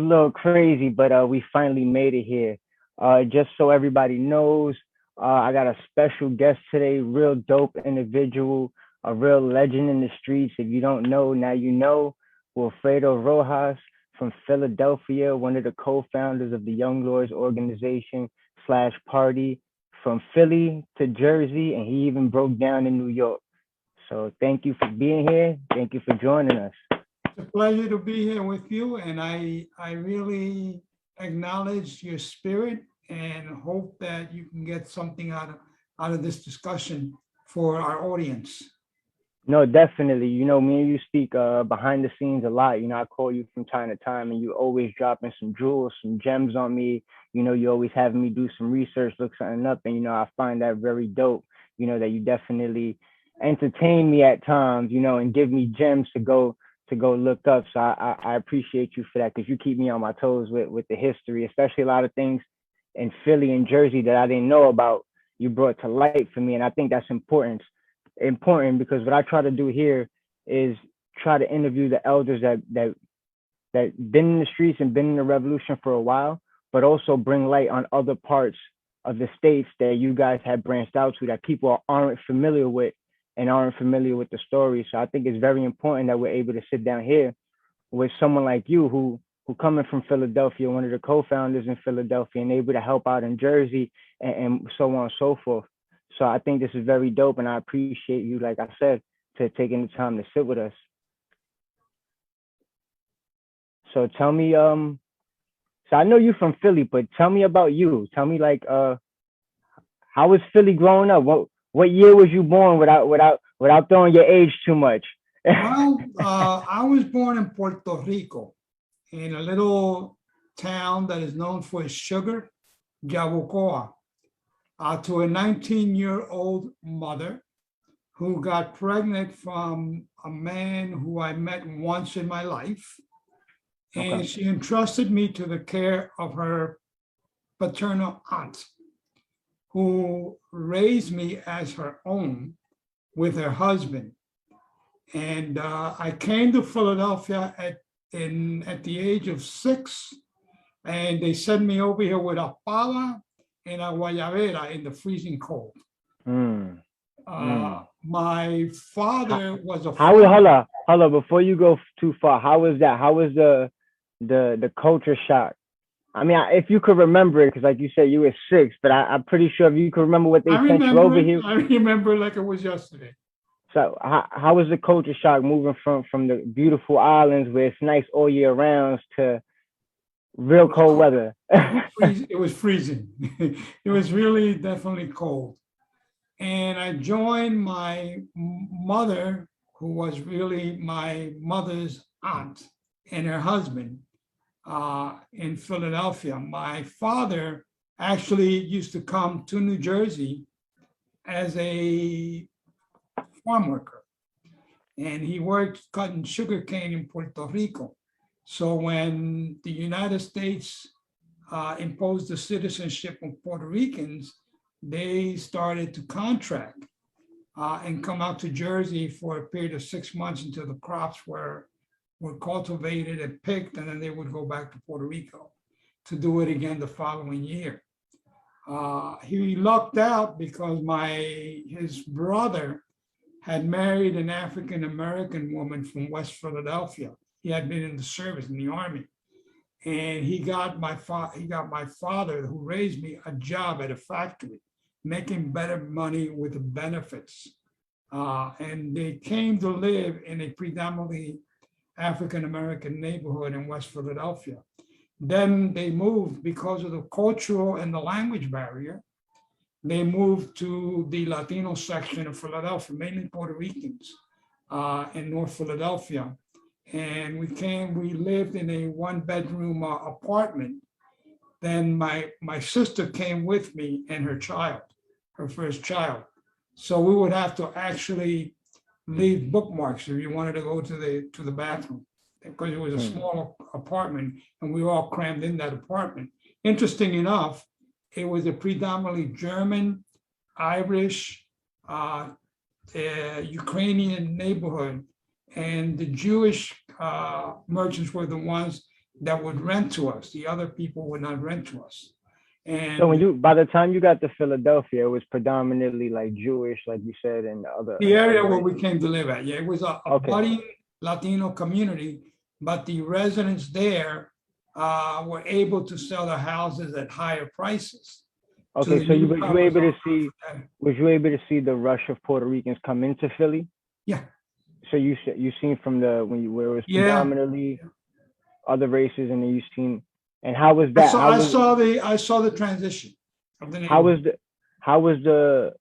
a little crazy, but we finally made it here. Just so everybody knows, I got a special guest today, real dope individual, a real legend in the streets. If you don't know, now you know. Wilfredo Rojas from Philadelphia, one of the co-founders of the Young Lords organization slash party from Philly to Jersey, and he even broke down in New York. So thank you for being here. Thank you for joining us. It's a pleasure to be here with you, and I really acknowledge your spirit and hope that you can get something out of this discussion for our audience. No, definitely. Me and you speak behind the scenes a lot. I call you from time to time and you always dropping some jewels, some gems on me. You always having me do some research, look something up. And, I find that very dope, that you definitely entertain me at times, and give me gems to go look up. So I appreciate you for that because you keep me on my toes with the history, especially a lot of things in Philly and Jersey that I didn't know about. You brought to light for me. And I think that's important because what I try to do here is try to interview the elders that been in the streets and been in the revolution for a while, but also bring light on other parts of the states that you guys have branched out to that people aren't familiar with and aren't familiar with the story. So I think it's very important that we're able to sit down here with someone like you who coming from Philadelphia, one of the co-founders in Philadelphia, and able to help out in Jersey and so on and so forth. So I think this is very dope, and I appreciate you, like I said, to taking the time to sit with us. So tell me, so I know you from Philly, but tell me about you. Tell me like, how was Philly growing up? What year was you born without throwing your age too much? Well, I was born in Puerto Rico, in a little town that is known for its sugar, Yabucoa, to a 19-year-old mother who got pregnant from a man who I met once in my life. And Okay. she entrusted me to the care of her paternal aunt, who raised me as her own with her husband. And I came to Philadelphia at the age of 6, and they sent me over here with a pava and a guayabera in the freezing cold. Mm, mm. My How, father was a how hold farmer. on, hold on, before you go too far, how was that? How was the culture shock? I mean, if you could remember it, because like you said, you were 6, but I'm pretty sure if you could remember what I they sent you remember over it. here. I remember like it was yesterday. So how was the culture shock moving from the beautiful islands where it's nice all year round to It real was cold cold. weather? It was freezing. It was really definitely cold. And I joined my mother, who was really my mother's aunt, and her husband in Philadelphia. My father actually used to come to New Jersey as a farm worker, and he worked cutting sugar cane in Puerto Rico. So when the United States imposed the citizenship on Puerto Ricans, they started to contract and come out to Jersey for a period of 6 months until the crops were cultivated and picked, and then they would go back to Puerto Rico to do it again the following year. He lucked out because his brother had married an African American woman from West Philadelphia. He had been in the service in the army, and he got my father, who raised me, a job at a factory, making better money with the benefits. And they came to live in a predominantly African American neighborhood in West Philadelphia. Then they moved because of the cultural and the language barrier. They moved to the Latino section of Philadelphia, mainly Puerto Ricans in North Philadelphia. And we lived in a 1-bedroom apartment. Then my sister came with me and her child, her first child. So we would have to actually leave bookmarks if you wanted to go to the bathroom, because it was a Hmm. small apartment and we were all crammed in that apartment. Interesting enough, it was a predominantly German, Irish, Ukrainian neighborhood, and the Jewish merchants were the ones that would rent to us. The other people would not rent to us. So when And you, by the time you got to Philadelphia, it was predominantly like Jewish, like you said, and the area other where races. we came to live at, yeah, it was a Okay. budding Latino community, but the residents there were able to sell their houses at higher prices. To Okay. the So you was you newcomers able to on see Africa. was you able to see the rush of Puerto Ricans come into Philly? Yeah, So you seen from the when you where it was yeah. predominantly other races, and then you seen, and how was that? I saw the transition of the How was neighborhood. the how was the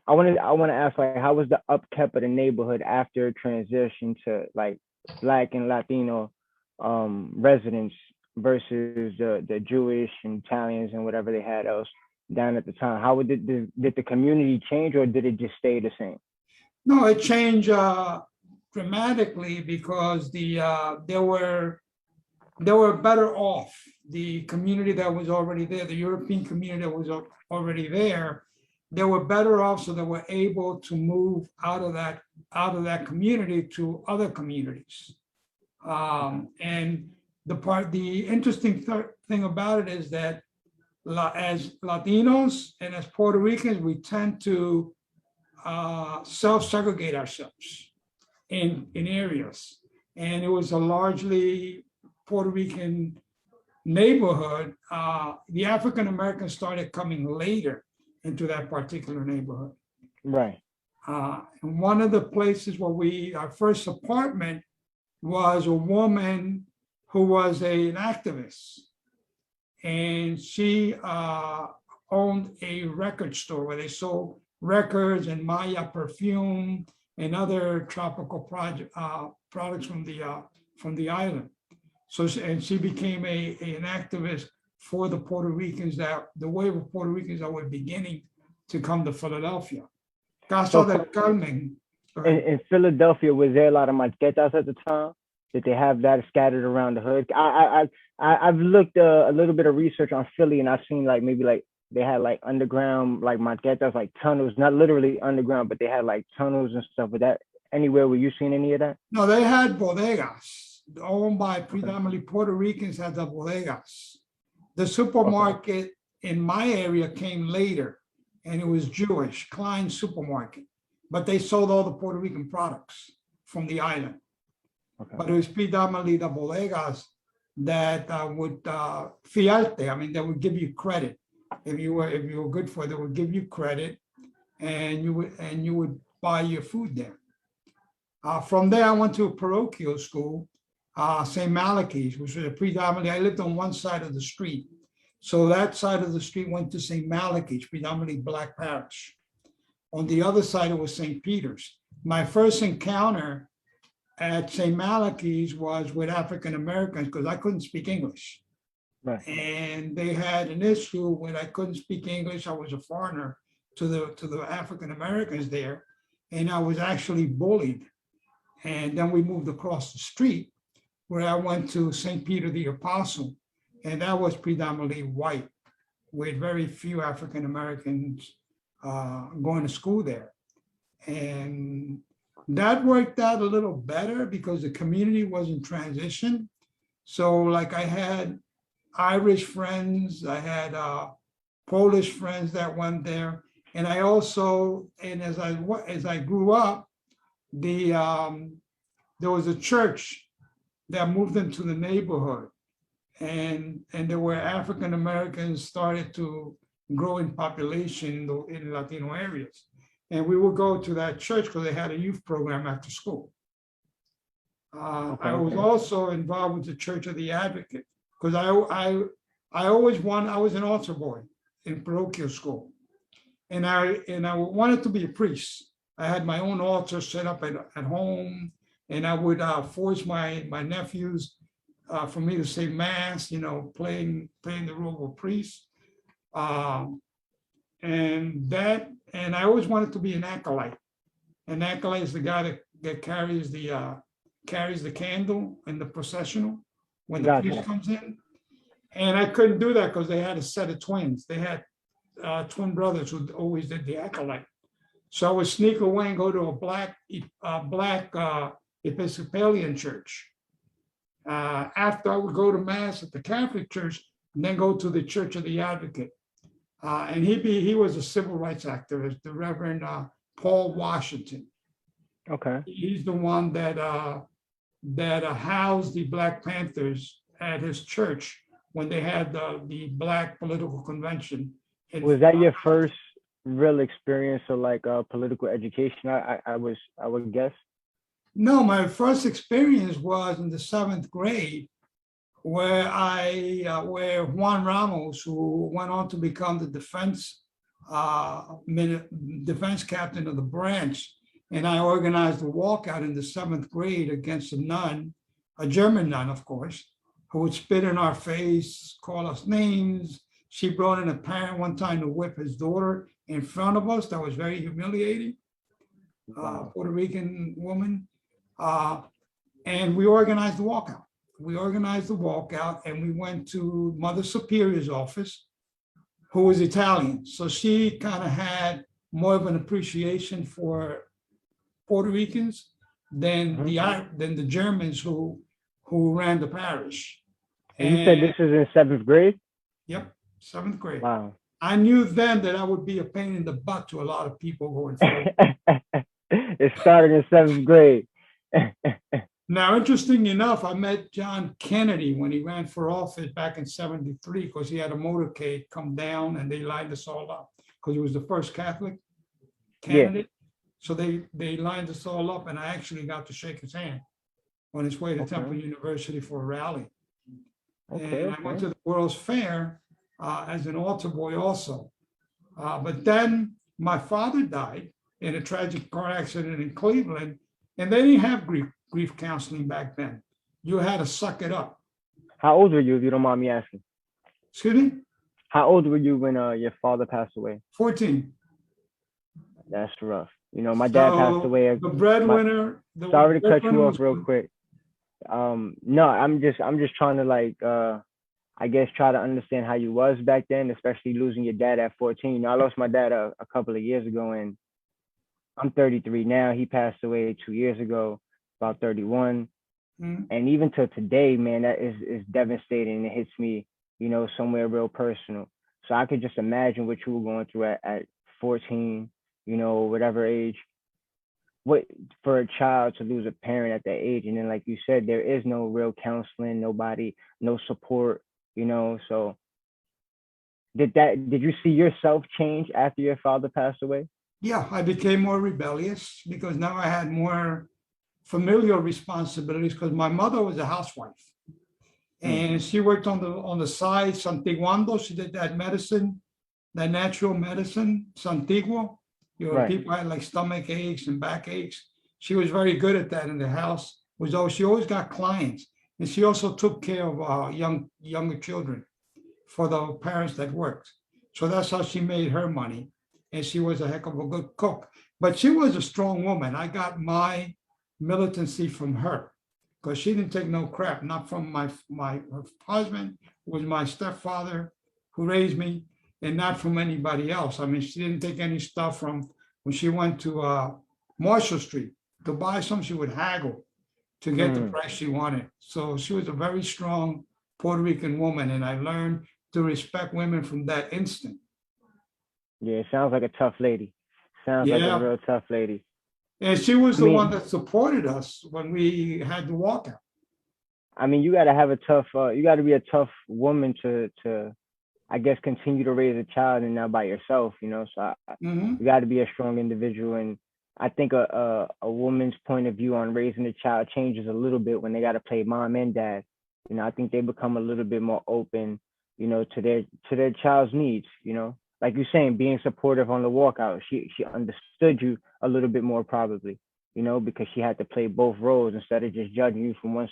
I want to ask, like, how was the upkeep of the neighborhood after transition to like Black and Latino residents versus the Jewish and Italians and whatever they had else down at the time? How would did the community change, or did it just stay the same? No, it changed dramatically because they were better off. The community that was already there, the European community that was already there, they were better off, so they were able to move out of that community to other communities. And the interesting thing about it is that as Latinos and as Puerto Ricans, we tend to self-segregate ourselves in areas. And it was a largely Puerto Rican neighborhood. The African Americans started coming later into that particular neighborhood. Right. And one of the places where our first apartment was a woman who was an activist. And she owned a record store where they sold records and Maya perfume and other tropical products from the island. So and she became an activist for the Puerto Ricans, that the wave of Puerto Ricans that were beginning to come to Philadelphia. Casa del Carmen. In Philadelphia, was there a lot of maquetas at the time? Did they have that scattered around the hood? I've looked a little bit of research on Philly, and I've seen like maybe like they had like underground like maquetas, like tunnels, not literally underground, but they had like tunnels and stuff. With that, anywhere were you seen any of that? No, they had bodegas owned by predominantly Puerto Ricans. Had the bodegas. The supermarket in my area came later, and it was Jewish, Klein Supermarket, but they sold all the Puerto Rican products from the island. Okay. But it was predominantly the bodegas that would fiarte. I mean, they would give you credit if you were good for it. They would give you credit, and you would buy your food there. From there, I went to a parochial school, St. Malachy's, which was predominantly. I lived on one side of the street, so that side of the street went to St. Malachy's, predominantly Black parish. On the other side, it was St. Peter's. My first encounter at St. Malachy's was with African Americans because I couldn't speak English. Right. And they had an issue when I couldn't speak English. I was a foreigner to the African Americans there, and I was actually bullied. And then we moved across the street where I went to St. Peter the Apostle, and that was predominantly white, with very few African Americans going to school there. And that worked out a little better because the community was in transition. So like I had Irish friends, I had Polish friends that went there. And I also, and as I grew up, there was a church that moved into the neighborhood. And there were African Americans started to grow in population in Latino areas. And we would go to that church because they had a youth program after school. I was also involved with the Church of the Advocate because I always wanted. I was an altar boy in parochial school, and I wanted to be a priest. I had my own altar set up at home, and I would force my nephews for me to say mass. You know, playing the role of a priest. And I always wanted to be an acolyte. An acolyte is the guy that carries the candle in the processional when the priest comes in. And I couldn't do that because they had a set of twins. They had twin brothers who always did the acolyte. So I would sneak away and go to a black Episcopalian church. After I would go to mass at the Catholic Church, and then go to the Church of the Advocate. And he was a civil rights activist, the Reverend Paul Washington. Okay. He's the one that housed the Black Panthers at his church when they had the Black political convention. Was that your first real experience of like political education? I would guess. No, my first experience was in the 7th grade, where where Juan Ramos, who went on to become the defense captain of the branch, and I organized a walkout in the 7th grade against a nun, a German nun, of course, who would spit in our face, call us names. She brought in a parent one time to whip his daughter in front of us. That was very humiliating. Wow. Puerto Rican woman. And we organized the walkout. And we went to Mother Superior's office, who was Italian. So she kind of had more of an appreciation for Puerto Ricans than the Germans who ran the parish. And you said this is in 7th grade? Yep, 7th grade. Wow. I knew then that I would be a pain in the butt to a lot of people going forward. It started in 7th grade. Now, interesting enough, I met John Kennedy when he ran for office back in '73, because he had a motorcade come down and they lined us all up because he was the first Catholic candidate. Yeah. So they lined us all up, and I actually got to shake his hand on his way to Temple University for a rally. And I went to the World's Fair as an altar boy also. But then my father died in a tragic car accident in Cleveland, and they didn't have grief counseling back then. You had to suck it up. How old were you, if you don't mind me asking? Excuse me? How old were you when your father passed away? 14. That's rough. You know, my dad passed away. The breadwinner. Sorry to cut you off real quick. No, I'm just trying to like I guess try to understand how you was back then, especially losing your dad at 14. You know, I lost my dad a couple of years ago, and I'm 33 now. He passed away 2 years ago, about 31. And even to today, man, that is devastating. It hits me, you know, somewhere real personal. So I could just imagine what you were going through at 14, you know, whatever age. What for a child to lose a parent at that age, and then like you said, there is no real counseling, nobody, no support, you know. So did you see yourself change after your father passed away? Yeah, I became more rebellious because now I had more familial responsibilities, because my mother was a housewife and she worked on the side, Santiguando. She did that medicine, that natural medicine, Santiguo. You know, people had like stomach aches and back aches. She was very good at that in the house. She always got clients, and she also took care of younger children for the parents that worked. So that's how she made her money, and she was a heck of a good cook. But she was a strong woman. I got my militancy from her, because she didn't take no crap, not from my husband, who was my stepfather who raised me, and not from anybody else. I mean, she didn't take any stuff from when she went to Marshall Street to buy something. She would haggle to get the price she wanted. So she was a very strong Puerto Rican woman, and I learned to respect women from that instant. Yeah, it sounds like a tough lady. Sounds like a real tough lady. And she was the one that supported us when we had the walkout. I mean, you got to have a tough, you got to be a tough woman to, I guess, continue to raise a child and not by yourself, you know. So you got to be a strong individual. And I think a woman's point of view on raising a child changes a little bit when they got to play mom and dad. You know, I think they become a little bit more open, you know, to their child's needs, you know. Like you're saying, being supportive on the walkout, she understood you a little bit more probably, you know, because she had to play both roles instead of just judging you from one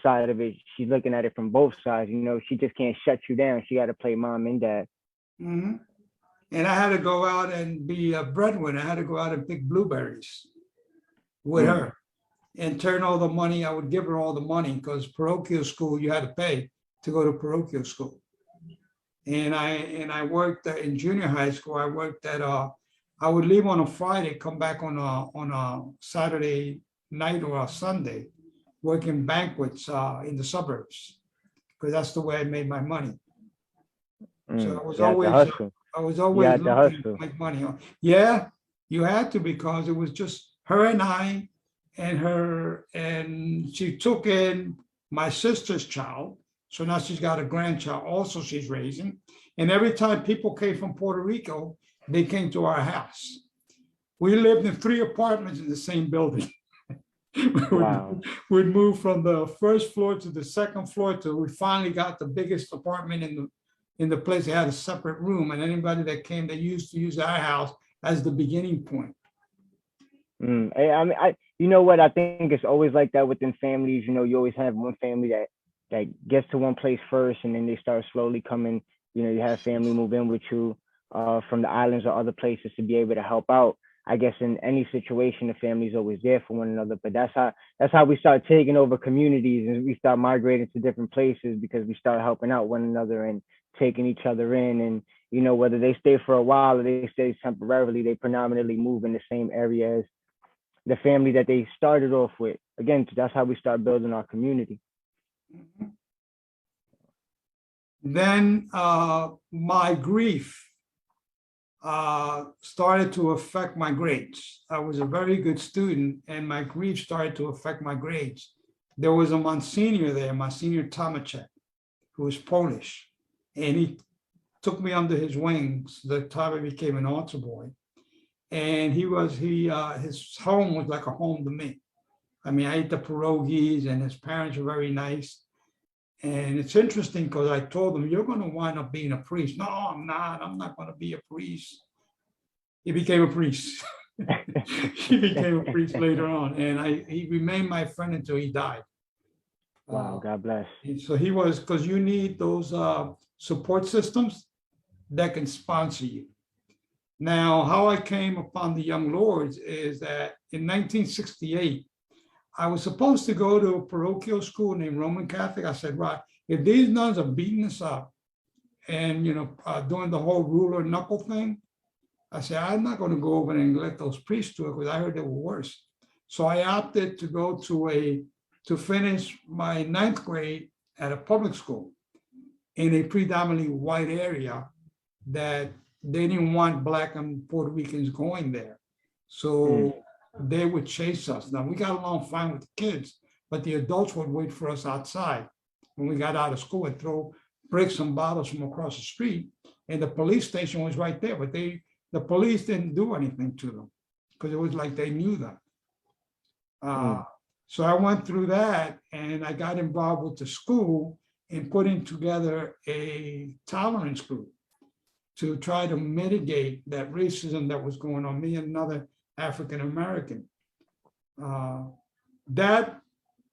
side of it. She's looking at it from both sides, you know. She just can't shut you down. She got to play mom and dad. And I had to go out and be a breadwinner. I had to go out and pick blueberries with her and turn all the money. I would give her all the money, because parochial school, you had to pay to go to parochial school. And I worked in junior high school. I worked at I would leave on a Friday, come back on a Saturday night or a Sunday, working banquets in the suburbs, because that's the way I made my money. So You had to hustle. I was You always had to looking to hustle. make money. Yeah, you had to, because it was just her and I and her, and she took in my sister's child. So now she's got a grandchild also she's raising. And every time people came from Puerto Rico, they came to our house. We lived in 3 apartments in the same building. Wow. We'd move from the first floor to the second floor till we finally got the biggest apartment in the place. They had a separate room, and anybody that came, they used to use our house as the beginning point. I mean, you know what? I think it's always like that within families. You know, you always have one family that gets to one place first, and then they start slowly coming. You know, you have family move in with you from the islands or other places to be able to help out. I guess in any situation, the family's always there for one another. But that's how we start taking over communities, and we start migrating to different places because we start helping out one another and taking each other in. And you know, whether they stay for a while or they stay temporarily, they predominantly move in the same area as the family that they started off with. Again, that's how we start building our community. Then my grief started to affect my grades. I was a very good student, and my grief started to affect my grades. There was a Monsignor there, Monsignor Tomacek, who was Polish, and he took me under his wings the time I became an altar boy. And his home was like a home to me. I mean, I ate the pierogies, and his parents were very nice. And it's interesting because I told him, "You're going to wind up being a priest." "No, I'm not. I'm not going to be a priest." He became a priest. He became a priest later on, and he remained my friend until he died. Wow, God bless. So he was, because you need those support systems that can sponsor you. Now, how I came upon the Young Lords is that in 1968, I was supposed to go to a parochial school named Roman Catholic. I said, right, if these nuns are beating us up and, doing the whole ruler knuckle thing, I said, I'm not going to go over and let those priests do it, because I heard they were worse. So I opted to go to finish my 9th grade at a public school in a predominantly white area that they didn't want Black and Puerto Ricans going there. So they would chase us. Now, we got along fine with the kids, but the adults would wait for us outside when we got out of school and throw bricks and bottles from across the street. And the police station was right there, but the police didn't do anything to them because it was like they knew them. So I went through that, and I got involved with the school in putting together a tolerance group to try to mitigate that racism that was going on, me and another African-American. That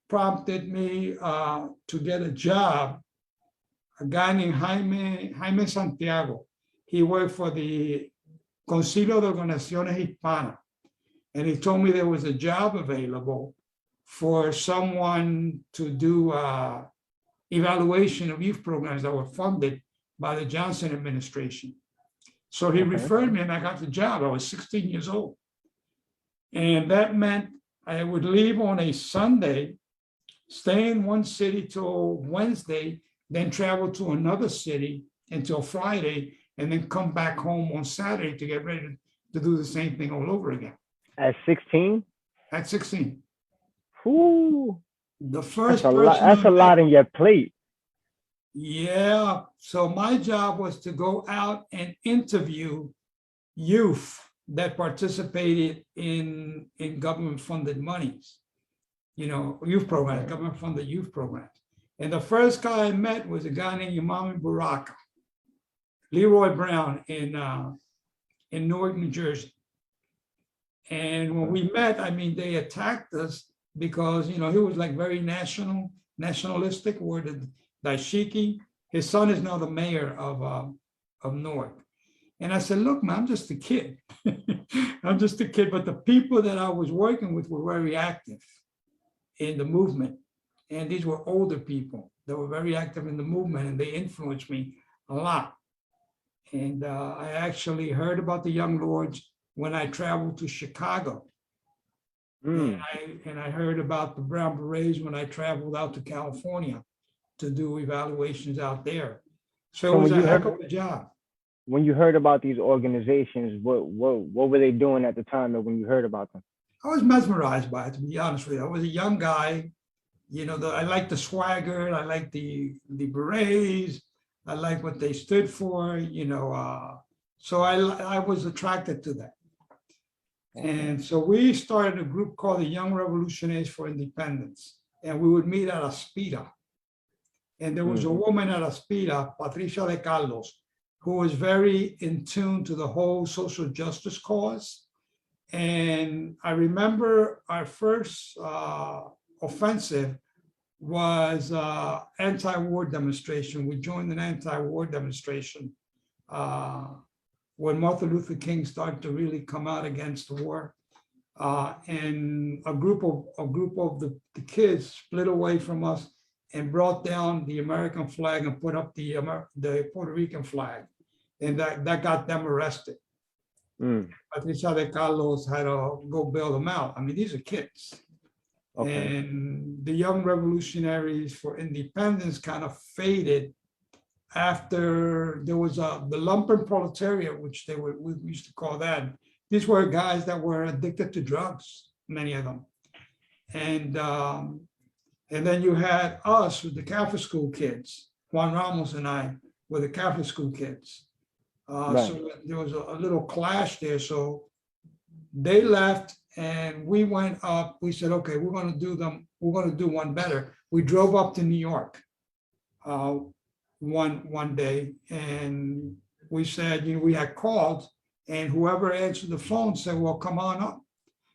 prompted me to get a job, a guy named Jaime Santiago. He worked for the Concilio de Organizaciones Hispanas, and he told me there was a job available for someone to do evaluation of youth programs that were funded by the Johnson administration. So he referred me, and I got the job. I was 16 years old. And that meant I would leave on a Sunday, stay in one city till Wednesday, then travel to another city until Friday, and then come back home on Saturday to get ready to do the same thing all over again. At 16? At 16. Ooh, The first that's a lot on your plate. Yeah. So my job was to go out and interview youth that participated in government-funded monies, youth programs, government-funded youth programs. And the first guy I met was a guy named Imam Baraka, Leroy Brown in Newark, New Jersey. And when we met, I mean, they attacked us because, he was like very nationalistic, where the Daishiki, his son is now the mayor of Newark. And I said, look, man, I'm just a kid. I'm just a kid. But the people that I was working with were very active in the movement. And these were older people that were very active in the movement, and they influenced me a lot. And I actually heard about the Young Lords when I traveled to Chicago. Mm. And I heard about the Brown Berets when I traveled out to California to do evaluations out there. So So it was a heck of a job. when you heard about these organizations, what were they doing at the time that when you heard about them? I was mesmerized by it, to be honest with you. I was a young guy. I like the swagger. I like the berets. I like what they stood for. So I was attracted to that. And so we started a group called the Young Revolutionaries for Independence, and we would meet at Aspira. And there was a woman at Aspira, Patricia de Carlos, who was very in tune to the whole social justice cause. And I remember our first offensive was anti-war demonstration. We joined an anti-war demonstration when Martin Luther King started to really come out against the war. And a group of the kids split away from us and brought down the American flag and put up the Puerto Rican flag. And that got them arrested. Patricia de Carlos had to go bail them out. I mean, these are kids. Okay. And the Young Revolutionaries for Independence kind of faded after there was the lumpen proletariat, which we used to call that. These were guys that were addicted to drugs, many of them. And then you had us with the Catholic school kids. Juan Ramos and I were the Catholic school kids. Right. So there was a little clash there. So they left and we went up. We said, okay, we're going to do one better. We drove up to New York one day, and we said, we had called, and whoever answered the phone said, well, come on up.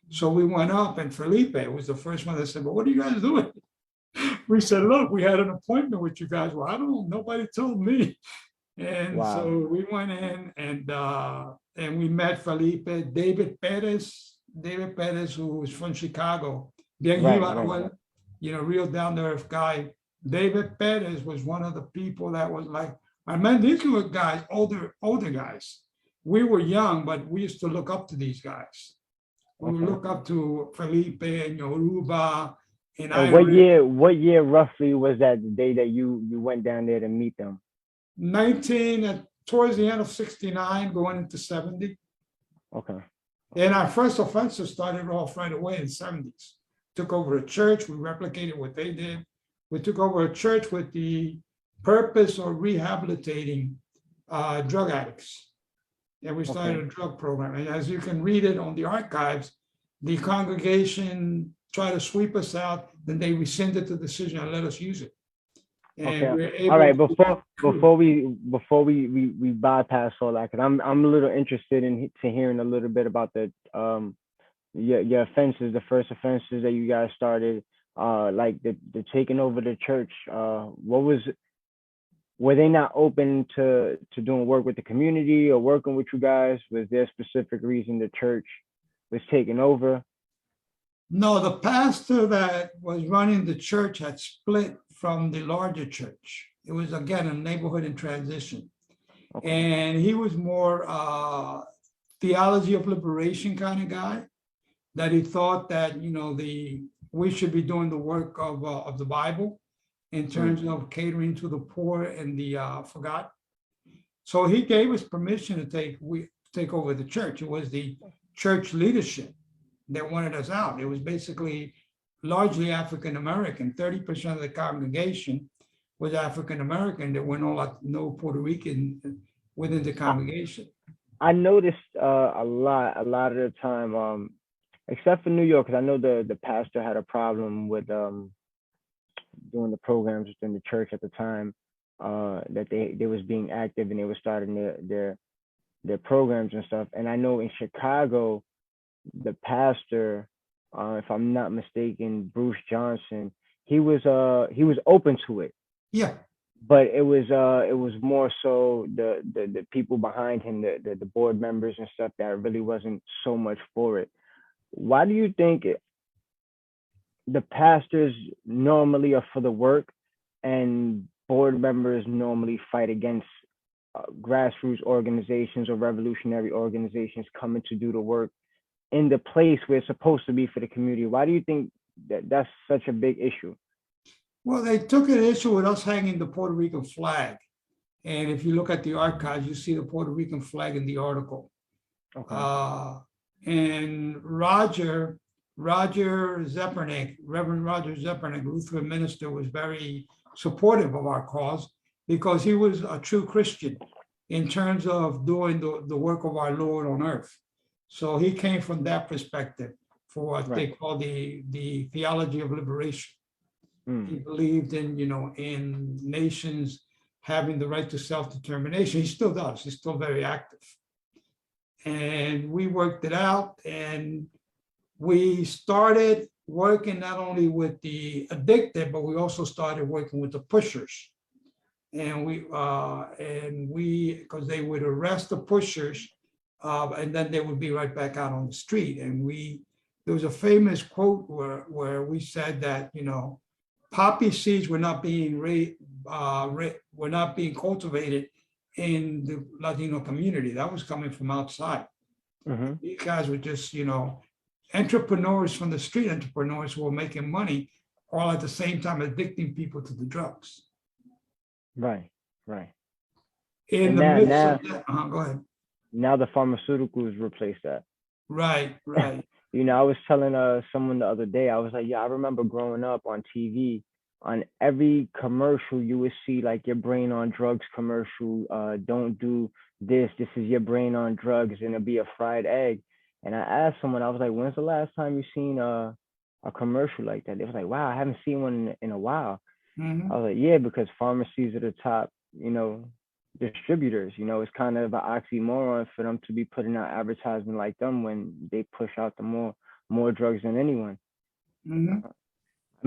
So we went up, and Felipe was the first one that said, well, what are you guys doing? We said, look, we had an appointment with you guys. Well, I don't know, nobody told me. And so we went in and we met Felipe, David Perez, who was from Chicago. Right. Real down to earth guy. David Perez was one of the people that was like, I mean, these were guys, older guys. We were young, but we used to look up to these guys. We would look up to Felipe and Yoruba. And what year roughly was that the day that you went down there to meet them? Towards the end of 69, going into 70. Okay. And our first offensive started off right away in the 70s. Took over a church. We replicated what they did. We took over a church with the purpose of rehabilitating drug addicts. And we started a drug program. And as you can read it on the archives, the congregation tried to sweep us out. Then they rescinded the decision and let us use it. And all right. Before we bypass all that, because I'm a little interested in hearing a little bit about the your offenses, the first offenses that you guys started, like the taking over the church. Were they not open to doing work with the community or working with you guys? Was there a specific reason the church was taken over? No, the pastor that was running the church had split from the larger church. It was, again, a neighborhood in transition. And he was more theology of liberation kind of guy, that he thought that, we should be doing the work of the Bible in terms of catering to the poor and the forgotten. So he gave us permission to take over the church. It was the church leadership that wanted us out. It was basically largely African-American. 30% of the congregation was African-American. There were no Puerto Rican within the congregation. I noticed a lot of the time, except for New York, because I know the pastor had a problem with doing the programs within the church at the time, that they was being active and they were starting their programs and stuff. And I know in Chicago, the pastor, if I'm not mistaken, Bruce Johnson, he was open to it. Yeah. But it was more so the people behind him, the board members and stuff, that really wasn't so much for it. Why do you think the pastors normally are for the work and board members normally fight against grassroots organizations or revolutionary organizations coming to do the work in the place where it's supposed to be for the community? Why do you think that that's such a big issue? Well, they took an issue with us hanging the Puerto Rican flag. And if you look at the archives, you see the Puerto Rican flag in the article. Okay. And Roger Zepernik, Reverend Roger Zepernik, Lutheran minister, was very supportive of our cause because he was a true Christian in terms of doing the work of our Lord on earth. So he came from that perspective for what they call the theology of liberation. He believed in, in nations having the right to self-determination. He still does. He's still very active. And we worked it out, and we started working not only with the addicted, but we also started working with the pushers. And because they would arrest the pushers, and then they would be right back out on the street. And there was a famous quote where we said that, poppy seeds were not being were not being cultivated in the Latino community. That was coming from outside. These guys were just, entrepreneurs from the street, entrepreneurs who were making money, all at the same time addicting people to the drugs. Right, right. In And the now, midst now, of that, go ahead. now the pharmaceuticals replace that. Right. I was telling someone the other day, I was like, yeah, I remember growing up on TV, on every commercial, you would see like your brain on drugs commercial. Don't do this. This is your brain on drugs, and it'll be a fried egg. And I asked someone, I was like, when's the last time you seen a commercial like that? They was like, wow, I haven't seen one in a while. I was like, yeah, because pharmacies are the top, distributors. It's kind of an oxymoron for them to be putting out advertisement like them when they push out the more drugs than anyone. I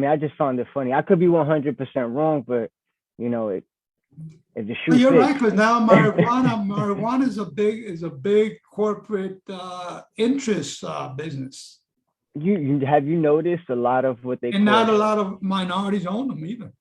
mean, I just found it funny. I could be 100% wrong, but if the shoe Well, you're fits. right, because now marijuana is a big corporate interest business. You have you noticed a lot of what they And call, not a lot of minorities own them either.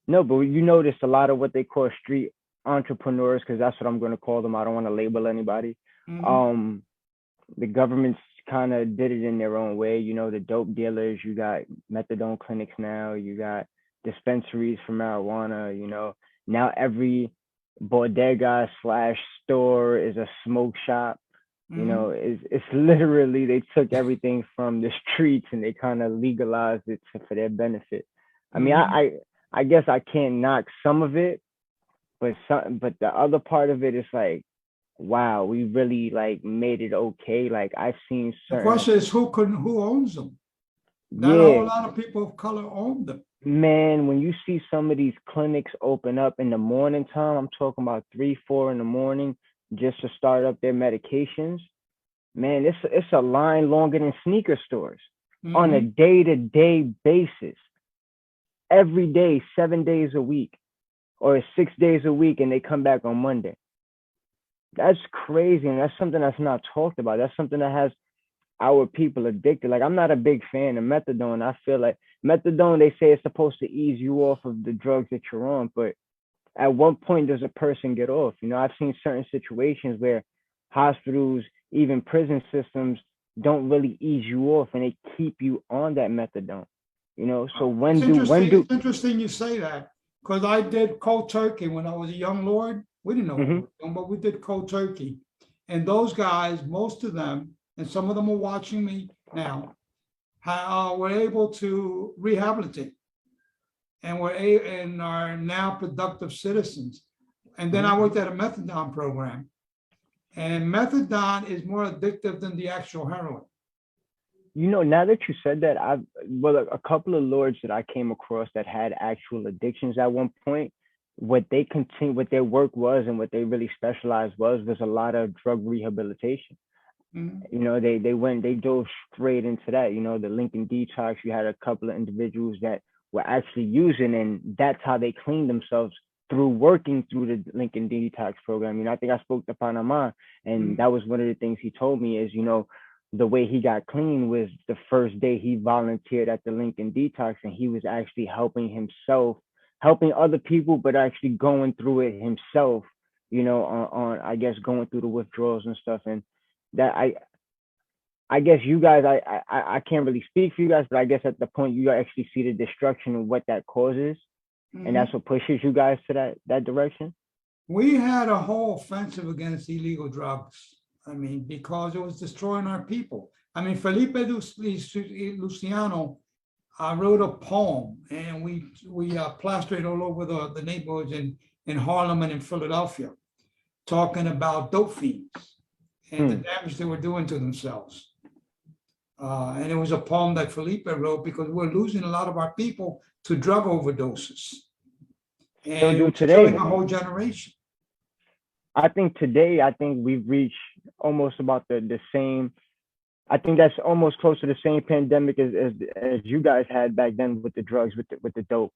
no, but you noticed a lot of what they call street entrepreneurs, because that's what I'm going to call them. I don't want to label anybody. The government's kind of did it in their own way. The dope dealers, you got methadone clinics now, you got dispensaries for marijuana. Now every bodega / store is a smoke shop. It's literally, they took everything from the streets and they kind of legalized it for their benefit. I mean, I guess I can't knock some of it, but the other part of it is like, wow, we really like made it okay. Like I've seen The certain, question is who owns them? Not a yeah, whole lot of people of color own them. man, when you see some of these clinics open up in the morning time, I'm talking about 3, 4 in the morning, just to start up their medications. Man, it's a line longer than sneaker stores on a day-to-day basis. Every day, 7 days a week, or 6 days a week, and they come back on Monday. That's crazy, and that's something that's not talked about. That's something that has our people addicted. Like, I'm not a big fan of methadone. I feel like methadone, they say it's supposed to ease you off of the drugs that you're on, but at what point does a person get off? I've seen certain situations where hospitals, even prison systems, don't really ease you off, and they keep you on that methadone. So It's interesting you say that, because I did cold turkey when I was a young lord. We didn't know what we were doing, but we did cold turkey. And those guys, most of them, and some of them are watching me now, were able to rehabilitate and are now productive citizens. And then I worked at a methadone program. And methadone is more addictive than the actual heroin. Now that you said that, a couple of lords that I came across that had actual addictions at one point, what their work was and what they really specialized was a lot of drug rehabilitation. They dove straight into that. The Lincoln Detox, you had a couple of individuals that were actually using, and that's how they cleaned themselves through working through the Lincoln Detox program. I think I spoke to Panama, and that was one of the things he told me is, the way he got clean was the first day he volunteered at the Lincoln Detox, and he was actually helping other people, but actually going through it himself, on I guess going through the withdrawals and stuff. And that I guess you guys, I can't really speak for you guys, but I guess at the point you actually see the destruction of what that causes, and Mhm. that's what pushes you guys to that direction. We had a whole offensive against illegal drugs. I mean, because it was destroying our people. I mean, Felipe Luciano wrote a poem, and we plastered it all over the neighborhoods in Harlem and in Philadelphia, talking about dope fiends and the Hmm. damage they were doing to themselves. And it was a poem that Felipe wrote because we're losing a lot of our people to drug overdoses, Still and it do was killing today. a whole generation. I think today, I think we've reached almost about the same. I think that's almost close to the same pandemic as you guys had back then with the drugs, with the dope.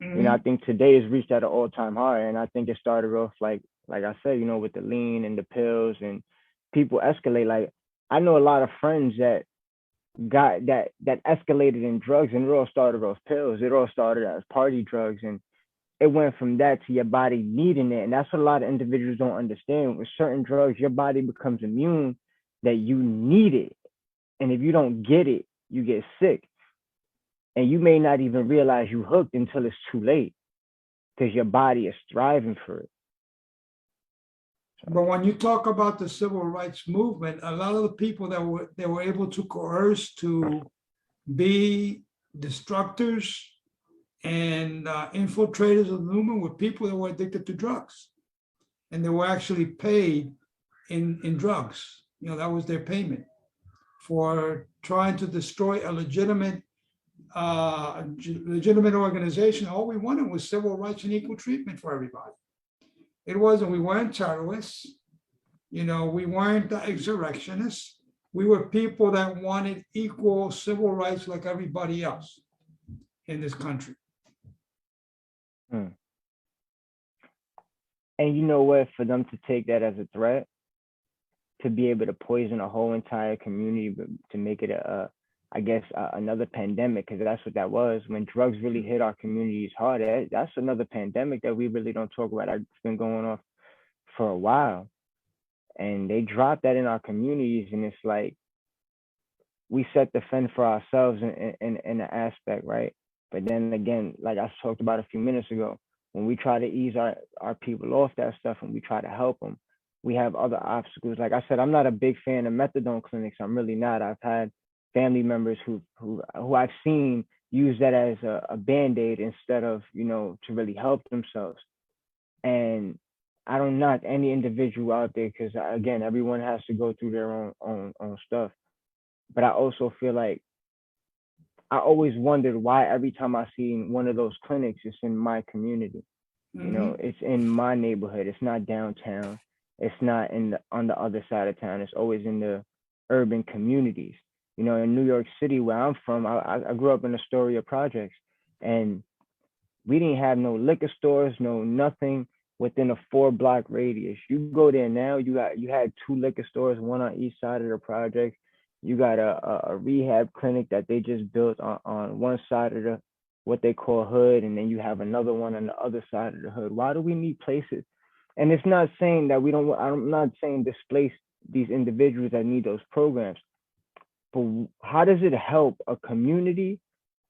You know, I Mhm. think today has reached at an all time high, and I think it started off like I said, with the lean and the pills, and people escalate. Like I know a lot of friends that got that escalated in drugs, and it all started off pills. It all started as party drugs, and it went from that to your body needing it. And that's what a lot of individuals don't understand. With certain drugs, your body becomes immune that you need it. And if you don't get it, you get sick. And you may not even realize you hooked until it's too late because your body is thriving for it. So, But when you talk about the civil rights movement, a lot of the people that were able to coerce to be destructors and infiltrators of the movement were people that were addicted to drugs, and they were actually paid in drugs. You know, that was their payment for trying to destroy a legitimate organization. All we wanted was civil rights and equal treatment for everybody. It wasn't. We weren't terrorists. You know, we weren't insurrectionists. We were people that wanted equal civil rights like everybody else in this country. hmm. And you know what? For them to take that as a threat, to be able to poison a whole entire community, but to make it I guess, another pandemic, because that's what that was. When drugs really hit our communities hard, that's another pandemic that we really don't talk about. It's been going on for a while, and they dropped that in our communities, and it's like we set the fence for ourselves in the aspect, right? But then again, like I talked about a few minutes ago, when we try to ease our people off that stuff and we try to help them, we have other obstacles. Like I said, I'm not a big fan of methadone clinics. I'm really not. I've had family members who I've seen use that as a band-aid instead of, to really help themselves. And I don't knock any individual out there because again, everyone has to go through their own stuff. But I also feel like I always wondered why every time I see one of those clinics, it's in my community. Mhm. It's in my neighborhood. It's not downtown. It's not on the other side of town. It's always in the urban communities. In New York City, where I'm from, I grew up in Astoria projects, and we didn't have no liquor stores, no nothing within a 4 block radius. You go there now, you had 2 liquor stores, one on each side of the project. You got a rehab clinic that they just built on one side of the what they call hood, and then you have another one on the other side of the hood. Why do we need places? And it's not saying that we don't. I'm not saying displace these individuals that need those programs, but how does it help a community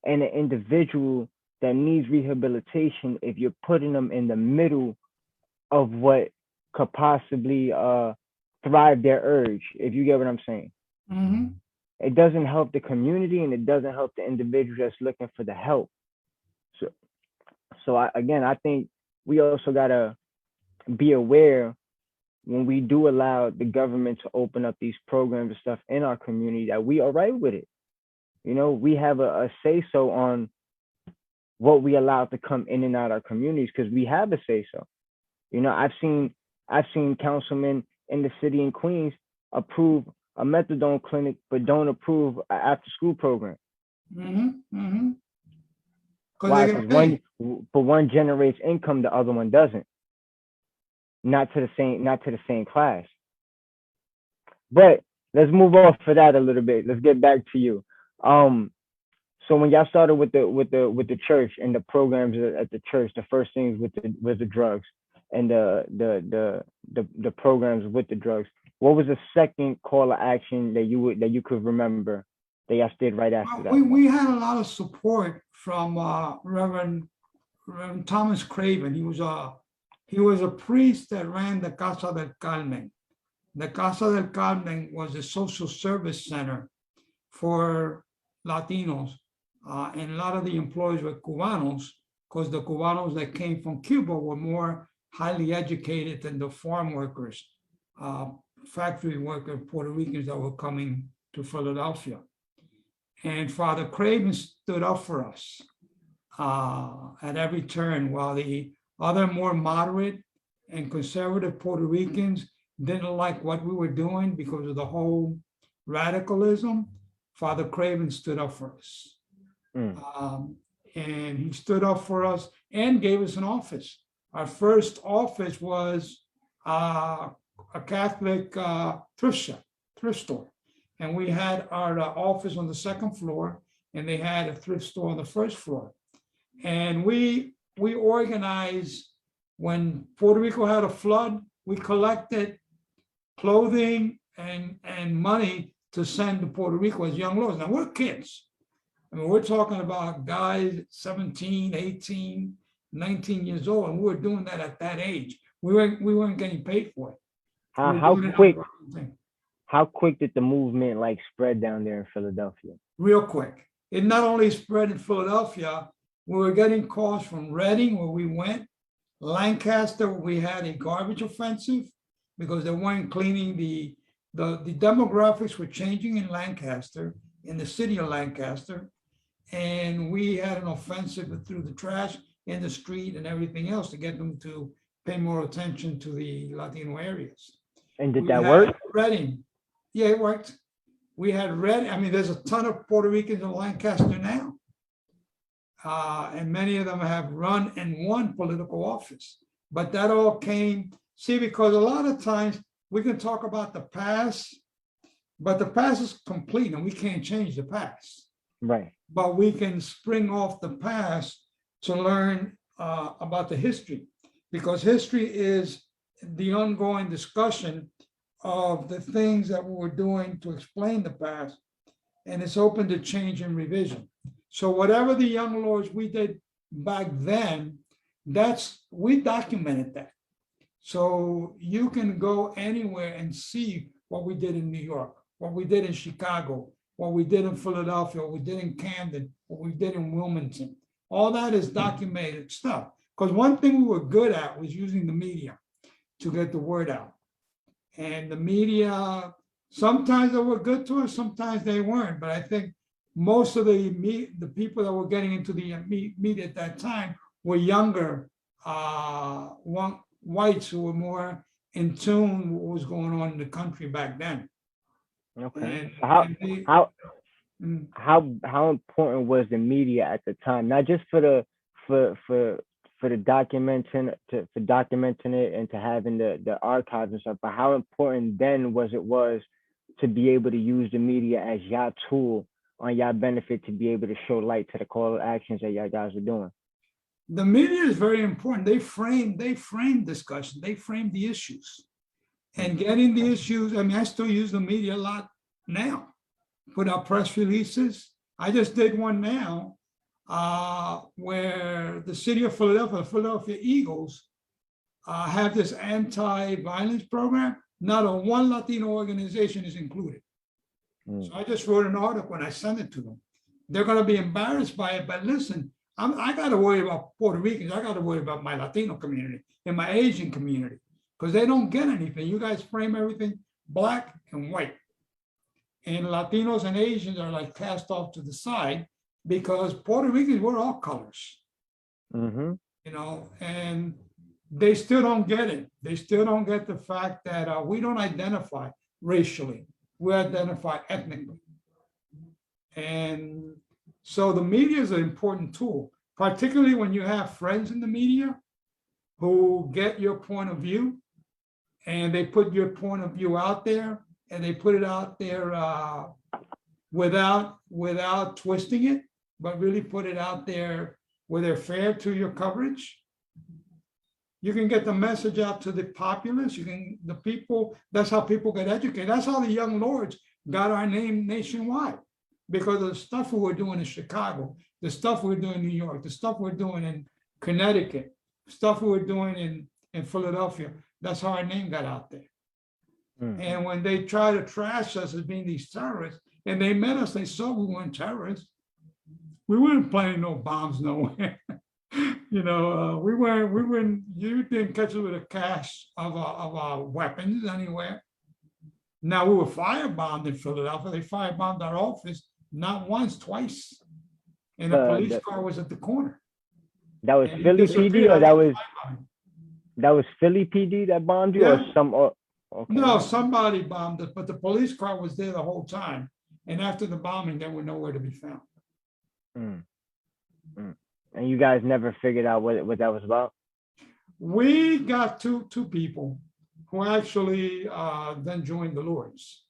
and an individual that needs rehabilitation if you're putting them in the middle of what could possibly thrive their urge, if you get what I'm saying? Mhm. It doesn't help the community and it doesn't help the individual that's looking for the help. So again, I think we also gotta be aware when we do allow the government to open up these programs and stuff in our community that we are right with it. We have a say so on what we allow to come in and out our communities because we have a say so. I've seen councilmen in the city in Queens approve a methadone clinic but don't approve an after school program. Mhm. Mhm. Because they Why? get Because one paid. for one generates income, the other one doesn't. Not to the same class. But let's move off for that a little bit. Let's get back to you. Um, so when y'all started with the church and the programs at the church, the first things with the drugs and the programs with the drugs. What was the second call to action that you could remember that y'all did right after that? We had a lot of support from Reverend Thomas Craven. He was a priest that ran the Casa del Carmen. The Casa del Carmen was a social service center for Latinos, and a lot of the employees were Cubanos, because the Cubanos that came from Cuba were more highly educated than the farm workers, factory worker Puerto Ricans that were coming to Philadelphia. And Father Craven stood up for us at every turn, while the other more moderate and conservative Puerto Ricans didn't like what we were doing because of the whole radicalism. Father Craven stood up for us. And he stood up for us and gave us an office. Our first office was a Catholic thrift store. And we had our office on the second floor, and they had a thrift store on the first floor. And we organized, when Puerto Rico had a flood, we collected clothing and money to send to Puerto Rico as young lords. Now, we're kids. I mean, we're talking about guys 17, 18, 19 years old, and we were doing that at that age. We weren't getting paid for it. How quick did the movement like spread down there in Philadelphia? Real quick. It not only spread in Philadelphia, we were getting calls from Reading, where we went, Lancaster, where we had a garbage offensive because they weren't cleaning the demographics were changing in Lancaster, in the city of Lancaster. And we had an offensive that threw the trash in the street and everything else to get them to pay more attention to the Latino areas. And did that work? Reading. Yeah, it worked. We had Reading. I mean, there's a ton of Puerto Ricans in Lancaster now. And many of them have run and won political office. But that all came, because a lot of times we can talk about the past, but the past is complete and we can't change the past. Right. But we can spring off the past to learn about the history, because history is the ongoing discussion of the things that we were doing to explain the past, and it's open to change and revision. So whatever the young lords we did back then, we documented that. So you can go anywhere and see what we did in New York, what we did in Chicago, what we did in Philadelphia, what we did in Camden, what we did in Wilmington. All that is documented stuff. Because one thing we were good at was using the media to get the word out. And the media, sometimes they were good to us, sometimes they weren't. But I think most of the people that were getting into the media at that time were younger whites who were more in tune with what was going on in the country back then. Okay. How important was the media at the time? Not just for the documenting it and to having the archives and stuff, but how important then was to be able to use the media as y'all tool on y'all benefit to be able to show light to the call to actions that y'all guys are doing? The media is very important. They frame discussion. They frame the issues. And getting the issues, I mean, I still use the media a lot now. Put out press releases. I just did one now where the city of Philadelphia, the Philadelphia Eagles, have this anti-violence program. Not a one Latino organization is included. So I just wrote an article and I sent it to them. They're going to be embarrassed by it, but listen, I got to worry about Puerto Ricans. I got to worry about my Latino community and my Asian community, because they don't get anything. You guys frame everything black and white. And Latinos and Asians are like cast off to the side because Puerto Ricans, we're all colors. You know, and they still don't get it. They still don't get the fact that we don't identify racially. We identify ethnically. And so the media is an important tool, particularly when you have friends in the media who get your point of view and they put your point of view out there, and they put it out there without twisting it, but really put it out there where they're fair to your coverage. You can get the message out to the populace. The people, that's how people get educated. That's how the young lords got our name nationwide, because of the stuff we were doing in Chicago, the stuff we were doing in New York, the stuff we're doing in Connecticut, stuff we were doing in Philadelphia. That's how our name got out there. And when they try to trash us as being these terrorists, and they met us, they saw we weren't terrorists. We weren't planting no bombs nowhere. We weren't, you didn't catch us with a cache of our weapons anywhere. Now, we were firebombed in Philadelphia. They firebombed our office, not once, twice. And the police car was at the corner. That was Philly PD, or that was Philly PD that bombed you, yeah. Or some? Okay. No, somebody bombed it, but the police car was there the whole time. And after the bombing, they were nowhere to be found. And you guys never figured out what that was about? We got two people who actually then joined the Lords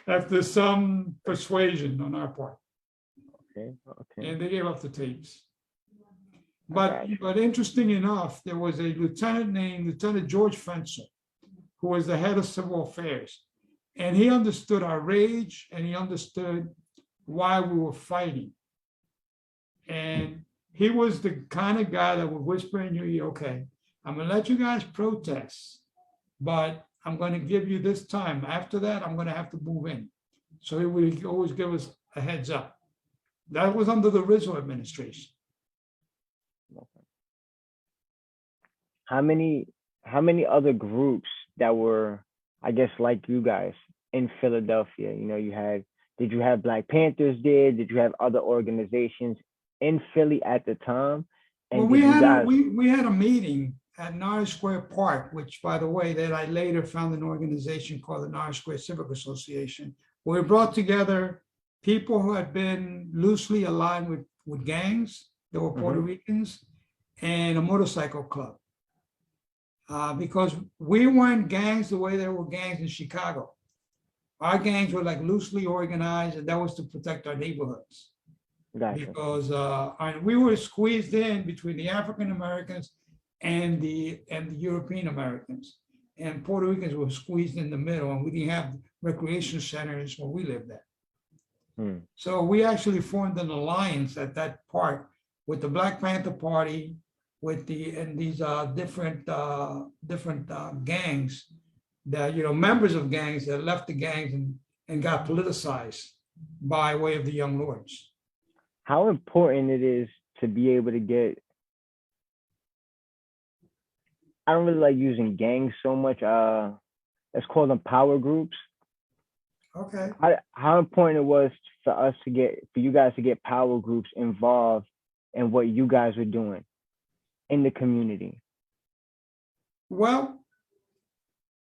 after some persuasion on our part. Okay. And they gave up the tapes. But interesting enough, there was a lieutenant named Lieutenant George Fencer, who was the head of civil affairs. And he understood our rage, and he understood why we were fighting. And he was the kind of guy that would whisper in your ear, okay, I'm going to let you guys protest, but I'm going to give you this time. After that, I'm going to have to move in. So he would always give us a heads up. That was under the Rizzo administration. How many other groups that were, I guess, like you guys in Philadelphia? Did you have Black Panthers there? Did you have other organizations in Philly at the time? And well, we had a meeting at Norris Square Park, which, by the way, that I later found an organization called the Norris Square Civic Association, where we brought together people who had been loosely aligned with gangs that were Puerto Ricans, and a motorcycle club. Because we weren't gangs the way there were gangs in Chicago. Our gangs were like loosely organized, and that was to protect our neighborhoods. Gotcha. Because we were squeezed in between the African Americans and the European Americans, and Puerto Ricans were squeezed in the middle, and we didn't have recreation centers where we lived at. So we actually formed an alliance at that part with the Black Panther Party, with these different gangs that, members of gangs that left the gangs and got politicized by way of the Young Lords. How important it is to be able to get, I don't really like using gangs so much. Let's call them power groups. Okay. How important it was for you guys to get power groups involved in what you guys were doing in the community? Well,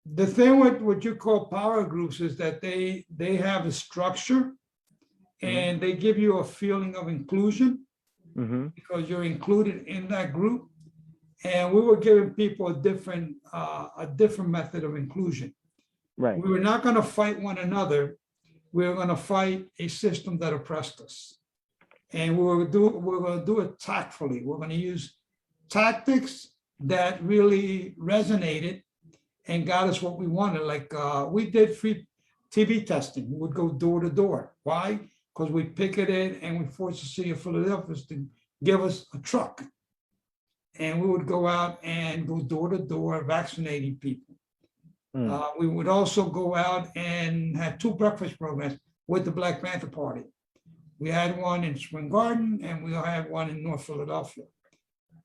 the thing with what you call power groups is that they have a structure, and they give you a feeling of inclusion because you're included in that group. And we were giving people a different method of inclusion. Right. We were not going to fight one another. We were going to fight a system that oppressed us. And we were going to do it tactfully. We're going to use tactics that really resonated and got us what we wanted. Like we did free TB testing. We would go door to door. Why? Because we picketed and we forced the city of Philadelphia to give us a truck. And we would go out and go door to door vaccinating people. We would also go out and have 2 breakfast programs with the Black Panther Party. We had one in Spring Garden, and we had one in North Philadelphia.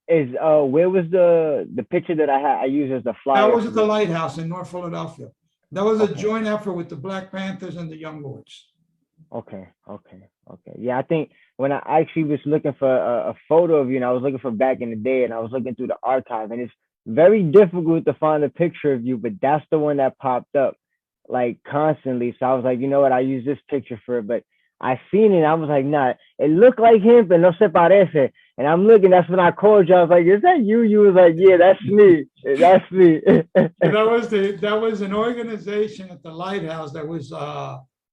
Where was the picture that I used as the flyer? That was at the Lighthouse in North Philadelphia. That was a joint effort with the Black Panthers and the Young Lords. Okay. Yeah, I think when I actually was looking for a photo of you, and I was looking for back in the day, and I was looking through the archive, and it's very difficult to find a picture of you, but that's the one that popped up like constantly. So I was like, you know what, I use this picture for it. But I seen it, and I was like, nah, it looked like him, but no se parece. And I'm looking, that's when I called you. I was like, is that you? You was like, yeah, that's me. That's me. That was an organization at the Lighthouse that was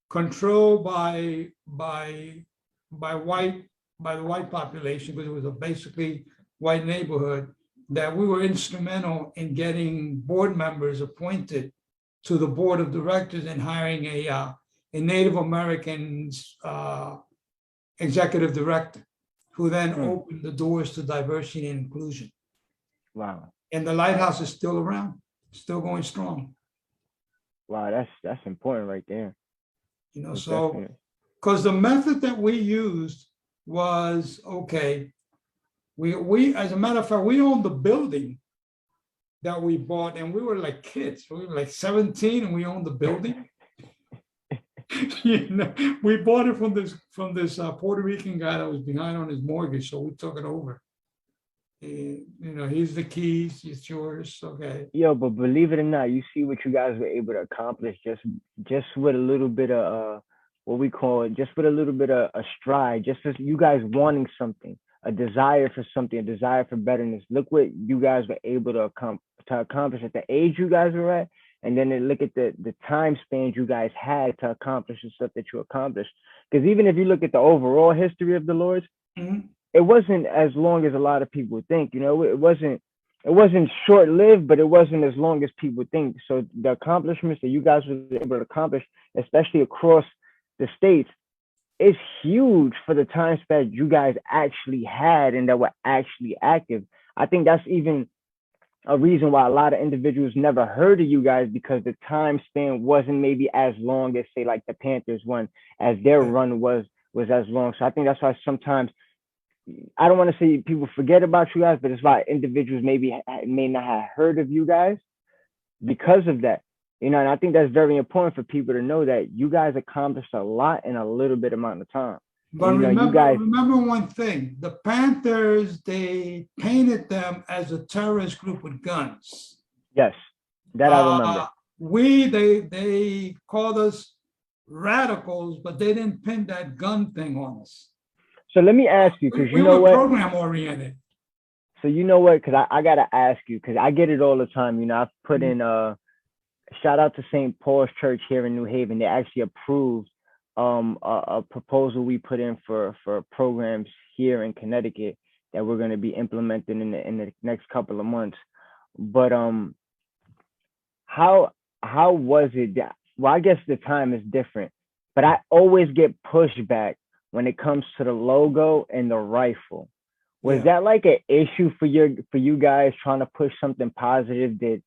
controlled by the white population, because it was a basically white neighborhood. that we were instrumental in getting board members appointed to the board of directors and hiring a Native American executive director, who then opened the doors to diversity and inclusion. Wow. And the lighthouse is still around, still going strong. Wow, that's important right there. You know, so because the method that we used was, okay, we as a matter of fact, we owned the building that we bought, and we were like kids. We were like 17 and we owned the building. You know, we bought it from this Puerto Rican guy that was behind on his mortgage, so we took it over. You know, here's the keys, it's yours. Okay. Yo, but believe it or not, you see what you guys were able to accomplish just with a little bit of what we call it, just with a little bit of a stride, just as you guys wanting something, a desire for something, a desire for betterness. Look what you guys were able to accomplish at the age you guys were at, and then look at the time spans you guys had to accomplish the stuff that you accomplished. Because even if you look at the overall history of the Lords, it wasn't as long as a lot of people think. You know, it wasn't short-lived, but it wasn't as long as people think. So the accomplishments that you guys were able to accomplish, especially across the states, is huge for the time span you guys actually had and that were actually active. I think that's even a reason why a lot of individuals never heard of you guys, because the time span wasn't maybe as long as, say, like the Panthers one, as their run was as long. So I think that's why sometimes, I don't want to say people forget about you guys, but it's why individuals may not have heard of you guys because of that. You know, and I think that's very important for people to know that you guys accomplished a lot in a little bit amount of time. But remember one thing, the Panthers, they painted them as a terrorist group with guns. Yes, that I remember. They called us radicals, but they didn't pin that gun thing on us. So let me ask you, because you know what? We were program oriented. So you know what? Because I got to ask you, because I get it all the time. You know, I've put in shout out to St. Paul's Church here in New Haven. They actually approved a proposal we put in for programs here in Connecticut that we're going to be implementing in the next couple of months. But how was it that, well, I guess the time is different, but I always get pushback when it comes to the logo and the rifle. Was that like an issue for you guys trying to push something positive? Did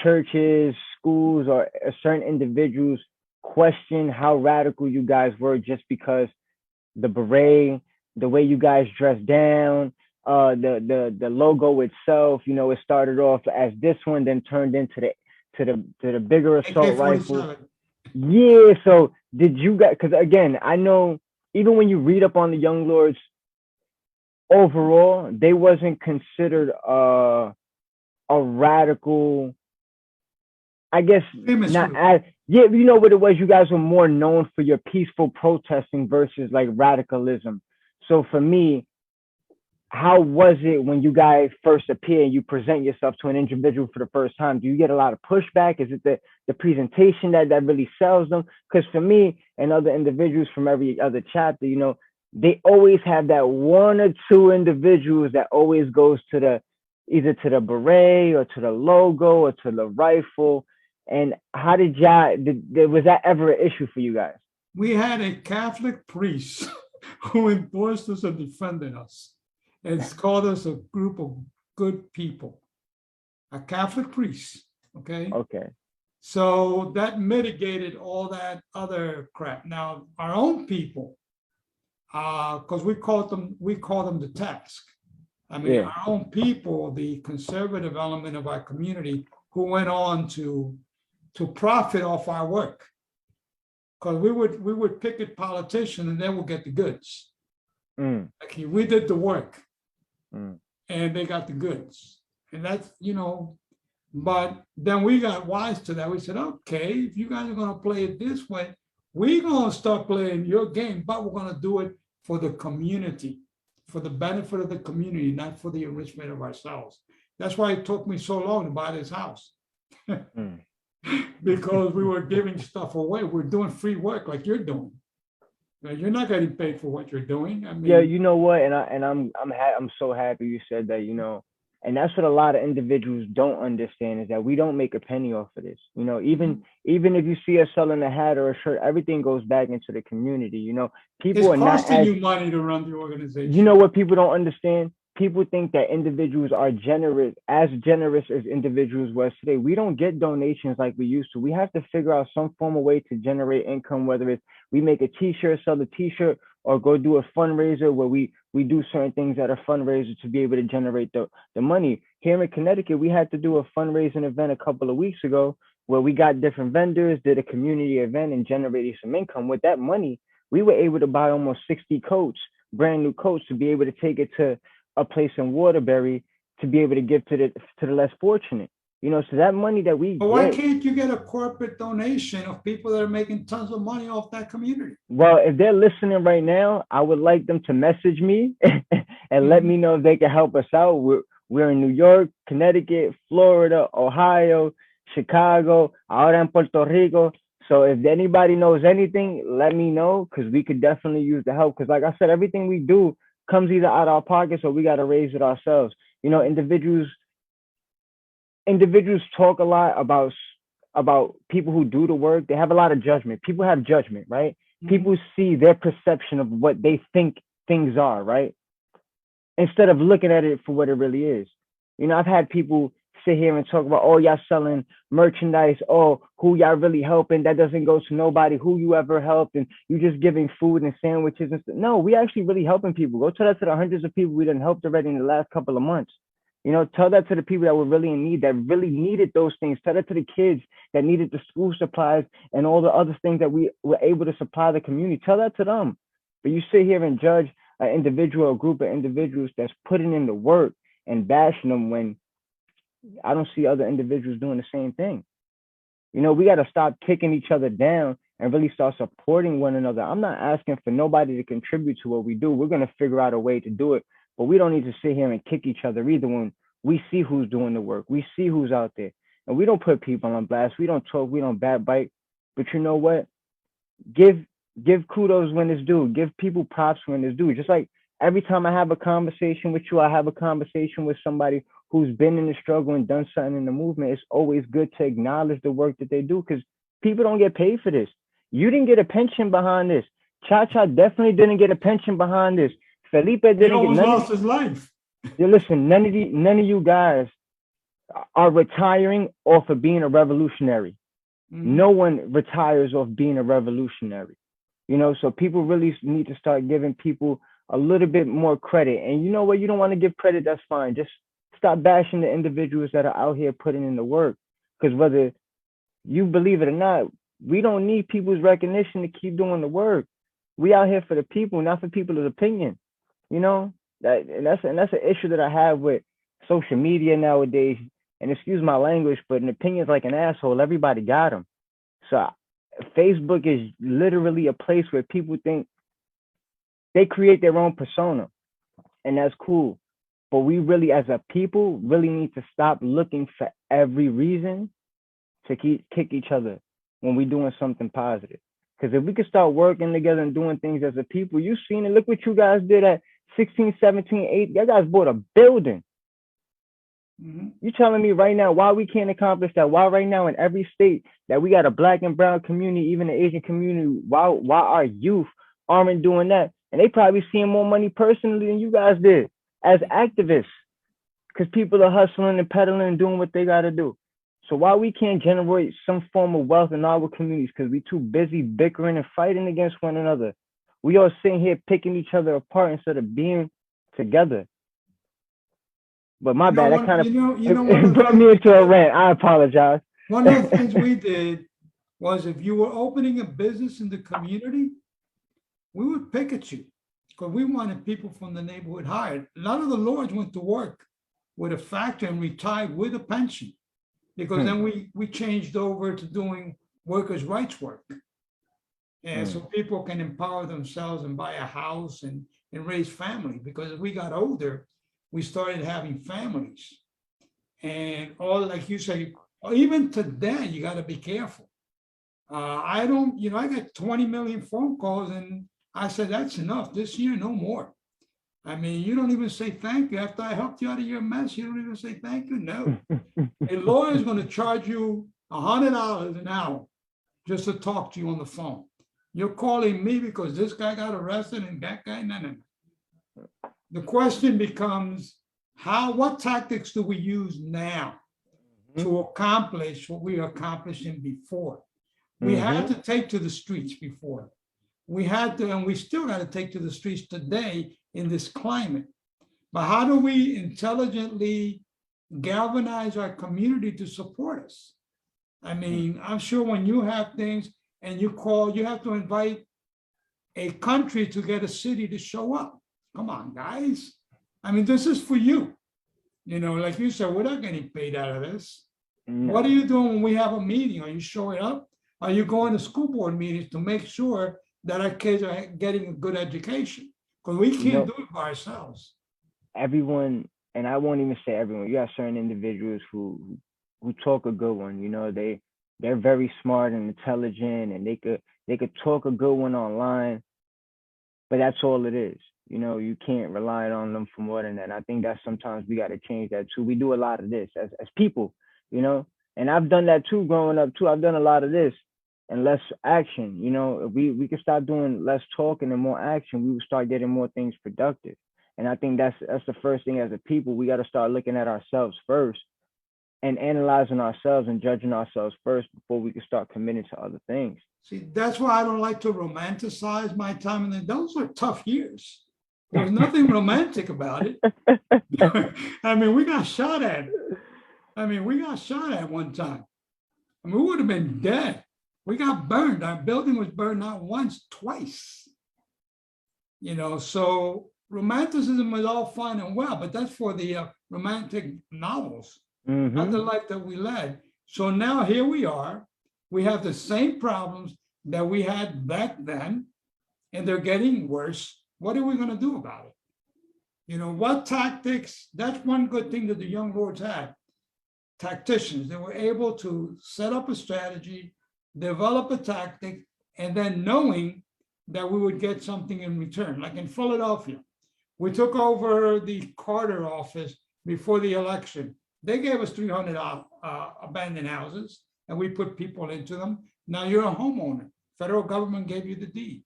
churches, schools, or certain individuals question how radical you guys were just because the beret, the way you guys dressed down, the logo itself? You know, it started off as this one, then turned into the bigger assault rifle. Yeah. So did you guys? Because again, I know even when you read up on the Young Lords, overall, they wasn't considered a radical. I guess not as, yeah, you know what it was? You guys were more known for your peaceful protesting versus like radicalism. So for me, how was it when you guys first appear and you present yourself to an individual for the first time? Do you get a lot of pushback? Is it the presentation that really sells them? Because for me and other individuals from every other chapter, you know, they always have that one or two individuals that always goes to either to the beret or to the logo or to the rifle. And how did was that ever an issue for you guys? We had a Catholic priest who endorsed us and defended us. It's called us a group of good people. A Catholic priest, okay? Okay. So that mitigated all that other crap. Now, our own people, because we call them the task. I mean, our own people, the conservative element of our community, who went on to profit off our work, because we would picket politicians and they would get the goods. Okay, we did the work, and they got the goods, and that's, you know. But then we got wise to that. We said, okay, if you guys are going to play it this way, we're going to start playing your game, but we're going to do it for the community, for the benefit of the community, not for the enrichment of ourselves. That's why it took me so long to buy this house. Because we were giving stuff away. We're doing free work like you're doing. You're not getting paid for what you're doing. I mean, yeah, you know what? And I'm so happy you said that. You know, And that's what a lot of individuals don't understand, is that we don't make a penny off of this. You know, Mhm. even if you see us selling a hat or a shirt, everything goes back into the community. You know, It's people are not costing as, you money to run the you organization. know what people don't understand? People think that individuals are generous as individuals was today. We don't get donations like we used to. We have to figure out some form of way to generate income, whether it's we make a t-shirt, sell a t-shirt, or go do a fundraiser where we do certain things at a fundraiser to be able to generate the money. Here in Connecticut, we had to do a fundraising event a couple of weeks ago where we got different vendors, did a community event, and generated some income. With that money, we were able to buy almost 60 coats, brand new coats, to be able to take it to a place in Waterbury to be able to give to the less fortunate. You know, so that money that we But why get, can't you get a corporate donation of people that are making tons of money off that community? well, if they're listening right now, I would like them to message me and let Mhm. me know if they can help us out. We're in New York, Connecticut, Florida, Ohio, Chicago, ahora en Puerto Rico. So if anybody knows anything, let me know, because we could definitely use the help. Because like I said, everything we do comes either out of our pockets or we got to raise it ourselves. You know, individuals talk a lot about people who do the work. They have a lot of judgment. People have judgment, right? Mhm. People see their perception of what they think things are, right? Instead of looking at it for what it really is. You know, I've had people sit here and talk about, oh, y'all selling merchandise, oh, who y'all really helping? That doesn't go to nobody. Who you ever helped, and you just giving food and sandwiches and stuff. No, we actually really helping people. Go tell that to the hundreds of people we done helped already in the last couple of months. You know, tell that to the people that were really in need, that really needed those things. Tell that to the kids that needed the school supplies and all the other things that we were able to supply the community. Tell that to them. But you sit here and judge an individual, a group of individuals that's putting in the work and bashing them when I don't see other individuals doing the same thing. You know, we got to stop kicking each other down and really start supporting one another. I'm not asking for nobody to contribute to what we do. We're going to figure out a way to do it, but we don't need to sit here and kick each other either when we see who's doing the work. We see who's out there. And we don't put people on blast. We don't talk. We don't backbite. But you know what? give give kudos when it's due. Give people props when it's due. Just like every time I have a conversation with you, I have a conversation with somebody who's been in the struggle and done something in the movement. It's always good to acknowledge the work that they do, because people don't get paid for this. You didn't get a pension behind this. Cha Cha definitely didn't get a pension behind this. Felipe He didn't get almost none of lost his life. listen, none of you guys are retiring off of being a revolutionary. No Mhm. one retires off being a revolutionary. You know, so people really need to start giving people a little bit more credit. And you know what? You don't want to give credit, that's fine. Just stop bashing the individuals that are out here putting in the work. Because whether you believe it or not, we don't need people's recognition to keep doing the work. We out here for the people, not for people's opinion. You know, that's an issue that I have with social media nowadays. And excuse my language, but an opinion's like an asshole. Everybody got them. So Facebook is literally a place where people think they create their own persona, and that's cool. But we really, as a people, really need to stop looking for every reason to kick each other when we're doing something positive. Because if we could start working together and doing things as a people, you've seen it. Look what you guys did at 16, 17, 8. You guys bought a building. Mhm. You telling me right now why we can't accomplish that? Why right now in every state that we got a black and brown community, even the Asian community, why our youth aren't doing that? And they probably seeing more money personally than you guys did as activists, because people are hustling and peddling and doing what they got to do. So why we can't generate some form of wealth in our communities? Because we too busy bickering and fighting against one another. We all sitting here picking each other apart instead of being together. But my You know bad, that one. kind of One it of the brought me things. into a rant. I apologize. One of the things we did was if you were opening a business in the community, we would pick at you because we wanted people from the neighborhood hired. A lot of the lords went to work with a factory and retired with a pension because Hmm, then we changed over to doing workers' rights work. And hmm, so people can empower themselves and buy a house and raise family. Because as we got older, we started having families. And all, like you say, even today, you got to be careful. I don't, I got 20 million phone calls and I said, that's enough this year, no more. I mean, you don't even say thank you. After I helped you out of your mess, you don't even say thank you. No. A lawyer is going to charge you $100 an hour just to talk to you on the phone. You're calling me because this guy got arrested and that guy, no. The question becomes, what tactics do we use now to accomplish what we were accomplishing before? We had to take to the streets before. We had to, and we still got to take to the streets today in this climate. But how do we intelligently galvanize our community to support us? I mean, I'm sure when you have things and you call, you have to invite a country to get a city to show up. Come on, guys. I mean, this is for you. You know, like you said, we're not getting paid out of this. No. What are you doing when we have a meeting? Are you showing up? Are you going to school board meetings to make sure that our kids are getting a good education? Because we can't do it by ourselves. Everyone, and I won't even say everyone, you have certain individuals who talk a good one. You know, they're very smart and intelligent, and they could talk a good one online, but that's all it is. You know, you can't rely on them for more than that. And I think that sometimes we got to change that too. We do a lot of this as people, you know, and I've done that too growing up too. I've done a lot of this and less action. You know, if we could start doing less talking and more action, we would start getting more things productive. And I think that's the first thing as a people. We got to start looking at ourselves first and analyzing ourselves and judging ourselves first before we can start committing to other things. See, that's why I don't like to romanticize my time. And those were tough years. There was nothing romantic about it. I mean, we got shot at. We got shot at one time. I mean, we would have been dead. We got burned. Our building was burned not once, twice. You know, so romanticism was all fine and well, but that's for the romantic novels, not the life that we led. So now here we are. We have the same problems that we had back then, and they're getting worse. What are we going to do about it? You know, what tactics? That's one good thing that the young lords had. Tacticians, they were able to set up a strategy, develop a tactic, and then knowing that we would get something in return. Like in Philadelphia, we took over the Carter office before the election. They gave us 300 abandoned houses, and we put people into them. Now you're a homeowner. Federal government gave you the deed.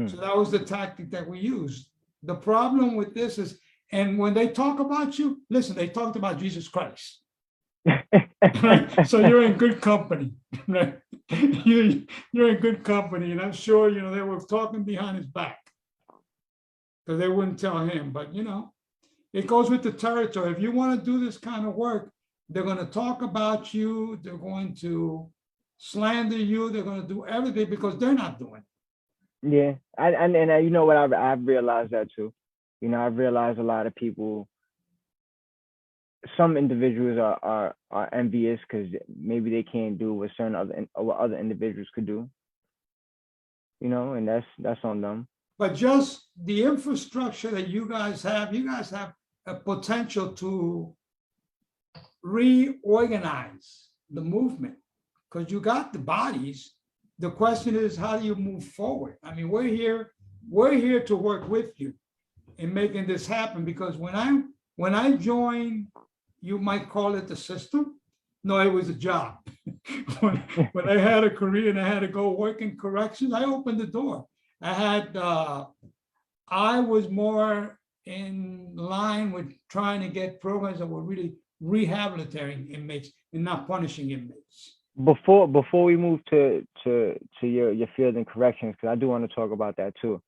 So that was the tactic that we used. The problem with this is, and when they talk about you, listen, they talked about Jesus Christ. So you're in good company. Right? You're in good company. And I'm sure, you know, they were talking behind his back because they wouldn't tell him. But, you know, it goes with the territory. If you want to do this kind of work, they're going to talk about you. They're going to slander you. They're going to do everything because they're not doing it. Yeah, and you know what, I've realized that too. You know, I've realized a lot of people, some individuals are envious because maybe they can't do what other individuals could do. You know, and that's on them. But just the infrastructure that you guys have a potential to reorganize the movement because you got the bodies. The question is, how do you move forward? I mean, we're here to work with you in making this happen. Because when I joined, you might call it the system. No, it was a job. when I had a career and I had to go work in corrections, I opened the door. I was more in line with trying to get programs that were really rehabilitating inmates and not punishing inmates. Before we move to your field in corrections, because I do want to talk about that too.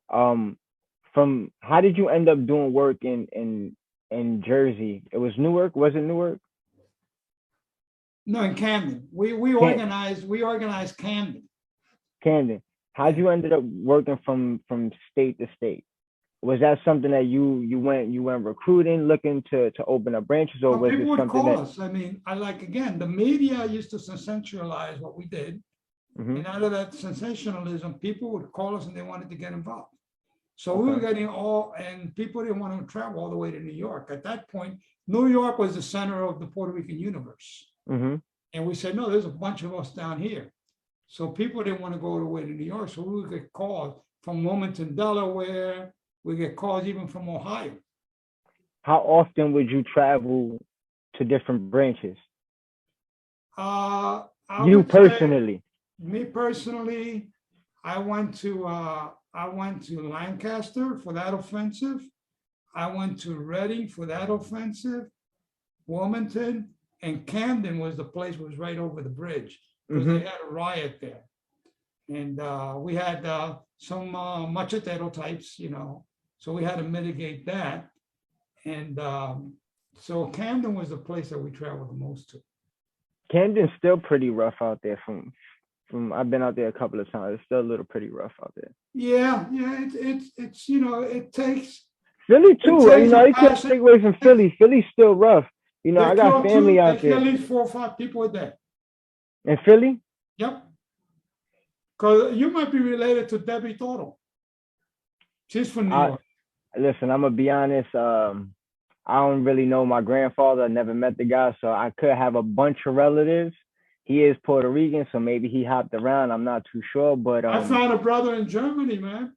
From how did you end up doing work in Jersey? It was Newark, was it Newark? No, in Camden. We organized Camden. Camden. How'd you ended up working from state to state? Was that something that you went recruiting, looking to open up branches, or was it something call us? I mean, again, the media used to sensationalize what we did. And out of that sensationalism, people would call us and they wanted to get involved. So we were getting and people didn't want to travel all the way to New York. At that point, New York was the center of the Puerto Rican universe. And we said, no, there's a bunch of us down here. So people didn't want to go all the way to New York. So we would get calls from Wilmington, Delaware, We get calls even from Ohio. How often would you travel to different branches? I You would say, personally. me personally, I went to Lancaster for that offensive. I went to Reading for that offensive, Wilmington, and Camden was the place was right over the bridge because they had a riot there. And we had some machotero types, so we had to mitigate that. And so Camden was the place that we traveled the most to. Camden's still pretty rough out there. From I've been out there a couple of times. It's still a little pretty rough out there. Yeah, it's it takes Philly too. takes a You can't passion. take away from Philly. Philly's still rough. I got family They out kill there. at least 4 or 5 people a day. In Philly? Yep. Because you might be related to Debbie Toro. She's from New York. Listen, I'm gonna be honest. I don't really know my grandfather. I never met the guy, so I could have a bunch of relatives. He is Puerto Rican, so maybe he hopped around. I'm not too sure, but I found a brother in Germany, man.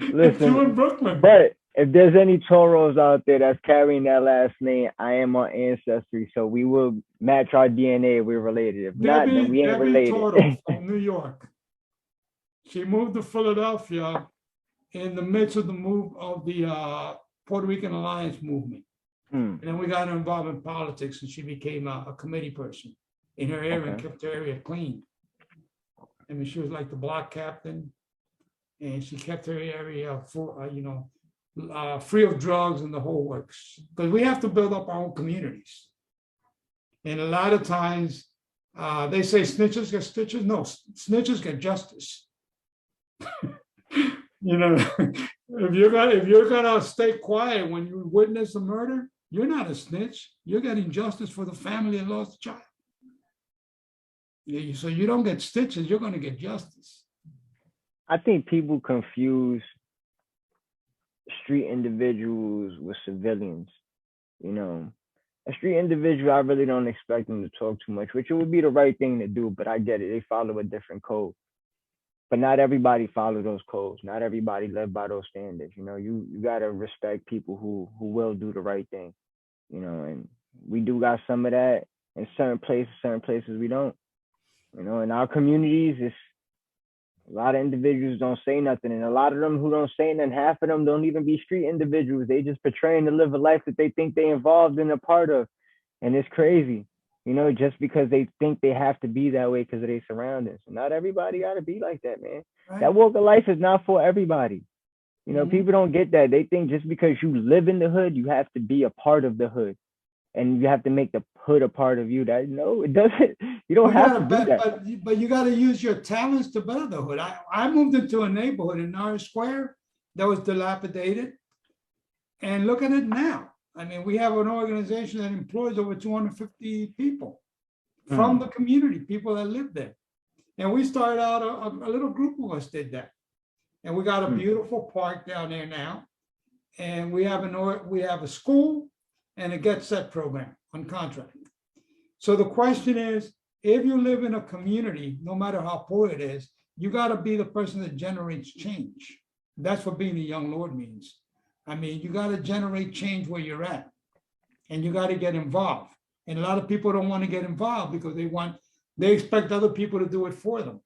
Listen, two in Brooklyn. But if there's any Toros out there that's carrying that last name, I am on Ancestry, so we will match our DNA if we're related. If not, then we ain't related. Toro from New York. She moved to Philadelphia in the midst of the move of the Puerto Rican Alliance movement. And then we got her involved in politics, and she became a committee person in her area and kept her area clean. I mean, she was like the block captain, and she kept her area for free of drugs and the whole works. Because we have to build up our own communities. And a lot of times they say snitches get stitches. No, snitches get justice. If you're gonna stay quiet when you witness a murder, you're not a snitch. You're getting justice for the family that lost a child. So you don't get stitches, you're gonna get justice. I think people confuse street individuals with civilians. A street individual, I really don't expect them to talk too much, which it would be the right thing to do, but I get it. They follow a different code. But not everybody follow those codes. Not everybody live by those standards. You gotta respect people who will do the right thing. And we do got some of that in certain places we don't. In our communities, it's a lot of individuals don't say nothing, and a lot of them who don't say nothing, half of them don't even be street individuals. They just portraying to live a life that they think they involved in a part of, and it's crazy. Just because they think they have to be that way because of their surroundings. Not everybody got to be like that, man. Right. That walk of life is not for everybody. People don't get that. They think just because you live in the hood, you have to be a part of the hood. And you have to make the hood a part of you. No, it doesn't. You don't have to do that. But you got to use your talents to better the hood. I moved into a neighborhood in Norris Square that was dilapidated. And look at it now. I mean, we have an organization that employs over 250 people from the community, people that live there. And we started out, a little group of us did that. And we got a beautiful park down there now. And we have a school and a Get Set program on contract. So the question is, if you live in a community, no matter how poor it is, you got to be the person that generates change. That's what being a young Lord means. I mean, you got to generate change where you're at, and you got to get involved. And a lot of people don't want to get involved because they expect other people to do it for them.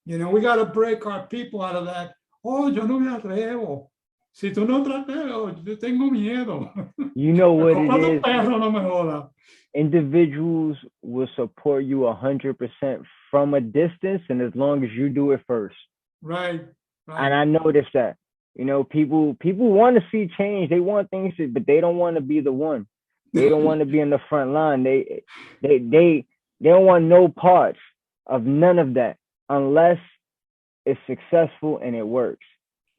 We got to break our people out of that. Oh, yo no me atrevo. Si tú no trates, yo tengo miedo. You know what it is? Individuals will support you 100% from a distance, and as long as you do it first. Right. And I noticed that. People want to see change. They want things, but they don't want to be the one. They don't want to be in the front line. They don't want no parts of none of that unless it's successful and it works.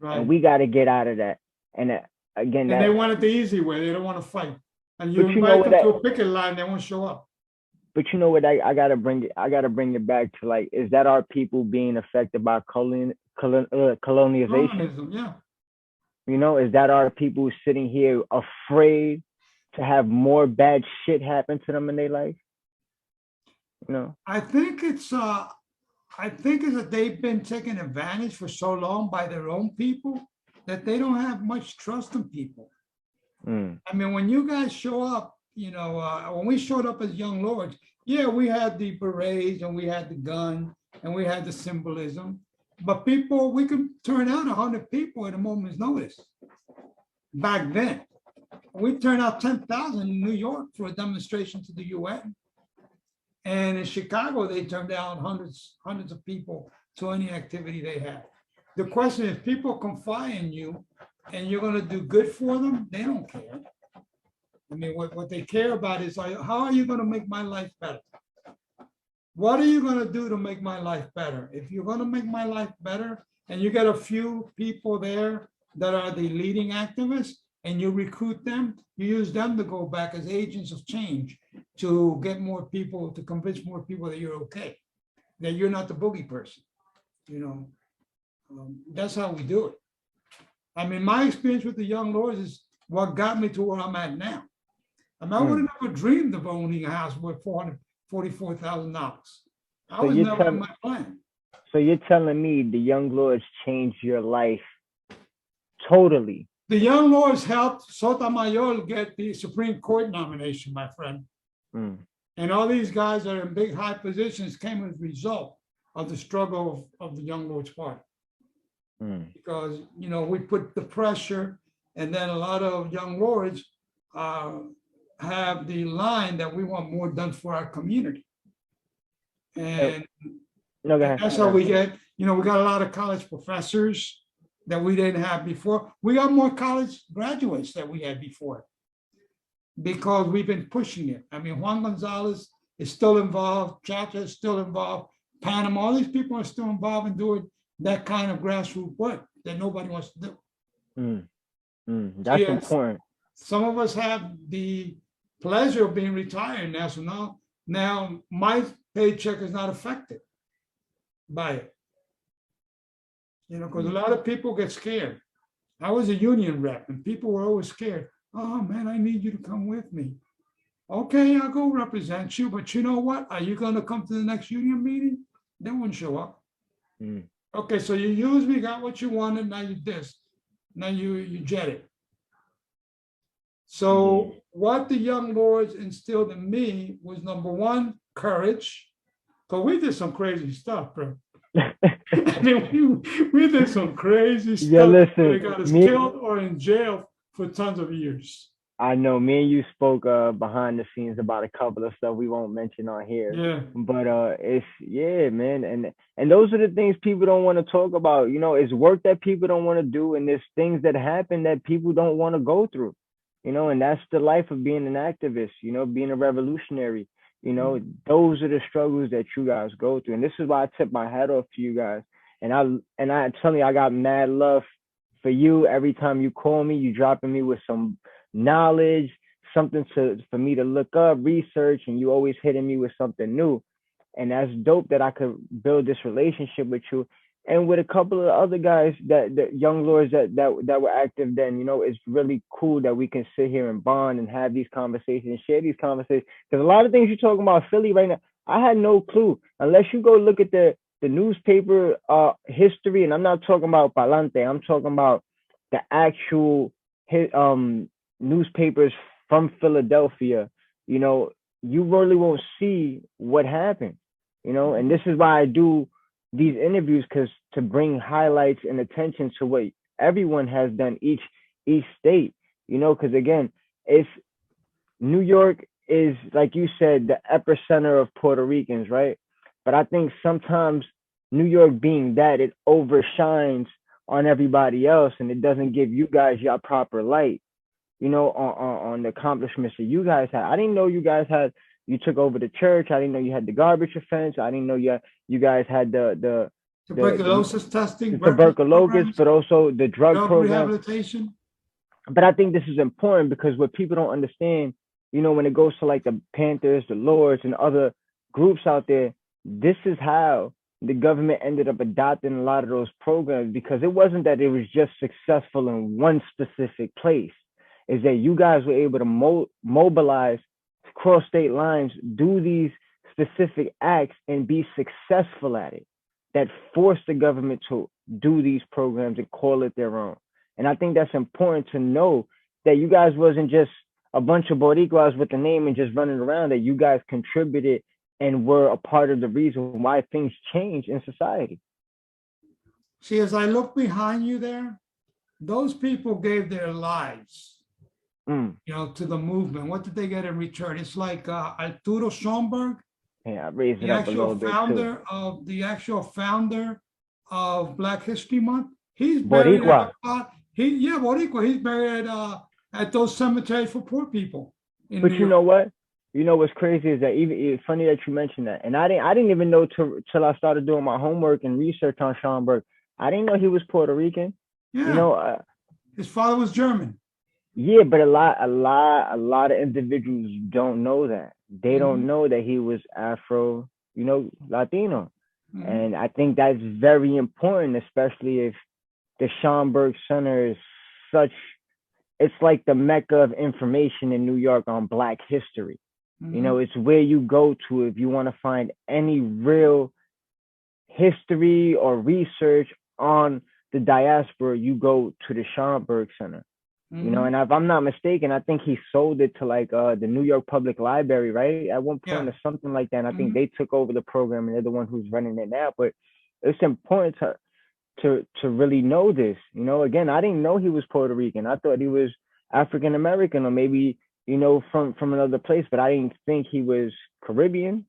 Right. And we got to get out of that. And again, they want it the easy way. They don't want to fight. And you invite them to a picket line, they won't show up. But you know what? I gotta bring it back to, like, is that our people being affected by colonization? Yeah. Is that our people sitting here afraid to have more bad shit happen to them in their life? I think it's I think is that they've been taken advantage for so long by their own people that they don't have much trust in people. Mm. I mean, when you guys show up, when we showed up as young lords, yeah, we had the berets and we had the gun and we had the symbolism, but people, we could turn out 100 people at a moment's notice. Back then, we turned out 10,000 in New York for a demonstration to the UN. And in Chicago, they turned out hundreds of people to any activity they had. The question is, people confide in you and you're going to do good for them, they don't care. I mean, what they care about is, like, how are you going to make my life better? What are you going to do to make my life better? If you're going to make my life better and you get a few people there that are the leading activists and you recruit them, you use them to go back as agents of change to get more people, to convince more people that you're okay, that you're not the boogie person. That's how we do it. I mean, my experience with the Young Lords is what got me to where I'm at now. I mean, I would have never dreamed of owning a house worth $444,000. I was never in my plan. So you're telling me the Young Lords changed your life totally? The Young Lords helped Sotomayor get the Supreme Court nomination, my friend. Mm. And all these guys that are in big, high positions came as a result of the struggle of the Young Lords Party. Mm. Because, we put the pressure, and then a lot of Young Lords have the line that we want more done for our community. And that's how we get, we got a lot of college professors that we didn't have before. We got more college graduates that we had before because we've been pushing it. I mean, Juan Gonzalez is still involved, Chacha is still involved, Panama, all these people are still involved in doing that kind of grassroots work that nobody wants to do. That's important. Some of us have the pleasure of being retired now. So now my paycheck is not affected by it. Because a lot of people get scared. I was a union rep and people were always scared. Oh man, I need you to come with me. Okay, I'll go represent you, but you know what? Are you going to come to the next union meeting? They wouldn't show up. Okay, so you used me, got what you wanted, now you this. Now you jet it. So what the Young Lords instilled in me was, number one, courage. Because we did some crazy stuff, bro. I mean, we did some crazy stuff. Yeah, listen, they got us killed or in jail for tons of years. I know me and you spoke behind the scenes about a couple of stuff we won't mention on here. Yeah. But man. And those are the things people don't want to talk about. It's work that people don't want to do, and there's things that happen that people don't want to go through. And that's the life of being an activist, being a revolutionary. Those are the struggles that you guys go through. And this is why I tip my hat off to you guys. And I tell you, I got mad love for you. Every time you call me, you dropping me with some knowledge, something for me to look up, research, and you always hitting me with something new. And that's dope that I could build this relationship with you and with a couple of other guys that Young Lords that were active then. It's really cool that we can sit here and bond and have these conversations, share these conversations. Because a lot of things you're talking about Philly right now, I had no clue unless you go look at the newspaper history. And I'm not talking about Palante. I'm talking about the actual newspapers from Philadelphia. You really won't see what happened. And this is why I do these interviews, because to bring highlights and attention to what everyone has done, each state, because again, it's New York is, like you said, the epicenter of Puerto Ricans, right? But I think sometimes New York being that, it overshines on everybody else and it doesn't give you guys your proper light, on the accomplishments that you guys had. I didn't know you took over the church. I didn't know you had the garbage offense. I didn't know you guys had the tuberculosis testing, tuberculosis, but also the drug program. Rehabilitation. But I think this is important because what people don't understand, when it goes to like the Panthers, the Lords, and other groups out there, this is how the government ended up adopting a lot of those programs, because it wasn't that it was just successful in one specific place. Is that you guys were able to mobilize, cross state lines, do these specific acts and be successful at it. that forced the government to do these programs and call it their own. And I think that's important to know that you guys wasn't just a bunch of Boricuas with a name and just running around, that you guys contributed and were a part of the reason why things change in society. See, as I look behind you there, those people gave their lives, to the movement. What did they get in return? It's like Arturo Schomburg, Yeah, I raised it the up a actual little bit founder too. of Black History Month. He's buried at Boricua. a plot. Boricua. He's buried at those cemeteries for poor people in But New you York. know what? You know what's crazy is that even it's funny that you mentioned that, and I didn't even know till I started doing my homework and research on Schomburg. I didn't know he was Puerto Rican. You Yeah, know, his father was German. yeah, but a lot of individuals don't know that. They don't Mhm, know that he was Afro, Latino, mhm, and I think that's very important, especially if the Schomburg Center is such. It's like the mecca of information in New York on Black history. mhm. It's where you go to if you want to find any real history or research on the diaspora. You go to the Schomburg Center. And Mhm. if I'm not mistaken, I think he sold it to like the New York Public Library, right? At one point Yeah. or something like that. And I think Mhm. they took over the program and they're the one who's running it now. But it's important to really know this. Again, I didn't know he was Puerto Rican. I thought he was African American or maybe, from another place, but I didn't think he was Caribbean.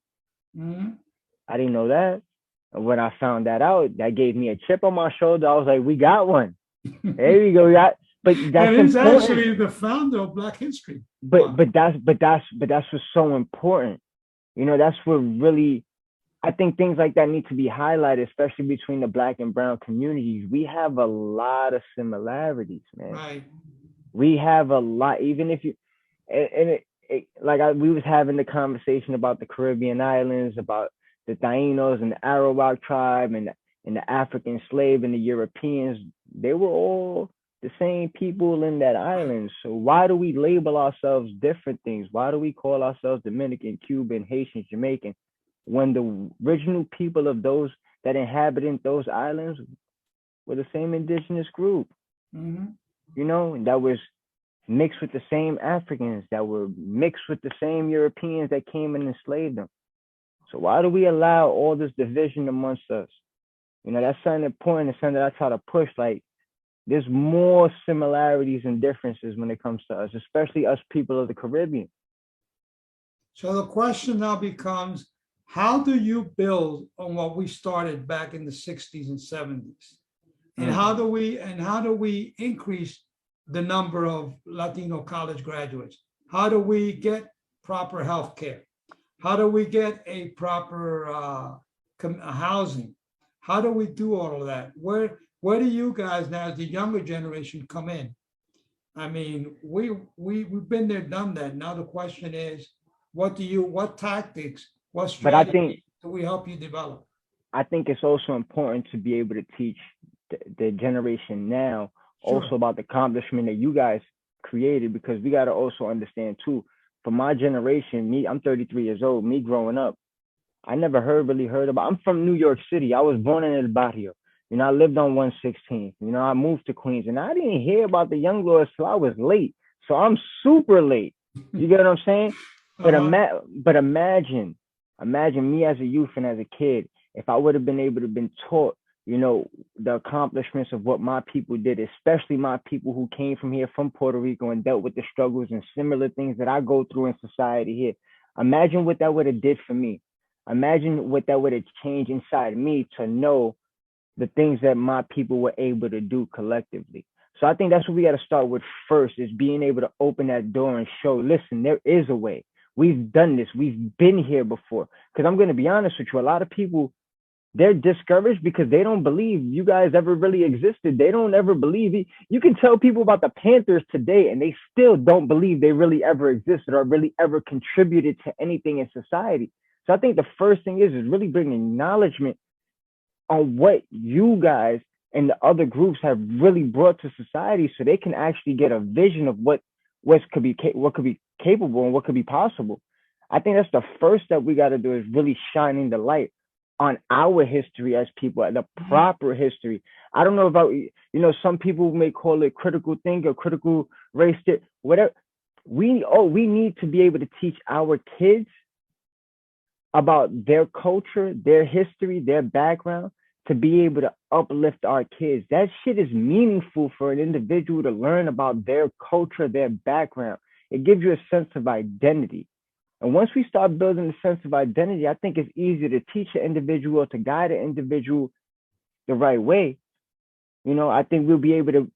Mhm. I didn't know that. And when I found that out, that gave me a chip on my shoulder. I was like, we got one. There we go. But And that's he's important. actually the founder of Black History But Month. but that's what's so important. That's what really, I think things like that need to be highlighted, especially between the Black and brown communities. We have a lot of similarities, man. Right. We have a lot, even if you, and we was having the conversation about the Caribbean islands, about the Tainos and the Arawak tribe and the African slave and the Europeans. They were all the same people in that Right. island. So why do we label ourselves different things? Why do we call ourselves Dominican, Cuban, Haitian, Jamaican, when the original people of those that inhabited those islands were the same indigenous group? Mhm. And that was mixed with the same Africans, that were mixed with the same Europeans that came and enslaved them. So why do we allow all this division amongst us? That's something important. It's something that I try to push. Like, there's more similarities and differences when it comes to us, especially us people of the Caribbean. So the question now becomes, how do you build on what we started back in the 60s and 70s? And Mm. how do we increase the number of Latino college graduates? How do we get proper health care? How do we get a proper housing? How do we do all of that? Where do you guys now, as the younger generation, come in? I mean, we've been there, done that. Now the question is, what tactics, what But strategy do we help you develop? I think it's also important to be able to teach the generation now also Sure. about the accomplishment that you guys created, because we got to also understand too. For my generation, I'm 33 years old. Me growing up, I never really heard about. I'm from New York City. I was born in El Barrio. I lived on 116th. I moved to Queens, and I didn't hear about the Young Lords till I was late. So I'm super late. You get what I'm saying? But Uh-huh. imagine me as a youth and as a kid, if I would have been able to been taught, the accomplishments of what my people did, especially my people who came from here from Puerto Rico and dealt with the struggles and similar things that I go through in society here. Imagine what that would have did for me. Imagine what that would have changed inside me to know the things that my people were able to do collectively. So I think that's what we got to start with first, is being able to open that door and show, listen, there is a way. We've done this. We've been here before. Because I'm going to be honest with you, a lot of people, they're discouraged because they don't believe you guys ever really existed. They don't ever believe it. You can tell people about the Panthers today and they still don't believe they really ever existed or really ever contributed to anything in society. So I think the first thing is really bringing acknowledgement on what you guys and the other groups have really brought to society, so they can actually get a vision of what could be capable and what could be possible. I think that's the first step we got to do, is really shining the light on our history as people, the proper history. I don't know about, some people may call it critical think or critical race, whatever. We need to be able to teach our kids about their culture, their history, their background, to be able to uplift our kids. That shit is meaningful for an individual to learn about their culture, their background. It gives you a sense of identity. And once we start building a sense of identity, I think it's easier to teach an individual, to guide an individual the right way. I think we'll be able to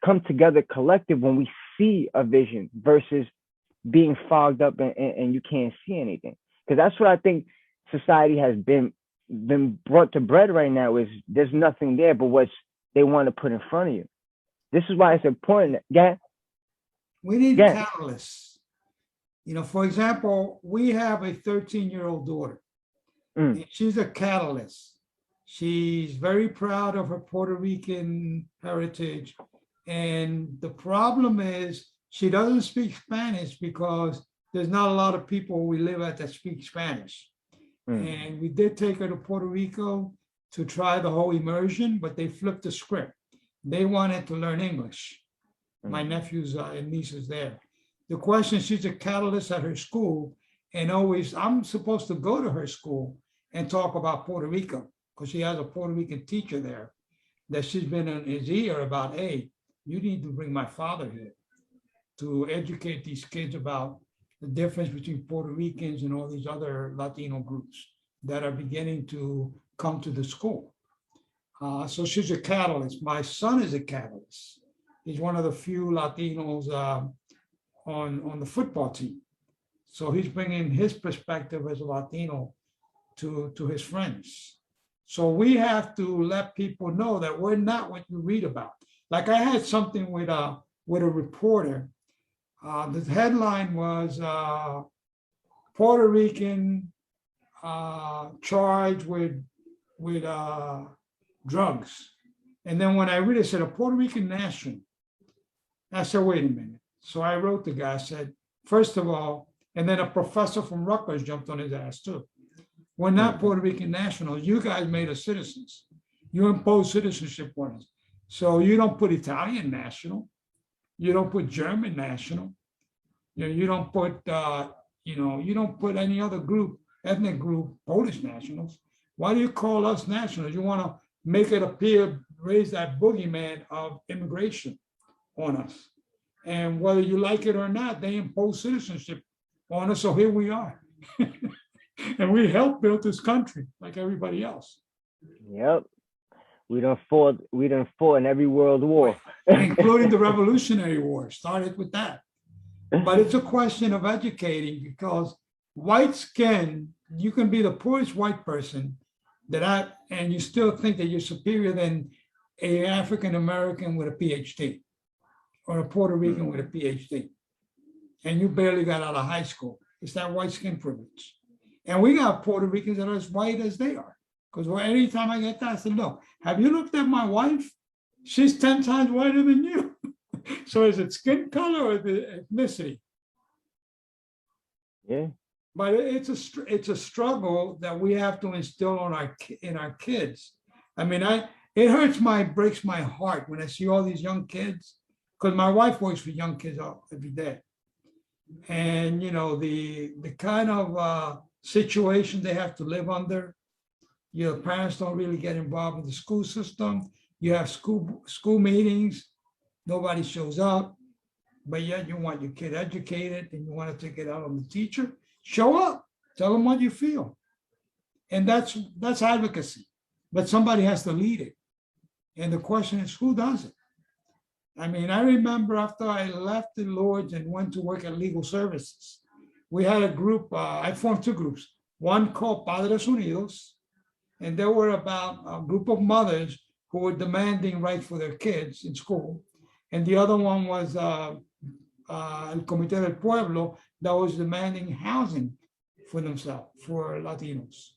come together collective when we see a vision versus being fogged up and you can't see anything. Because that's what I think society has been brought to bread right now, is there's nothing there but what they want to put in front of you. This is why it's important. We need catalysts. For example, we have a 13-year-old daughter. And she's a catalyst. She's very proud of her Puerto Rican heritage. And the problem is she doesn't speak Spanish because there's not a lot of people we live at that speak Spanish. And we did take her to Puerto Rico to try the whole immersion, but they flipped the script. They wanted to learn English. My nephews and nieces there. The question, she's a catalyst at her school, and always I'm supposed to go to her school and talk about Puerto Rico because she has a Puerto Rican teacher there that she's been in his ear about, hey, you need to bring my father here to educate these kids about the difference between Puerto Ricans and all these other Latino groups that are beginning to come to the school. So she's a catalyst. My son is a catalyst. He's one of the few Latinos on the football team. So he's bringing his perspective as a Latino to his friends. So we have to let people know that we're not what you read about. Like I had something with a reporter. The headline was Puerto Rican charged with drugs. And then when I read it, it said a Puerto Rican national. I said, wait a minute. So I wrote the guy, I said, first of all, and then a professor from Rutgers jumped on his ass too. We're not Puerto Rican nationals. You guys made us citizens. You imposed citizenship on us. So you don't put Italian national. You don't put German national. You don't put, you don't put any other group, ethnic group, Polish nationals. Why do you call us nationals? You want to make it appear, raise that boogeyman of immigration on us. And whether you like it or not, they impose citizenship on us. So here we are. And we helped build this country like everybody else. Yep. We done fought in every world war. Including the Revolutionary War, started with that. But it's a question of educating, because white skin, you can be the poorest white person and you still think that you're superior than an African American with a PhD or a Puerto Rican with a PhD. And you barely got out of high school. It's that white skin privilege. And we got Puerto Ricans that are as white as they are. Because anytime I get that, I said, look, have you looked at my wife? She's 10 times whiter than you. So is it skin color or the ethnicity? Yeah. But it's a struggle that we have to instill in our kids. I mean, it breaks my heart when I see all these young kids, because my wife works with young kids every day. And, the kind of situation they have to live under. Your parents don't really get involved in the school system. You have school meetings, nobody shows up, but yet you want your kid educated and you want to take it out on the teacher. Show up, tell them what you feel. And that's advocacy, but somebody has to lead it. And the question is, who does it? I mean, I remember after I left the Lords and went to work at Legal Services, we had a group, I formed two groups, one called Padres Unidos, and there were about a group of mothers who were demanding rights for their kids in school. And the other one was El Comité del Pueblo that was demanding housing for themselves, for Latinos.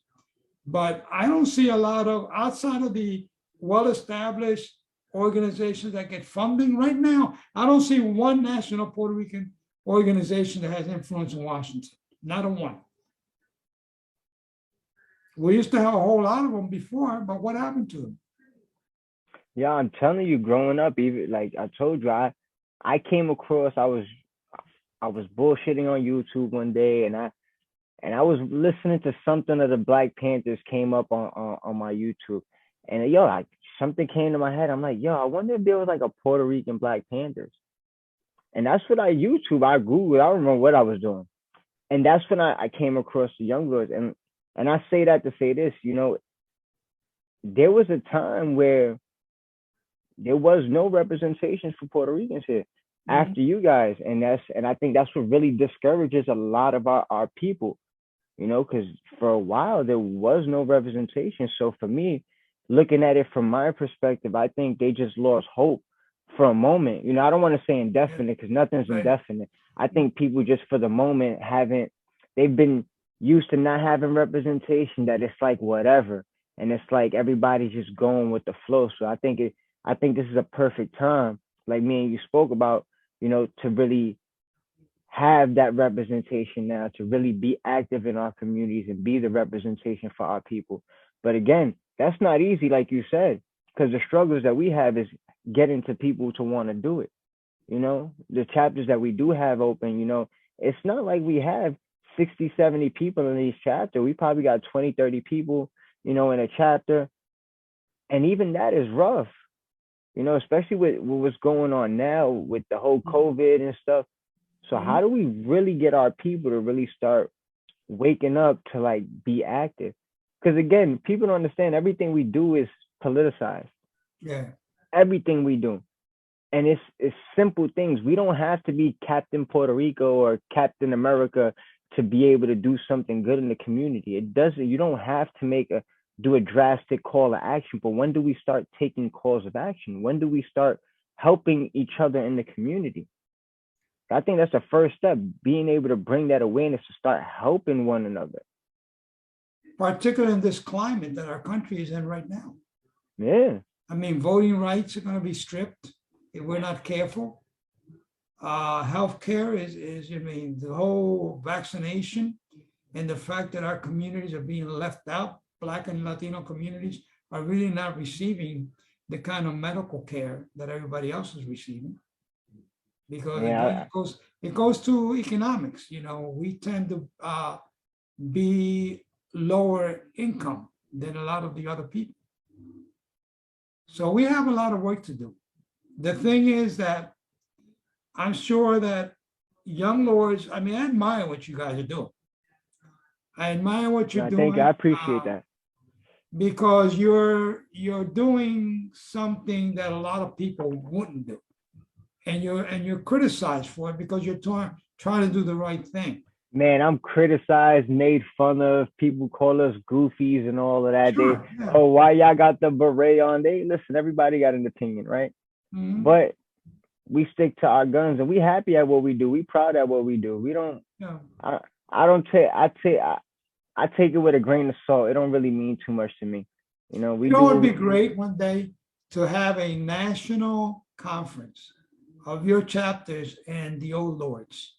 But I don't see a lot of, outside of the well-established organizations that get funding right now, I don't see one national Puerto Rican organization that has influence in Washington, not a one. We used to have a whole lot of them before, but what happened to them? Yeah, I'm telling you, growing up, even like I told you, I came across, I was bullshitting on YouTube one day, and I was listening to something of the Black Panthers came up on my YouTube, and yo, like something came to my head. I'm like, yo, I wonder if there was like a Puerto Rican Black Panthers, and that's what I YouTube, I Googled, I don't remember what I was doing, and that's when I came across the Young Lords, and I say that to say this, there was a time where there was no representation for Puerto Ricans here after you guys, and I think that's what really discourages a lot of our people, because for a while there was no representation. So for me, looking at it from my perspective, I think they just lost hope for a moment. I don't want to say Yeah, indefinite because nothing's right. indefinite. I think people just for the moment they've been used to not having representation, that it's like whatever. And it's like everybody's just going with the flow. So I think this is a perfect time, like me and you spoke about, to really have that representation now, to really be active in our communities and be the representation for our people. But again, that's not easy, like you said, because the struggles that we have is getting to people to want to do it. The chapters that we do have open, it's not like we have 60, 70 people in each chapter. We probably got 20, 30 people, in a chapter. And even that is rough, especially with what's going on now with the whole COVID and stuff. So how do we really get our people to really start waking up to like be active? Because again, people don't understand everything we do is politicized. Yeah. Everything we do. And it's simple things. We don't have to be Captain Puerto Rico or Captain America to be able to do something good in the community. You don't have to do a drastic call to action, but when do we start taking calls of action? When do we start helping each other in the community? I think that's the first step, being able to bring that awareness to start helping one another. Particularly in this climate that our country is in right now. Yeah. I mean, voting rights are going to be stripped if we're not careful. Healthcare is, the whole vaccination and the fact that our communities are being left out, Black and Latino communities are really not receiving the kind of medical care that everybody else is receiving. Because again, it goes to economics. We tend to be lower income than a lot of the other people. So we have a lot of work to do. The thing is that I'm sure that young lords, I admire what you guys are doing. I admire what you're doing. I appreciate that. Because you're doing something that a lot of people wouldn't do. And you're criticized for it because you're trying to do the right thing. Man, I'm criticized, made fun of. People call us goofies and all of that. Sure, Oh, why y'all got the beret on? Listen, everybody got an opinion, right? Mm-hmm. But we stick to our guns, and we happy at what we do. We proud at what we do. We don't. Yeah. I don't take. I take it with a grain of salt. It don't really mean too much to me. It would be great one day to have a national conference of your chapters and the old lords.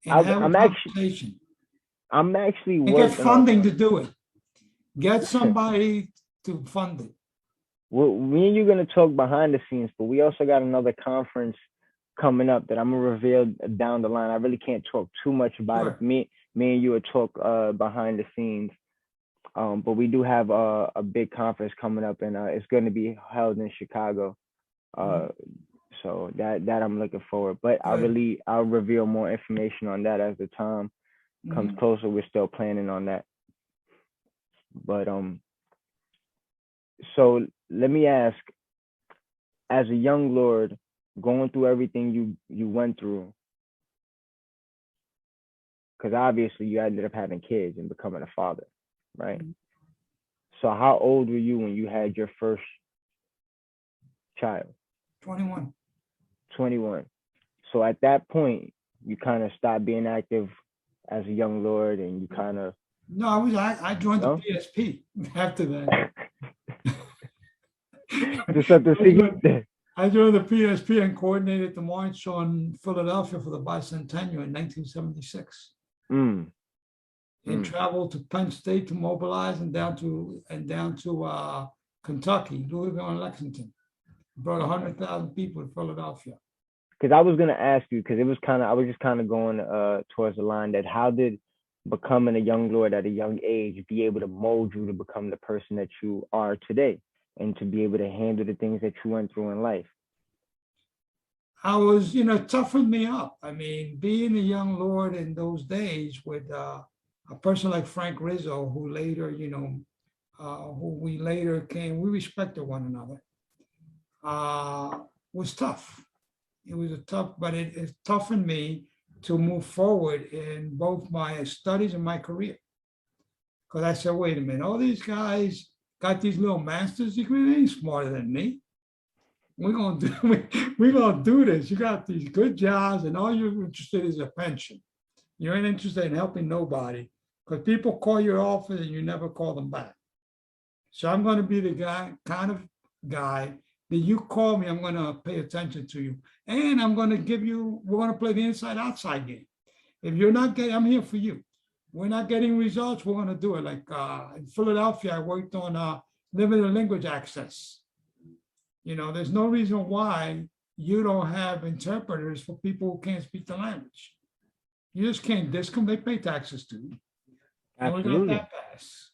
And I'm actually and get funding to do it. Get somebody to fund it. Well, me and you're gonna talk behind the scenes, but we also got another conference coming up that I'm gonna reveal down the line. I really can't talk too much about it. Me and you will talk behind the scenes. But we do have a big conference coming up, and it's going to be held in Chicago. So that I'm looking forward. But I'll reveal more information on that as the time comes closer. We're still planning on that. But so let me ask, as a young lord, going through everything you went through, because obviously you ended up having kids and becoming a father, right? So how old were you when you had your first child? 21. 21. So at that point, you kind of stopped being active as a young lord, and you kind of. No, I joined the PSP after that. I joined the PSP and coordinated the march on Philadelphia for the bicentennial in 1976. and traveled to Penn State to mobilize and down to Kentucky, Louisville and Lexington. Brought 100,000 people to Philadelphia. Because I was gonna ask you, because I was just kind of going towards the line that how did becoming a young lord at a young age be able to mold you to become the person that you are today and to be able to handle the things that you went through in life? I was, toughened me up. I mean, being a young lord in those days with a person like Frank Rizzo, who later, who we we respected one another, was tough. It was but it toughened me to move forward in both my studies and my career. Because I said, wait a minute, all these guys got these little master's degrees, they ain't smarter than me. We're gonna do this. You got these good jobs, and all you're interested is a pension. You ain't interested in helping nobody because people call your office and you never call them back. So I'm going to be the kind of guy that you call me, I'm going to pay attention to you, and we're going to play the inside-outside game. If you're not getting, I'm here for you. We're not getting results, we're going to do it. Like in Philadelphia, I worked on limited language access. There's no reason why you don't have interpreters for people who can't speak the language. You just can't disc them, they pay taxes to you. And we got that pass.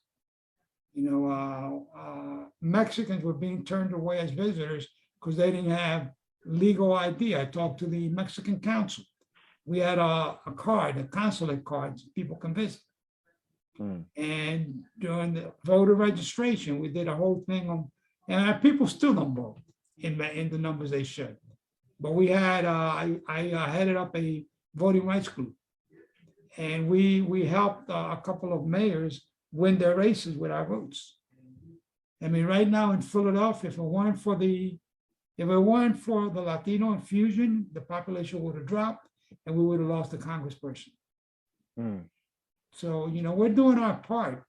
Mexicans were being turned away as visitors because they didn't have legal ID. I talked to the Mexican consul. We had a card, a consulate card, so people can visit. And during the voter registration, we did a whole thing on, and people still don't vote in the numbers they should. But we had, I headed up a voting rights group, and we helped a couple of mayors win their races with our votes. I mean, right now in Philadelphia, if it weren't for the Latino infusion, the population would have dropped, and we would have lost a congressperson. So, we're doing our part.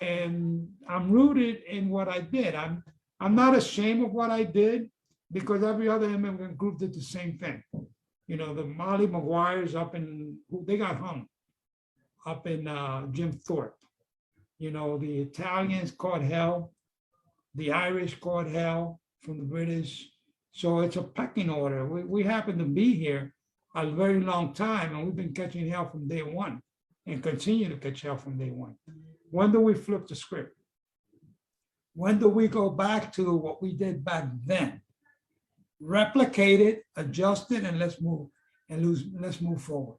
And I'm rooted in what I did. I'm not ashamed of what I did because every other immigrant group did the same thing. The Molly Maguires they got hung up in Jim Thorpe. The Italians caught hell, the Irish caught hell from the British. So it's a pecking order. We happen to be here a very long time, and we've been catching hell from day one and continue to catch hell from day one. When do we flip the script? When do we go back to what we did back then? Replicate it, adjust it, and let's move forward.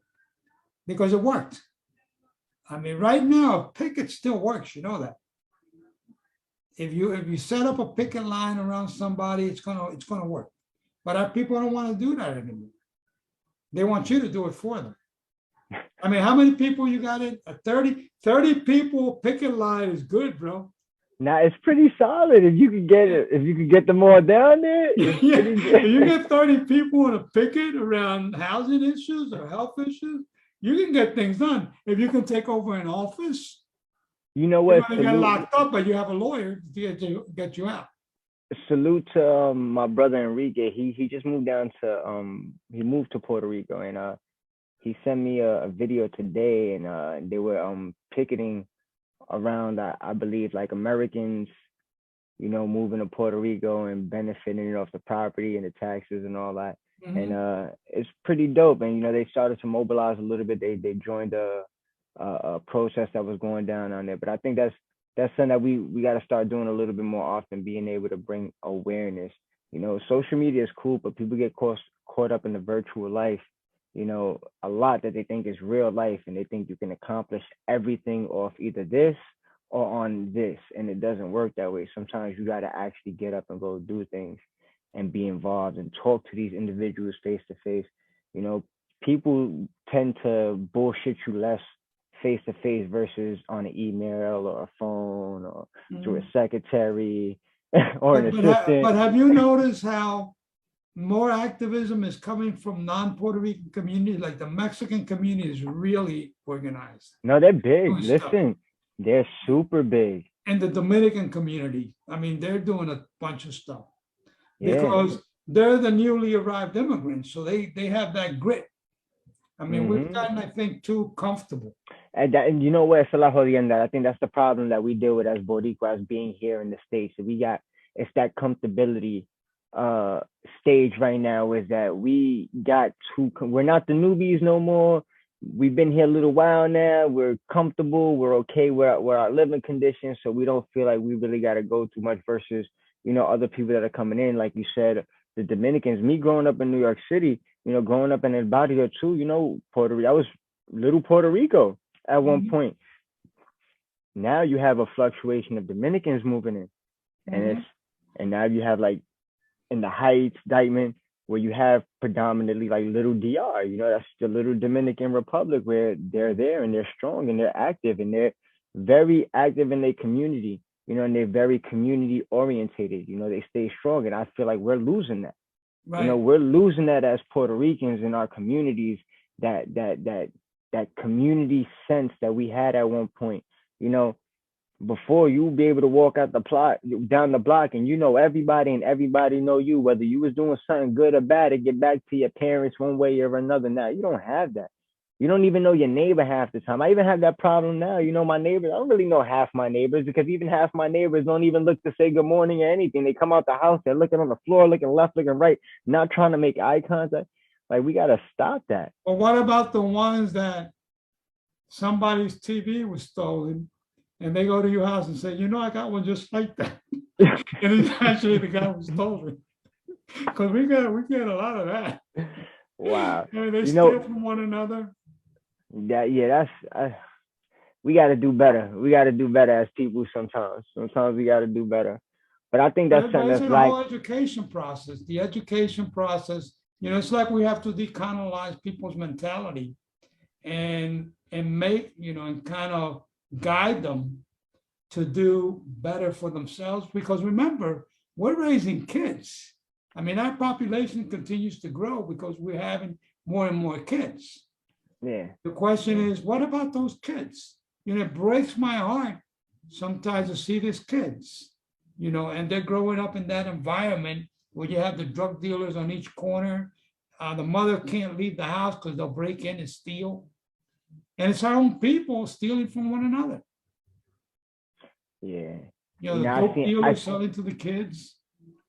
Because it worked. I mean, right now, a picket still works, you know that. If you set up a picket line around somebody, it's gonna work. But our people don't want to do that anymore. They want you to do it for them. I mean, how many people you got in? 30 people picket line is good, bro. Now it's pretty solid if you could get them all down there. If you get 30 people in a picket around housing issues or health issues, you can get things done. If you can take over an office, you know what? You're gonna get locked up, but you have a lawyer to get you out. Salute to my brother Enrique. He just moved down to he moved to Puerto Rico, and he sent me a video today, and they were picketing around I believe like Americans, moving to Puerto Rico and benefiting off the property and the taxes and all that. And it's pretty dope. And they started to mobilize a little bit. They joined a protest that was going down there. But I think that's something that we got to start doing a little bit more often, being able to bring awareness. Social media is cool, but people get caught up in the virtual life, a lot that they think is real life, and they think you can accomplish everything off either this or on this, and it doesn't work that way. Sometimes you got to actually get up and go do things and be involved and talk to these individuals face to face. People tend to bullshit you less face to face versus on an email or a phone or through a secretary or an assistant. But have you noticed how more activism is coming from non-Puerto Rican communities? Like the Mexican community is really organized. No, they're big. Listen, they're super big. And the Dominican community, I mean, they're doing a bunch of stuff because they're the newly arrived immigrants. So they have that grit. I mean, we've Mm-hmm. gotten, I think, too comfortable. And you know what? It's a lot jodiendo. I think that's the problem that we deal with as Boricua, as being here in the States. We got, it's that comfortability uh stage right now, is that we got we're not the newbies no more. We've been here a little while now. We're comfortable. We're okay with our living conditions, so we don't feel like we really got to go too much versus, other people that are coming in. Like you said, the Dominicans. Me growing up in New York City, growing up in El Barrio too. Puerto Rico. I was little Puerto Rico at one Mhm, point. Now you have a fluctuation of Dominicans moving in, and mhm. and now you have, like, in the Heights, Dykeman, where you have predominantly like little DR. That's the little Dominican Republic, where they're there and they're strong and they're active and they're very active in their community. And they're very community orientated. They stay strong, and I feel like we're losing that. Right. We're losing that as Puerto Ricans in our communities. That community sense that we had at one point. You know, Before, you would be able to walk out the plot down the block, and everybody, and everybody know you, whether you was doing something good or bad, to get back to your parents one way or another. Now you don't have that. You don't even know your neighbor half the time. I even have that problem now. My neighbors, I don't really know half my neighbors, because even half my neighbors don't even look to say good morning or anything. They come out the house, they're looking on the floor, looking left, looking right, not trying to make eye contact. Like, we gotta stop that. But what about the ones that somebody's TV was stolen and they go to your house and say, I got one just like that. And it's actually the guy who stole it. Because we get a lot of that. Wow. I mean, they You steal know from one another. that yeah, we got to do better. We got to do better as people sometimes. Sometimes we got to do better. But I think that's But something it's that's a like, whole education process. The education process, it's like we have to decolonize people's mentality and make, and kind of guide them to do better for themselves. Because remember, we're raising kids. I mean, our population continues to grow because we're having more and more kids. yeah, The question is, what about those kids? It breaks my heart sometimes to see these kids, and they're growing up in that environment where you have the drug dealers on each corner. The mother can't leave the house because they'll break in and steal. And it's our own people stealing from one another. yeah. The I dope seen dealers selling to the kids.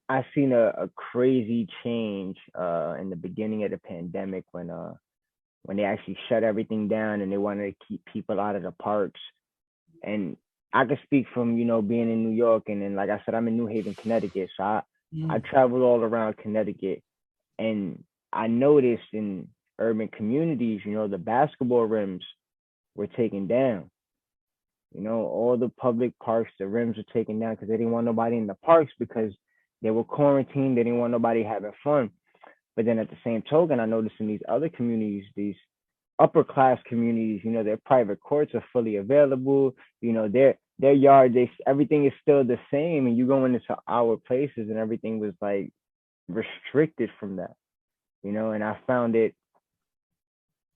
I seen a crazy change in the beginning of the pandemic, when they actually shut everything down and they wanted to keep people out of the parks. And I could speak from, being in New York, and then, like I said, I'm in New Haven, Connecticut. So I Mm. traveled all around Connecticut, and I noticed in urban communities, the basketball rims were taken down. All the public parks, the rims were taken down because they didn't want nobody in the parks, because they were quarantined. They didn't want nobody having fun. But then at the same token, I noticed in these other communities, these upper class communities, their private courts are fully available. Their yard, everything is still the same, and you go into our places, and everything was like restricted from that. And I found it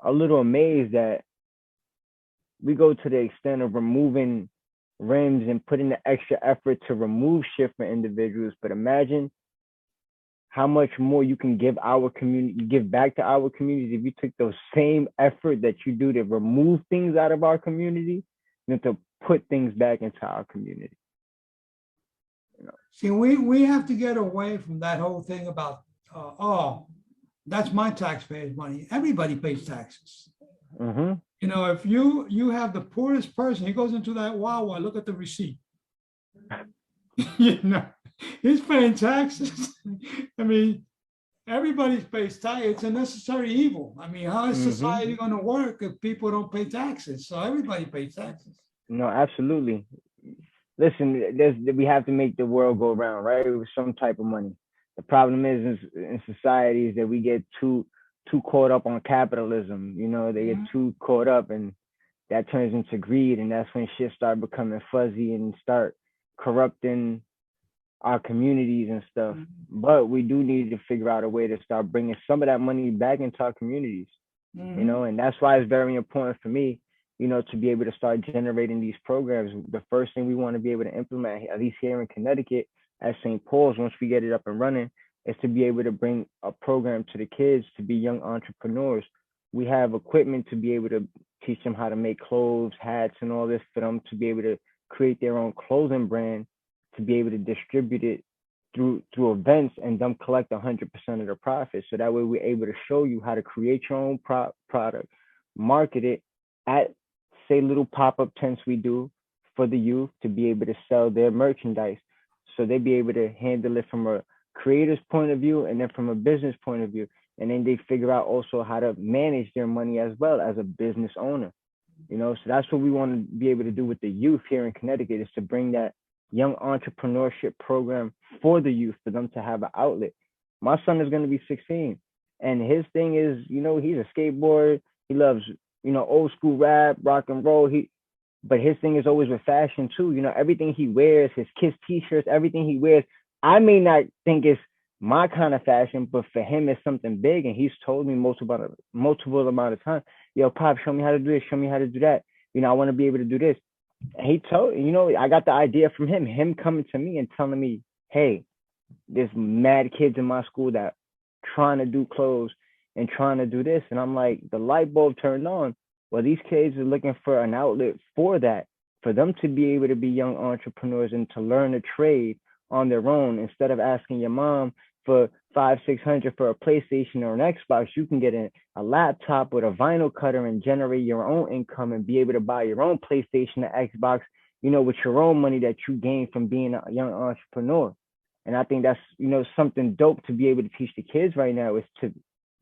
a little amazed that we go to the extent of removing rims and putting the extra effort to remove shit for individuals. But imagine how much more you can give back to our communities, if you took those same effort that you do to remove things out of our community, than to put things back into our community. See, we have to get away from that whole thing about, oh, that's my taxpayers' money. Everybody pays taxes. Mm-hmm. If you have the poorest person, he goes into that Wawa, look at the receipt. you know, he's paying taxes. I mean, everybody pays tax. It's a necessary evil. I mean, how is Mm-hmm. society going to work if people don't pay taxes? So everybody pays taxes. No, absolutely. Listen, we have to make the world go round, right? With some type of money. The problem is in societies that we get too caught up on capitalism. They get Mhm. too caught up, and that turns into greed, and that's when shit start becoming fuzzy and start corrupting our communities and stuff. But we do need to figure out a way to start bringing some of that money back into our communities. Mhm. And that's why it's very important for me, to be able to start generating these programs. The first thing we want to be able to implement, at least here in Connecticut at St. Paul's, once we get it up and running, is to be able to bring a program to the kids to be young entrepreneurs, We have equipment to be able to teach them how to make clothes, hats, and all this for them to be able to create their own clothing brand, to be able to distribute it through events and them collect 100% of the profit. So that way we're able to show you how to create your own product, market it at, say, little pop-up tents we do for the youth to be able to sell their merchandise. So they be able to handle it from a creator's point of view and then from a business point of view. And then they figure out also how to manage their money as well as a business owner. So that's what we want to be able to do with the youth here in Connecticut, is to bring that young entrepreneurship program for the youth, for them to have an outlet. My son is going to be 16, and his thing is, he's a skateboarder. He loves, old school rap, rock and roll. But his thing is always with fashion too. Everything he wears, his kids' t-shirts, everything he wears, I may not think it's my kind of fashion, but for him it's something big. And he's told me multiple amount of time, yo, Pop, show me how to do this, show me how to do that. I want to be able to do this. And he told, I got the idea from him coming to me and telling me, hey, there's mad kids in my school that trying to do clothes and trying to do this. And I'm like, the light bulb turned on. Well, these kids are looking for an outlet for that, for them to be able to be young entrepreneurs and to learn a trade on their own. Instead of asking your mom for 500-600 for a PlayStation or an Xbox, you can get a laptop with a vinyl cutter and generate your own income and be able to buy your own PlayStation or Xbox, with your own money that you gain from being a young entrepreneur. And I think that's, something dope to be able to teach the kids right now, is to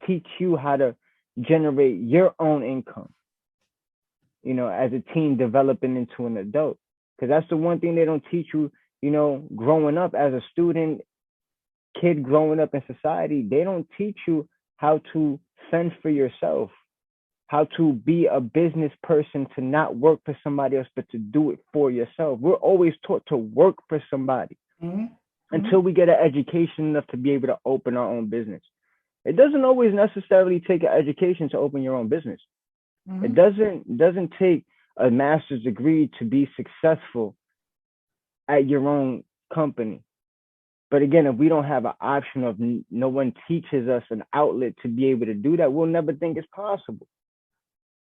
teach you how to generate your own income, as a teen developing into an adult. Because that's the one thing they don't teach you, growing up as a student, kid growing up in society. They don't teach you how to fend for yourself, how to be a business person, to not work for somebody else, but to do it for yourself. We're always taught to work for somebody until we get an education enough to be able to open our own business. It doesn't always necessarily take an education to open your own business. It doesn't take a master's degree to be successful at your own company. But again, if we don't have an option of no one teaches us an outlet to be able to do that, we'll never think it's possible.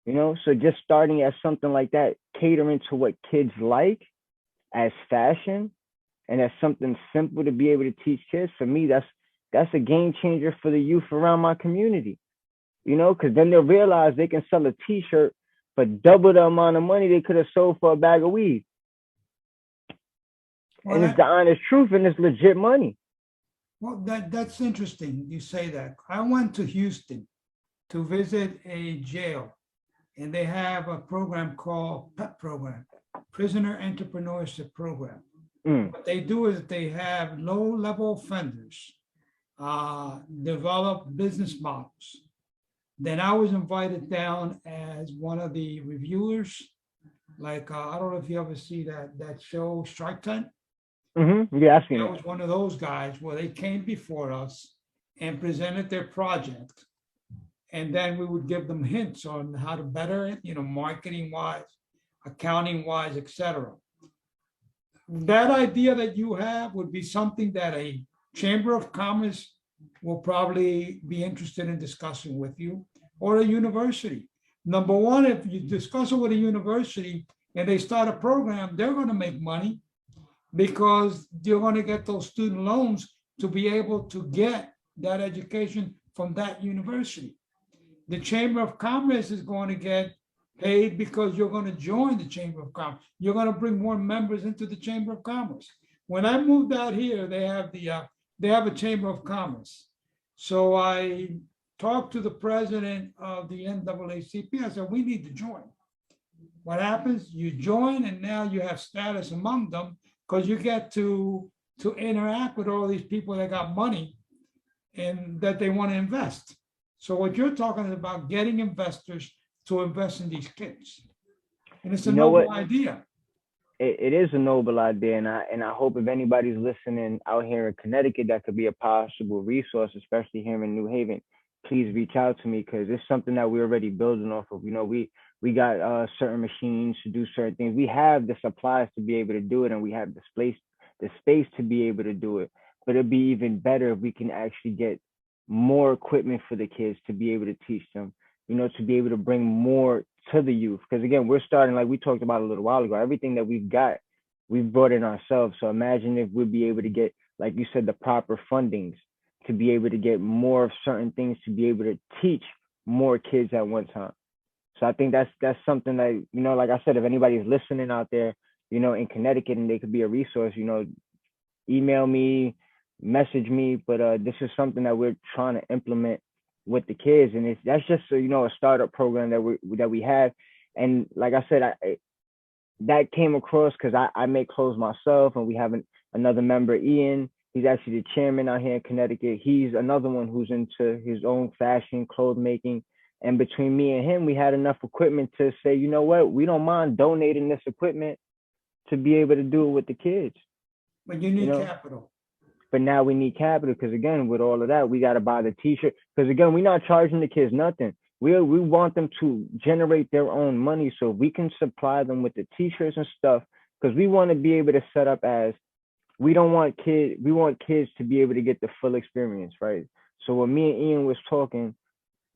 So just starting at something like that, catering to what kids like as fashion and as something simple to be able to teach kids, for me, that's a game changer for the youth around my community. Because then they'll realize they can sell a t-shirt for double the amount of money they could have sold for a bag of weed. Well, and it's the honest truth, and it's legit money. Well, that's interesting you say that. I went to Houston to visit a jail, and they have a program called PEP program, Prisoner Entrepreneurship Program. What they do is they have low-level offenders develop business models. Then I was invited down as one of the reviewers. Like, I don't know if you ever see that show, Shark Tank. Yeah, I've seen it. I was one of those guys where they came before us and presented their project. And then we would give them hints on how to better it, marketing wise, accounting wise, etc. That idea that you have would be something that a Chamber of Commerce will probably be interested in discussing with you, or a university. Number one, if you discuss it with a university and they start a program, they're going to make money because you're going to get those student loans to be able to get that education from that university. The Chamber of Commerce is going to get paid because you're going to join the Chamber of Commerce. You're going to bring more members into the Chamber of Commerce. When I moved out here, they have a Chamber of Commerce. So I talked to the president of the NAACP. I said, we need to join. What happens? You join, and now you have status among them because you get to interact with all these people that got money and that they want to invest. So what you're talking about, getting investors to invest in these kids. And it's a noble idea. It is a noble idea, and I hope if anybody's listening out here in Connecticut that could be a possible resource, especially here in New Haven, please reach out to me, because it's something that we're already building off of. We got certain machines to do certain things. We have the supplies to be able to do it, and we have the space to be able to do it. But it'd be even better if we can actually get more equipment for the kids to be able to teach them, to be able to bring more to the youth. Because again, we're starting, like we talked about a little while ago, everything that we've got, we've brought in ourselves. So imagine if we'd be able to get, like you said, the proper fundings to be able to get more of certain things, to be able to teach more kids at one time. So I think that's something that, like I said, if anybody's listening out there, in Connecticut and they could be a resource, email me, message me. But this is something that we're trying to implement with the kids, and that's just a startup program that we have. And like I said, that came across because I make clothes myself, and we have another member, Ian. He's actually the chairman out here in Connecticut. He's another one who's into his own fashion, clothes making. And between me and him, we had enough equipment to say, you know what, we don't mind donating this equipment to be able to do it with the kids. But you need capital. But now we need capital because, again, with all of that, we got to buy the T-shirt. Because, again, we're not charging the kids nothing. We want them to generate their own money so we can supply them with the T-shirts and stuff, because we want to be able to set up as, we want kids to be able to get the full experience, right? So when me and Ian was talking,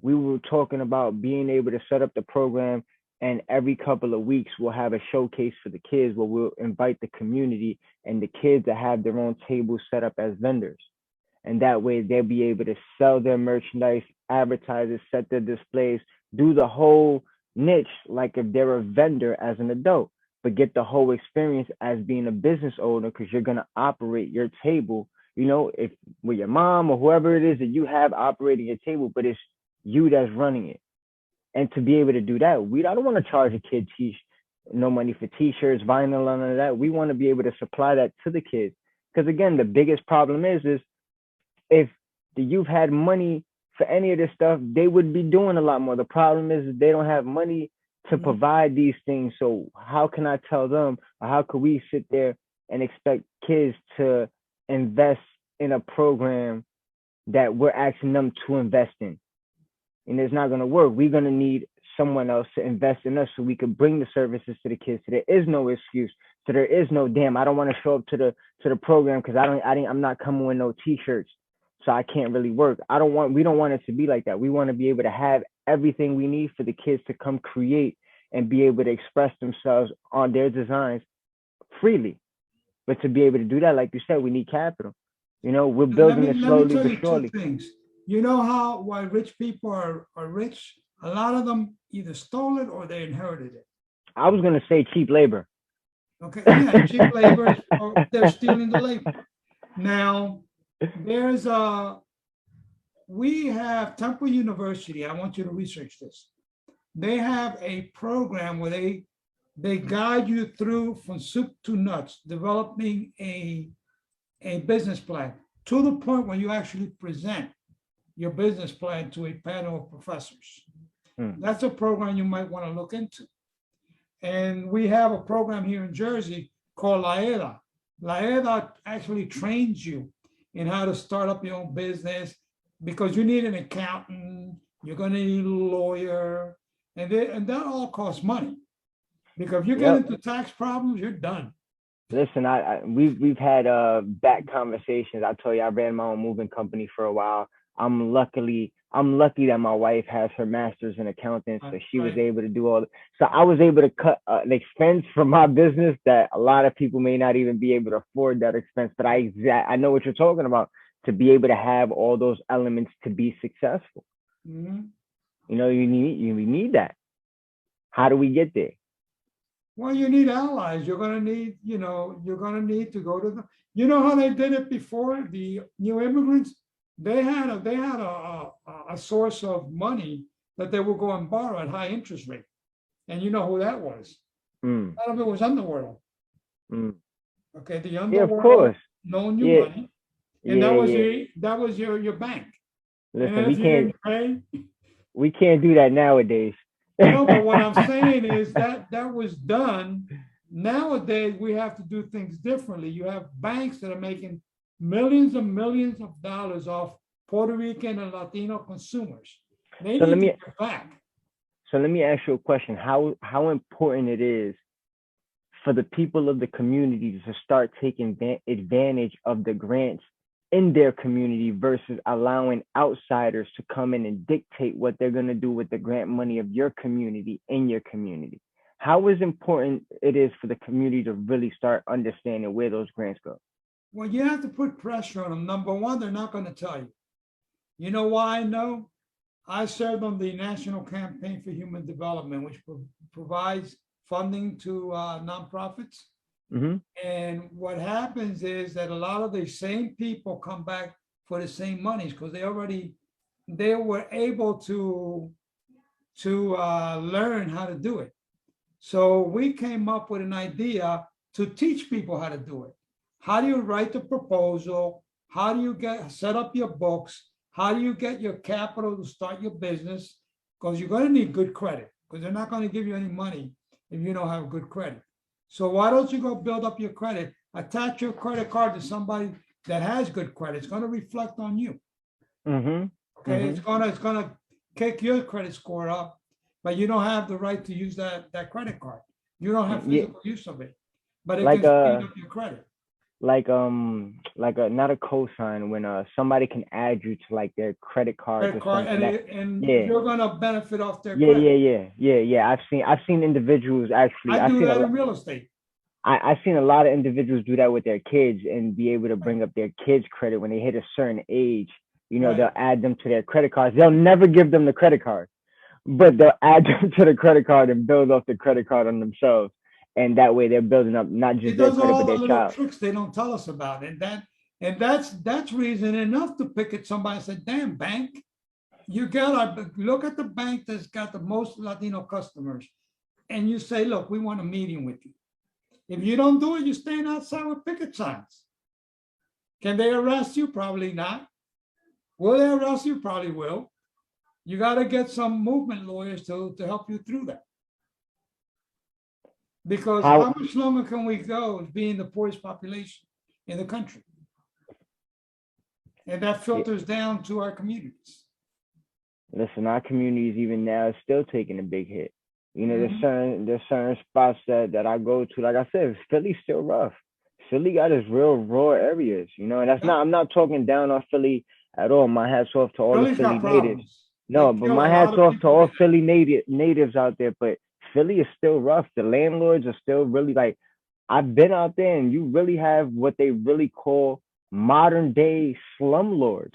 we were talking about being able to set up the program, and every couple of weeks we'll have a showcase for the kids where we'll invite the community and the kids to have their own tables set up as vendors. And that way they'll be able to sell their merchandise, advertise it, set their displays, do the whole niche like if they're a vendor as an adult, but get the whole experience as being a business owner, because you're going to operate your table, if with your mom or whoever it is that you have operating your table, but it's you that's running it. And to be able to do that, I don't want to charge a kid no money for T-shirts, vinyl, none of that. We want to be able to supply that to the kids. Because again, the biggest problem is if the youth had money for any of this stuff, they would be doing a lot more. The problem is they don't have money to provide these things. So how can I tell them, or how could we sit there and expect kids to invest in a program that we're asking them to invest in? And it's not going to work. We're going to need someone else to invest in us so we can bring the services to the kids. So there is no excuse. So there is no, damn, I don't want to show up to the program because I'm not coming with no T-shirts, so I can't really work. We don't want it to be like that. We want to be able to have everything we need for the kids to come create and be able to express themselves on their designs freely. But to be able to do that, like you said, we need capital. We're building it slowly but surely. Two things. You know why rich people are rich? A lot of them either stole it or they inherited it. I was going to say cheap labor. Okay, yeah, cheap labor, they're stealing the labor. Now, we have Temple University. I want you to research this. They have a program where they guide you through from soup to nuts, developing a business plan to the point where you actually present your business plan to a panel of professors. That's a program you might want to look into. And we have a program here in Jersey called LAEDA. LAEDA actually trains you in how to start up your own business, because you need an accountant, you're going to need a lawyer, and that all costs money. Because if you get into tax problems, you're done. Listen, we've had back conversations. I told you I ran my own moving company for a while. I'm lucky that my wife has her master's in accounting, so she was able to do all. So I was able to cut an expense from my business that a lot of people may not even be able to afford that expense. But I know what you're talking about, to be able to have all those elements to be successful. Mm-hmm. You need that. How do we get there? Well, you need allies. You're going to need to go to how they did it before, the new immigrants. They had a source of money that they would go and borrow at high interest rate. And you know who that was? A lot of it was underworld. Okay, the underworld, of course, loan you money. And that was your bank. Listen, we can't do that nowadays. No, but what I'm saying is that was done. Nowadays, we have to do things differently. You have banks that are making millions and millions of dollars off Puerto Rican and Latino consumers. They need to get back. So let me ask you a question. How important it is for the people of the community to start taking advantage of the grants in their community versus allowing outsiders to come in and dictate what they're going to do with the grant money of your community in your community? How is important it is for the community to really start understanding where those grants go? Well, you have to put pressure on them. Number one, they're not going to tell you. You know why I know? I served on the National Campaign for Human Development, which provides funding to nonprofits. Mm-hmm. And what happens is that a lot of the same people come back for the same monies because they were able to learn how to do it. So we came up with an idea to teach people how to do it. How do you write the proposal? How do you set up your books? How do you get your capital to start your business? Because you're going to need good credit, because they're not going to give you any money if you don't have good credit. So why don't you go build up your credit? Attach your credit card to somebody that has good credit. It's going to reflect on you. Mm-hmm. Okay, Mm-hmm. it's gonna kick your credit score up, but you don't have the right to use that credit card. You don't have Yeah, physical use of it, but it like can speed up your credit. like a not a cosign when somebody can add you to like their credit cards Credit or card, something. That and yeah. you're gonna benefit off their Yeah, credit. yeah, yeah, yeah, yeah. I've seen individuals actually. I do that in real estate. I've seen a lot of individuals do that with their kids and be able to bring up their kids' credit when they hit a certain age. You know, Right. they'll add them to their credit cards. They'll never give them the credit card, but they'll add them to the credit card and build off the credit card on themselves. And that way, they're building up not It just their does credit but all the their little child. tricks they don't tell us about, and that's reason enough to pick at somebody and say, "Damn, bank, you gotta look at the bank that's got the most Latino customers," and you say, "Look, we want a meeting with you." If you don't do it, you're staying outside with picket signs. Can they arrest you? Probably not. Will they arrest you? Probably will. You got to get some movement lawyers to help you through that. Because How how much longer can we go being the poorest population in the country? And that filters down to our communities. listen, our communities even now is still taking a big hit. You know, Mhm. there's certain spots that I go to. Like I said, Philly's still rough. Philly got its real raw areas, you know, and that's Yep. not I'm not talking down on Philly at all. My hat's off to all the Philly's Philly got natives. problems. They No, but kill my a lot hat's of off to people all there. Philly natives out there. But Philly is still rough. The landlords are still really like I've been out there and you really have what they really call modern day slumlords.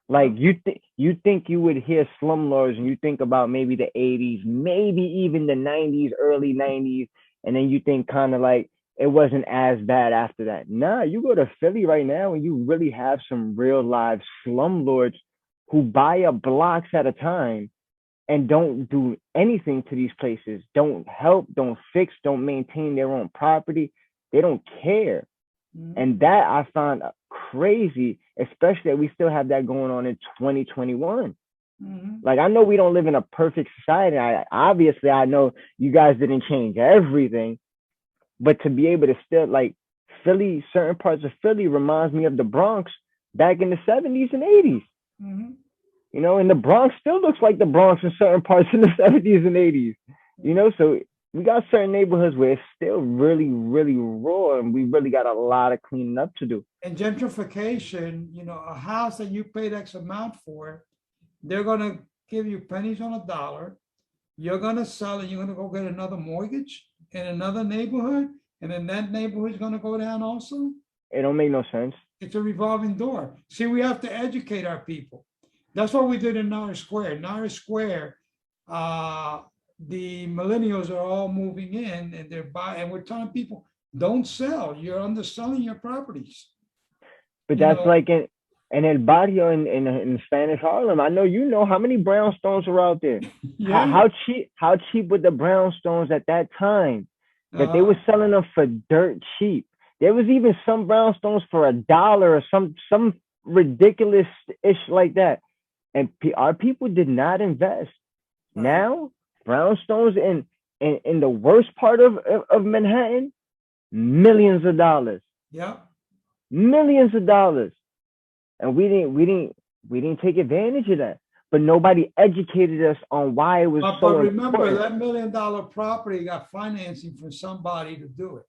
Like Yep. you think you would hear slumlords and you think about maybe the 80s, maybe even the 90s, early 90s, and then you think kind of like it wasn't as bad after that. Nah, you go to Philly right now and you really have some real live slumlords who buy up blocks at a time and don't do anything to these places, don't help, don't fix, don't maintain their own property. They don't care. And Mhm. that I found crazy, especially that we still have that going on in 2021. Mhm. Like I know we don't live in a perfect society. I know you guys didn't change everything, but to be able to still like Philly, certain parts of Philly reminds me of the Bronx back in the 70s and 80s. Mhm. You know, and the Bronx still looks like the Bronx in certain parts in the 70s and 80s. You Mhm. know, so we got certain neighborhoods where it's still really, really raw, and we really got a lot of cleaning up to do. And gentrification, a house that you paid X amount for, they're gonna give you pennies on a dollar. You're gonna sell it. You're gonna go get another mortgage in another neighborhood, and then that neighborhood is gonna go down also. It don't make no sense. It's a revolving door. See, we have to educate our people. That's what we did in Norris Square. Norris Square, uh, the millennials are all moving in and they're buying, and we're telling people, don't sell. You're underselling your properties. But You that's know, like in El Barrio in Spanish Harlem. I know you know how many brownstones are out there. How, yeah. how cheap how cheap were the brownstones at that time that they Uh, were selling them for dirt cheap. There was even some brownstones for $1 or some ridiculous ish like that. And our people did not invest. right. Now brownstones in the worst part of Manhattan, millions of dollars, Yeah. millions of dollars, and we didn't take advantage of that. But nobody educated us on why it was But so remember, important. that $1 million property got financing from somebody to do it,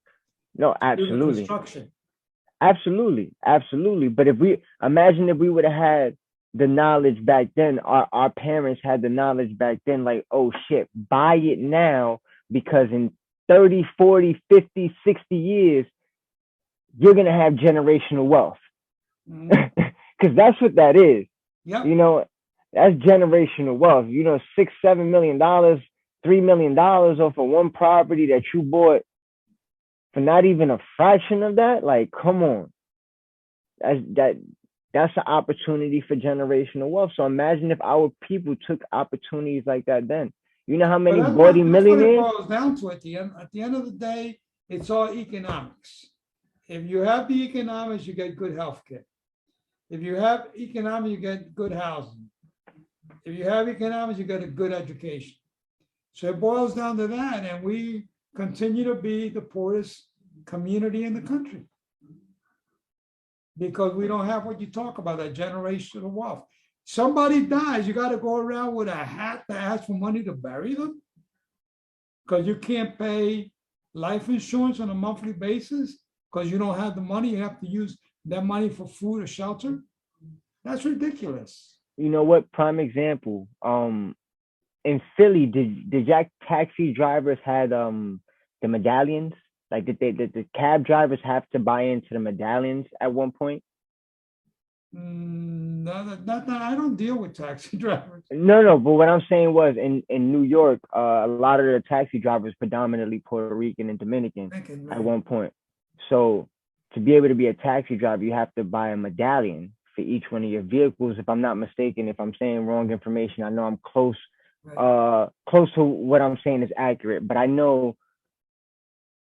No, to do the absolutely, construction. Absolutely, absolutely. But if we imagine if we would have had the knowledge back then, our parents had the knowledge back then, like, oh shit, buy it now because in 30, 40, 50, 60 years, you're gonna have generational wealth. Mhm. Because that's what that is. You Yep. know, that's generational wealth. You know, $6, $7 million, $3 million off of one property that you bought for not even a fraction of that. Like, come on. That's that that's an opportunity for generational wealth. So imagine if our people took opportunities like that then. You know how But many body that's what it millionaires? boils down to at the end of the day, it's all economics. If you have the economics, you get good health care. If you have economics, you get good housing. If you have economics, you get a good education. So it boils down to that. And we continue to be the poorest community in the country because we don't have what you talk about, that generational wealth. Somebody dies, you got to go around with a hat to ask for money to bury them because you can't pay life insurance on a monthly basis because you don't have the money. You have to use that money for food or shelter. That's ridiculous. You know what? Prime example. In Philly, did Jack taxi drivers had the medallions? Like did the cab drivers have to buy into the medallions at one point? No, I don't deal with taxi drivers. No, no, but what I'm saying was in New York, a lot of the taxi drivers predominantly Puerto Rican and Dominican Thinking, at right. one point. So to be able to be a taxi driver, you have to buy a medallion for each one of your vehicles. If I'm not mistaken, if I'm saying wrong information, I know I'm Right. close to what I'm saying is accurate. But I know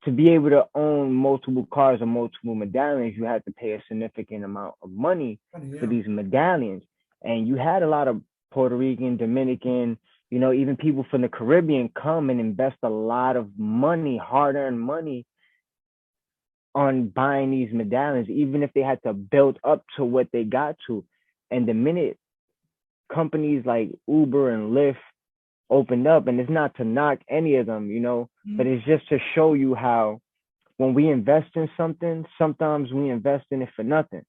to be able to own multiple cars or multiple medallions, you had to pay a significant amount of money for Yeah. these medallions. And you had a lot of Puerto Rican, Dominican, you know, even people from the Caribbean come and invest a lot of money, hard earned money, on buying these medallions, even if they had to build up to what they got to. And the minute companies like Uber and Lyft opened up, and it's not to knock any of them, you know, but Mhm. it's just to show you how when we invest in something, sometimes we invest in it for nothing.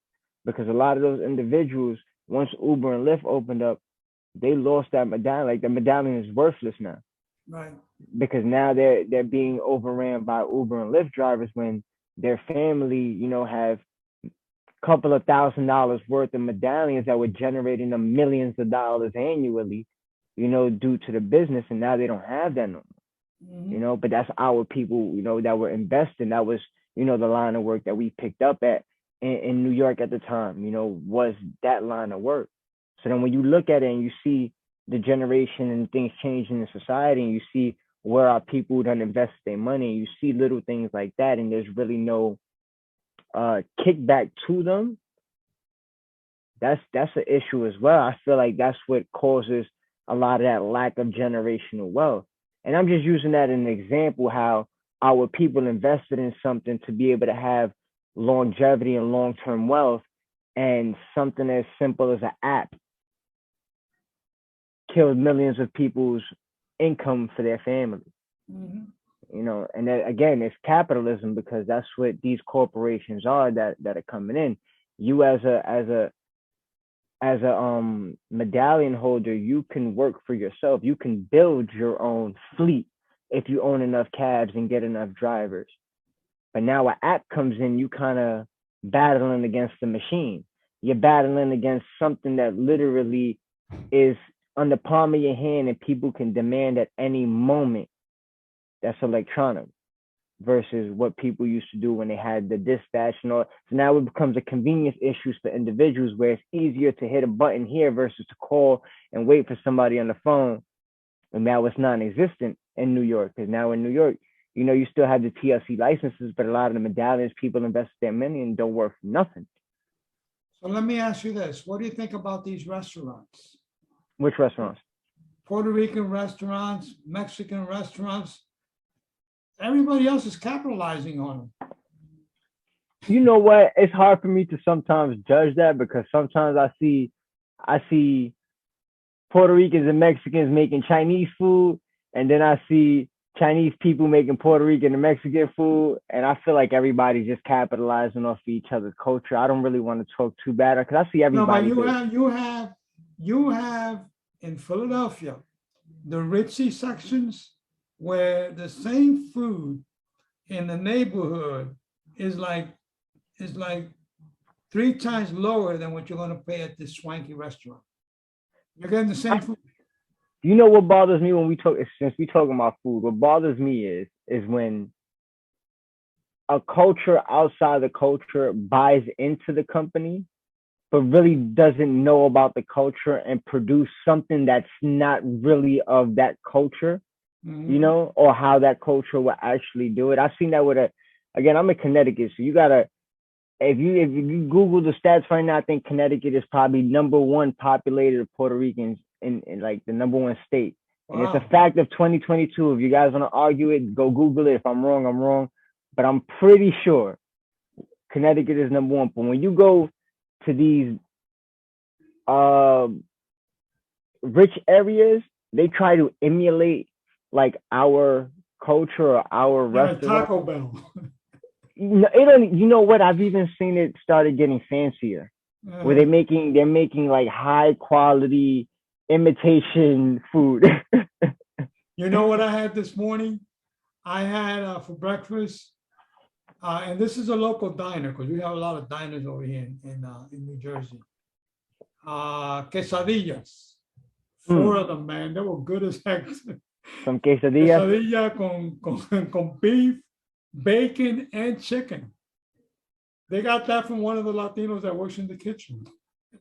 Because a lot of those individuals, once Uber and Lyft opened up, they lost that medallion. Like the medallion is worthless now. Right. Because now they're being overran by Uber and Lyft drivers when their family, you know, have a couple of $1,000s worth of medallions that were generating them millions of dollars annually, you know, due to the business, and now they don't have that no more. You Mhm. know, but that's our people, you know, that were investing. That was, you know, the line of work that we picked up at in New York at the time, you know, was that line of work. So then when you look at it and you see the generation and things changing in society, and you see where our people done invest their money, and you see little things like that, and there's really no kickback to them, that's an issue as well. I feel like that's what causes a lot of that lack of generational wealth. And I'm just using that as an example how our people invested in something to be able to have longevity and long-term wealth, and something as simple as an app killed millions of people's income for their family. Mhm. You know, and that, again, it's capitalism, because that's what these corporations are that are coming in. You as a medallion holder, you can work for yourself. You can build your own fleet if you own enough cabs and get enough drivers. But now an app comes in, you kind of battling against the machine. You're battling against something that literally is on the palm of your hand and people can demand at any moment. That's electronic versus what people used to do when they had the dispatch and all. So now it becomes a convenience issues for individuals where it's easier to hit a button here versus to call and wait for somebody on the phone. And now it's non-existent in New York, because now in New York, you know, you still have the TLC licenses, but a lot of the medallions people invest their money and don't work for nothing. So let me ask you this. What do you think about these restaurants? Which restaurants? Puerto Rican restaurants, Mexican restaurants. Everybody else is capitalizing on them. You know what? It's hard for me to sometimes judge that, because sometimes I see Puerto Ricans and Mexicans making Chinese food, and then I see Chinese people making Puerto Rican and Mexican food, and I feel like everybody's just capitalizing off each other's culture. I don't really want to talk too bad because I see No, but everybody you have in Philadelphia the ritzy sections where the same food in the neighborhood is like is like 3 times lower than what you're going to pay at this swanky restaurant. You're getting the same food. You know what bothers me when we talk, since we talking about food, what bothers me is when a culture outside the culture buys into the company but really doesn't know about the culture and produce something that's not really of that culture, Mhm. or how that culture will actually do it. I've seen that with again, I'm in Connecticut, so you gotta, if you Google the stats right now, I think Connecticut is probably number one populated of Puerto Ricans in like the number one state. And it's a Wow. fact of 2022. If you guys want to argue it, go Google it. If I'm wrong, I'm wrong. But I'm pretty sure Connecticut is number one. But when you go to these uh, rich areas, they try to emulate like our culture or our Yeah, restaurant. Taco Bell. You know what? I've even seen it started getting fancier, where Uh, they're making like high quality imitation food. you know what I had this morning? I had for breakfast, and this is a local diner because we have a lot of diners over here in New Jersey. Quesadillas, four Mm, of them, man. They were good as heck. some quesadillas. Quesadilla con beef, bacon, and chicken. They got that from one of the Latinos that works in the kitchen.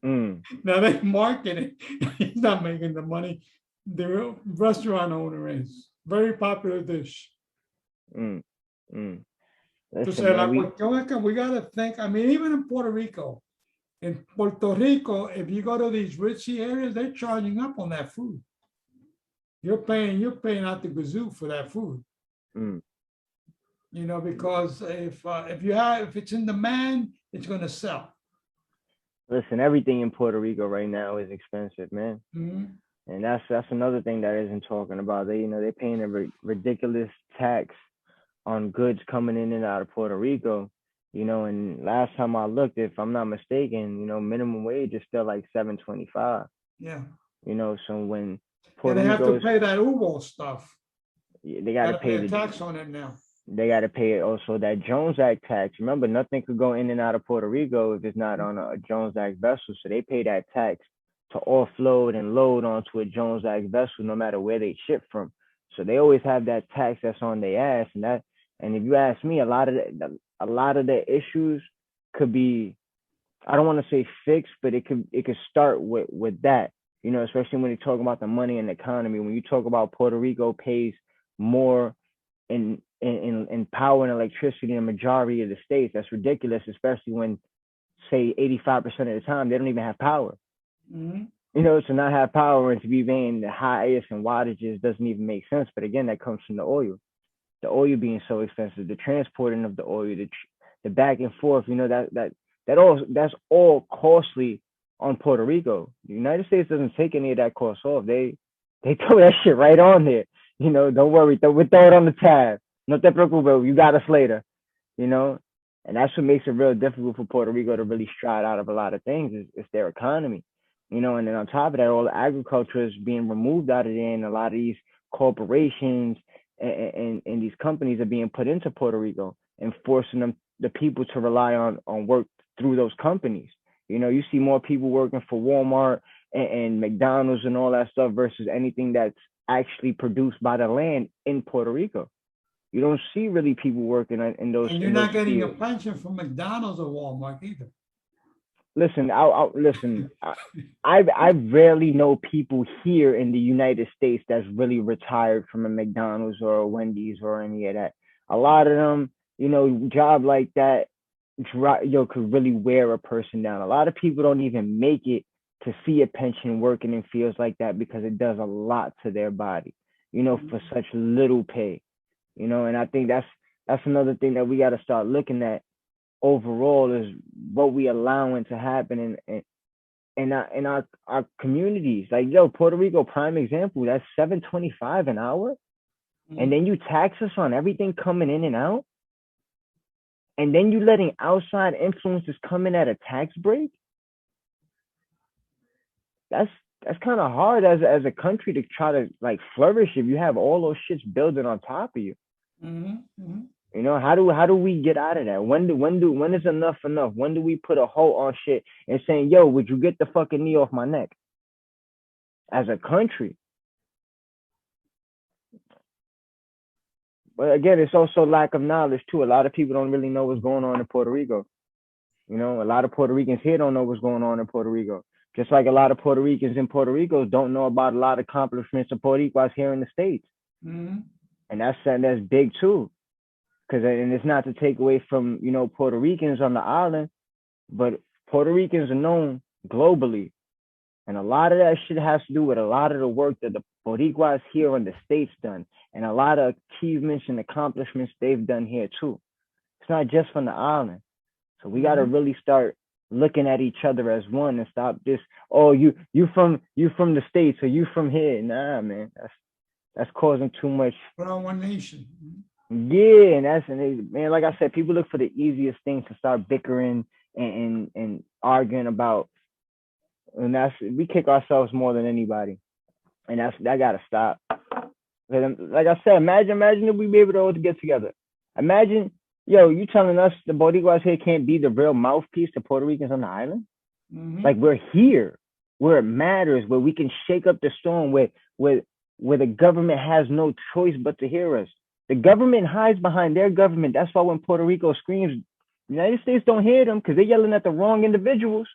Mm, Now they market it. He's not making the money. The restaurant owner is. Very popular dish. mm, mm. To Listen, say man, la cuestión es que we got to think. I mean, even in Puerto Rico, if you go to these ritzy areas, they're charging up on that food. You're paying out the gazoo for that food. mm. Because if it's in demand, it's going to sell. Listen, everything in Puerto Rico right now is expensive, man. Mhm. And that's another thing that isn't talking about. They're paying a ridiculous tax on goods coming in and out of Puerto Rico. And last time I looked, if I'm not mistaken, minimum wage is still like 7.25. Yeah. So when And Puerto they have to Rico's, pay that Ubo stuff. they got Got to to pay pay a the tax on it now. they got to pay also that Jones Act tax. Remember, nothing could go in and out of Puerto Rico if it's not on a Jones Act vessel. So they pay that tax to offload and load onto a Jones Act vessel, no matter where they ship from. So they always have that tax that's on their ass, and if you ask me, a lot of the issues could be, I don't want to say fixed, but it could start with that. Especially when you talk about the money and the economy. When you talk about Puerto Rico pays more in power and electricity in the majority of the states. That's ridiculous, especially when, say, 85% of the time they don't even have power. Mhm. To not have power and to be paying the highest and wattages doesn't even make sense. But again, that comes from the oil being so expensive, the transporting of the oil, the back and forth. That's all costly on Puerto Rico. The United States doesn't take any of that cost off. They throw that shit right on there. Don't worry, we throw it on the tab. No te preocupes, you got us later. You know, and that's what makes it real difficult for Puerto Rico to really stride out of a lot of things. Is their economy. And then on top of that, all the agriculture is being removed out of there, and a lot of these corporations and these companies are being put into Puerto Rico and forcing the people to rely on work through those companies. You see more people working for Walmart and McDonald's and all that stuff versus anything that's actually produced by the land in Puerto Rico. You don't see really people working in those And you're in those not getting a fields. pension from McDonald's or Walmart either. Listen, listen. I rarely know people here in the United States that's really retired from a McDonald's or a Wendy's or any of that. A lot of them, job like that, could really wear a person down. A lot of people don't even make it to see a pension working in fields like that because it does a lot to their body, for Mhm. such little pay. And I think that's another thing that we got to start looking at overall is what we allowing to happen in our communities. Like, Puerto Rico, prime example, that's 7.25 an hour. and then you tax us on everything coming in and out, and then you letting outside influences come in at a tax break. That's kind of hard as a country to try to like flourish if you have all those shits building on top of you. You know, how do we get out of that? When is enough enough? When do we put a halt on shit and saying, yo, would you get the fucking knee off my neck? As a country. But again, it's also lack of knowledge too. A lot of people don't really know what's going on in Puerto Rico. You know, a lot of Puerto Ricans here don't know what's going on in Puerto Rico. Just like a lot of Puerto Ricans in Puerto Rico don't know about a lot of accomplishments of Puerto Ricans here in the States. And that's big too. And it's not to take away from, you know, Puerto Ricans on the island, but Puerto Ricans are known globally. And a lot of that shit has to do with a lot of the work that the Boricuas here in the States done, and a lot of achievements and accomplishments they've done here too. It's not just from the island. So we got to really start looking at each other as one and stop this, oh, you from the States or you from here. Nah, man, that's causing too much. We're all one nation. Yeah, and man, like I said, people look for the easiest things to start bickering and arguing about. And we kick ourselves more than anybody, and that gotta stop. Like I said, imagine if we be able to all get together. Imagine, yo, you telling us the Boricuas here can't be the real mouthpiece to Puerto Ricans on the island? Like we're here, where it matters, where we can shake up the storm, where the government has no choice but to hear us. The government hides behind their government. That's why when Puerto Rico screams, the United States don't hear them because they're yelling at the wrong individuals.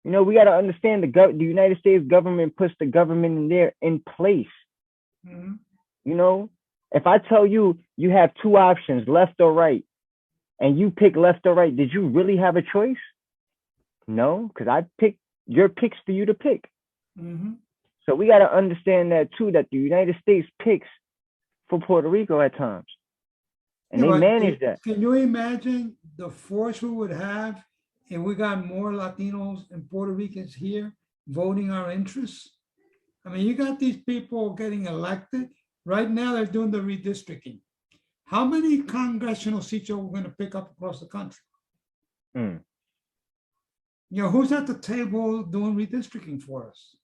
You know, we got to understand the United States government puts the government in there in place. You know, if I tell you have two options, left or right, and you pick left or right, did you really have a choice? No, because I picked your picks for you to pick. So we got to understand that too, that the United States picks for Puerto Rico at times. And they manage that. Can you imagine the force we would have if we got more Latinos and Puerto Ricans here voting our interests? I mean, you got these people getting elected. Right now, they're doing the redistricting. How many congressional seats are we going to pick up across the country? You know, who's at the table doing redistricting for us?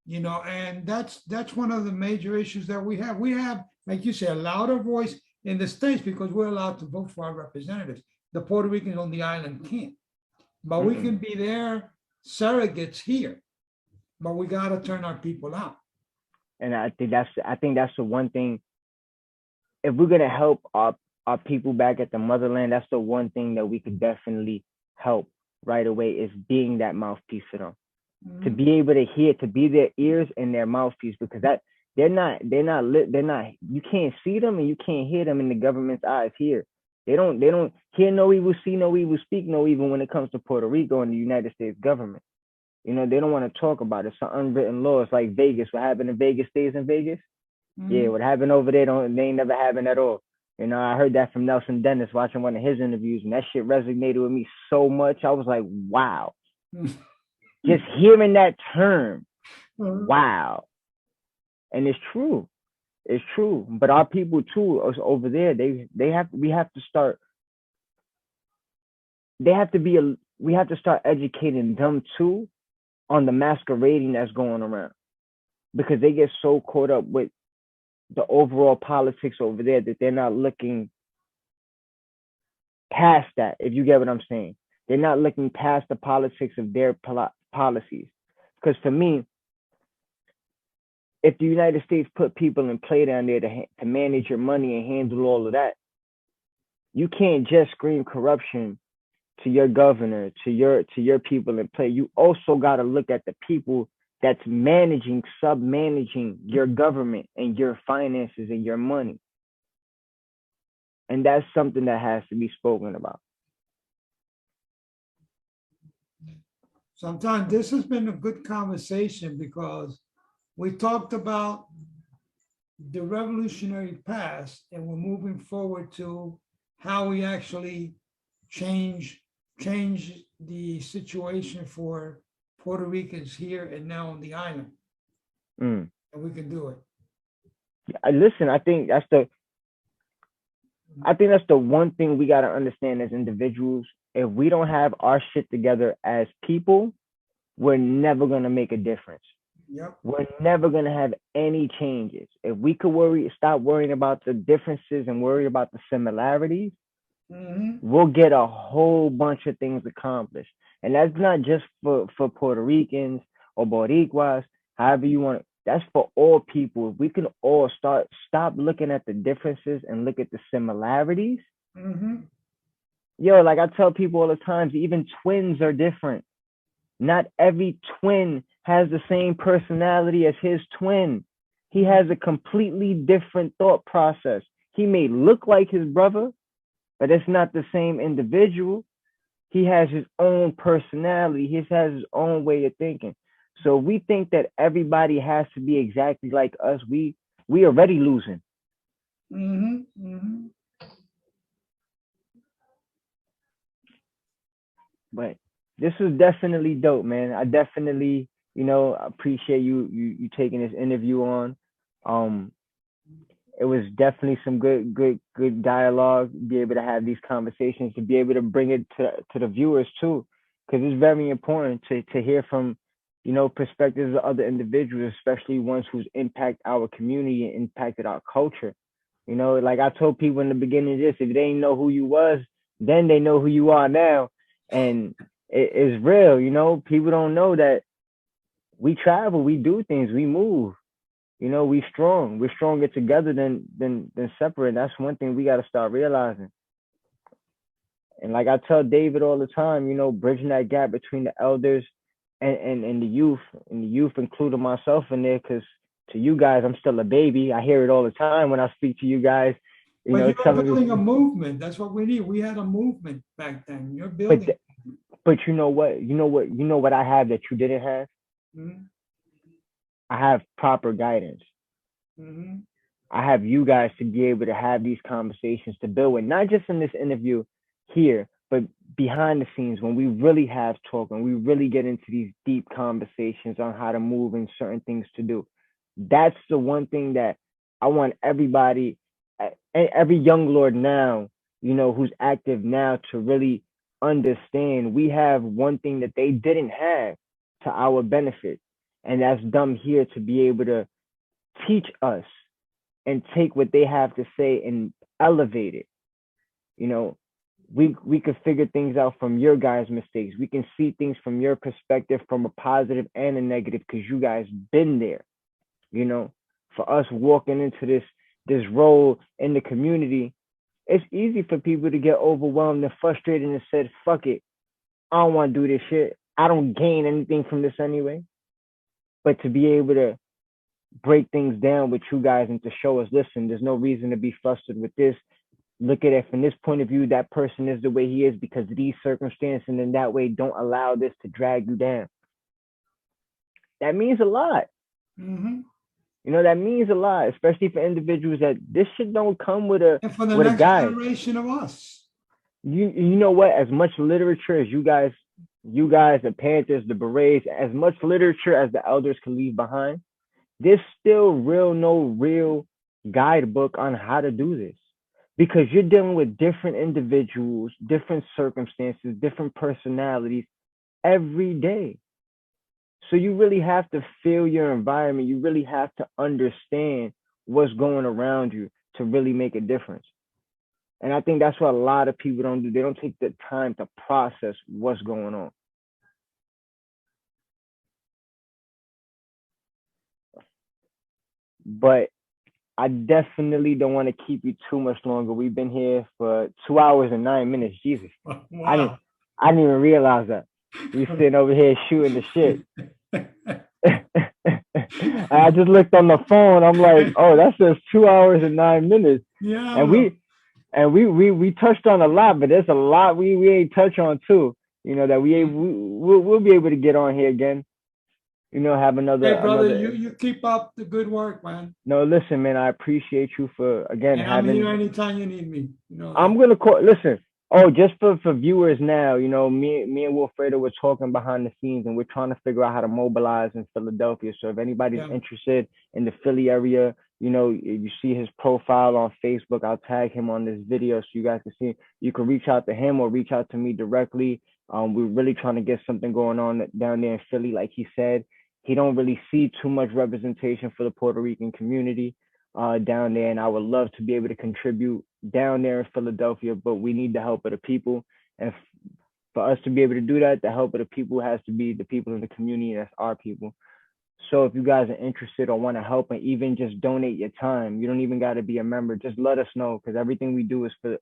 You know, and that's one of the major issues that we have. We have, like you say, a louder voice in the States because we're allowed to vote for our representatives. The Puerto Ricans on the island can't. But we can be their surrogates here. But we got to turn our people out. And I think that's the one thing. If we're gonna help our people back at the motherland, that's the one thing that we could definitely help right away, is being that mouthpiece for them. To be able to hear, to be their ears and their mouthpiece, because that they're not you can't see them and you can't hear them in the government's eyes here. They don't hear no evil, see no evil, speak no evil when it comes to Puerto Rico and the United States government. You know, they don't want to talk about it. It's an unwritten law. It's like Vegas. What happened in Vegas stays in Vegas. Yeah, what happened over there they ain't never happened at all. You know, I heard that from Nelson Dennis watching one of his interviews, and that shit resonated with me so much. I was like, wow. Just hearing that term, wow. And it's true. It's true. But our people too over there, we have to start educating them too on the masquerading that's going around, because they get so caught up with the overall politics over there that they're not looking past that, if you get what I'm saying. They're not looking past the politics of their policies. Because for me, if the United States put people in play down there to manage your money and handle all of that, you can't just scream corruption to your governor, to your people in play. You also got to look at the people that's sub-managing your government and your finances and your money. And that's something that has to be spoken about. Sometimes this has been a good conversation because we talked about the revolutionary past and we're moving forward to how we actually change the situation for Puerto Ricans here and now on the island. and we can do it. Listen, I think that's the one thing we got to understand as individuals. If we don't have our shit together as people, we're never going to make a difference. Yep. We're never going to have any changes. If we could stop worrying about the differences and worry about the similarities, we'll get a whole bunch of things accomplished. And that's not just for Puerto Ricans or Boricuas, however you want it. That's for all people. If we can all stop looking at the differences and look at the similarities. Yo, like I tell people all the time, even twins are different. Not every twin has the same personality as his twin. He has a completely different thought process. He may look like his brother, but it's not the same individual. He has his own personality. He has his own way of thinking. So we think that everybody has to be exactly like us. We already losing. But this was definitely dope, man. I definitely, appreciate you taking this interview on. It was definitely some good dialogue. Be able to have these conversations, to be able to bring it to the viewers too, because it's very important to hear from, perspectives of other individuals, especially ones who's impact our community and impacted our culture. Like I told people in the beginning of this, if they didn't know who you was, then they know who you are now. And it's real, people don't know that we travel, we do things, we move. We strong. We're stronger together than separate. That's one thing we got to start realizing. And like I tell David all the time, bridging that gap between the elders and the youth, including myself in there, because to you guys, I'm still a baby. I hear it all the time when I speak to you guys. But you're building a movement. That's what we need. We had a movement back then. You're building. But you know what I have that you didn't have? I have proper guidance. I have you guys to be able to have these conversations to build with, not just in this interview here, but behind the scenes when we really have talk and we really get into these deep conversations on how to move and certain things to do. That's the one thing that I want everybody, every young lord now, who's active now, to really understand. We have one thing that they didn't have to our benefit, and that's them here to be able to teach us and take what they have to say and elevate it. We could figure things out from your guys' mistakes. We can see things from your perspective, from a positive and a negative, because you guys been there. For us walking into this role in the community, it's easy for people to get overwhelmed and frustrated and said, fuck it, I don't want to do this shit. I don't gain anything from this anyway. But to be able to break things down with you guys and to show us, listen, there's no reason to be flustered with this. Look at it from this point of view. That person is the way he is because of these circumstances, and in that way, don't allow this to drag you down. That means a lot. That means a lot, especially for individuals that this shit don't come with a and for the with next a guide. generation of us. You know what? As much literature as you guys, the Panthers, the Berets, as much literature as the elders can leave behind, there's still no real guidebook on how to do this, because you're dealing with different individuals, different circumstances, different personalities every day. So you really have to feel your environment. You really have to understand what's going around you to really make a difference. And I think that's what a lot of people don't do. They don't take the time to process what's going on. But I definitely don't want to keep you too much longer. We've been here for 2 hours and 9 minutes. Jesus. Wow. I didn't even realize that. We sitting over here shooting the shit. I just looked on the phone. I'm like, oh, that says 2 hours and 9 minutes. Yeah. And we touched on a lot, but there's a lot we ain't touch on too. That we'll be able to get on here again. Have another. Hey, brother, you keep up the good work, man. No, listen, man, I appreciate you for again and having. I'm here anytime you need me. I'm gonna call. Listen, Oh, just for viewers now, you know, me and Wilfredo were talking behind the scenes, and we're trying to figure out how to mobilize in Philadelphia. So if anybody's Yeah. interested in the Philly area, you know, you see his profile on Facebook. I'll tag him on this video so you guys can see. You can reach out to him or reach out to me directly. We're really trying to get something going on down there in Philly. Like he said, he don't really see too much representation for the Puerto Rican community down there, and I would love to be able to contribute down there in Philadelphia, but we need the help of the people. And for us to be able to do that, the help of the people has to be the people in the community. That's our people. So if you guys are interested or want to help and even just donate your time, you don't even got to be a member. Just let us know, because everything we do is for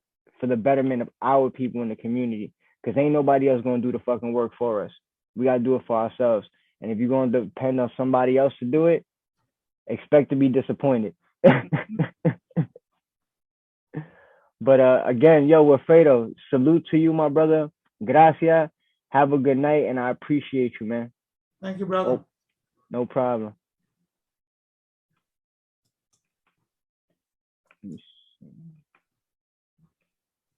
the betterment of our people in the community. Because ain't nobody else gonna do the fucking work for us. We gotta do it for ourselves. And if you're gonna depend on somebody else to do it, expect to be disappointed. But again, yo, Wilfredo, salute to you, my brother. Gracias. Have a good night, and I appreciate you, man. Thank you, brother. Oh, no problem. Let me see.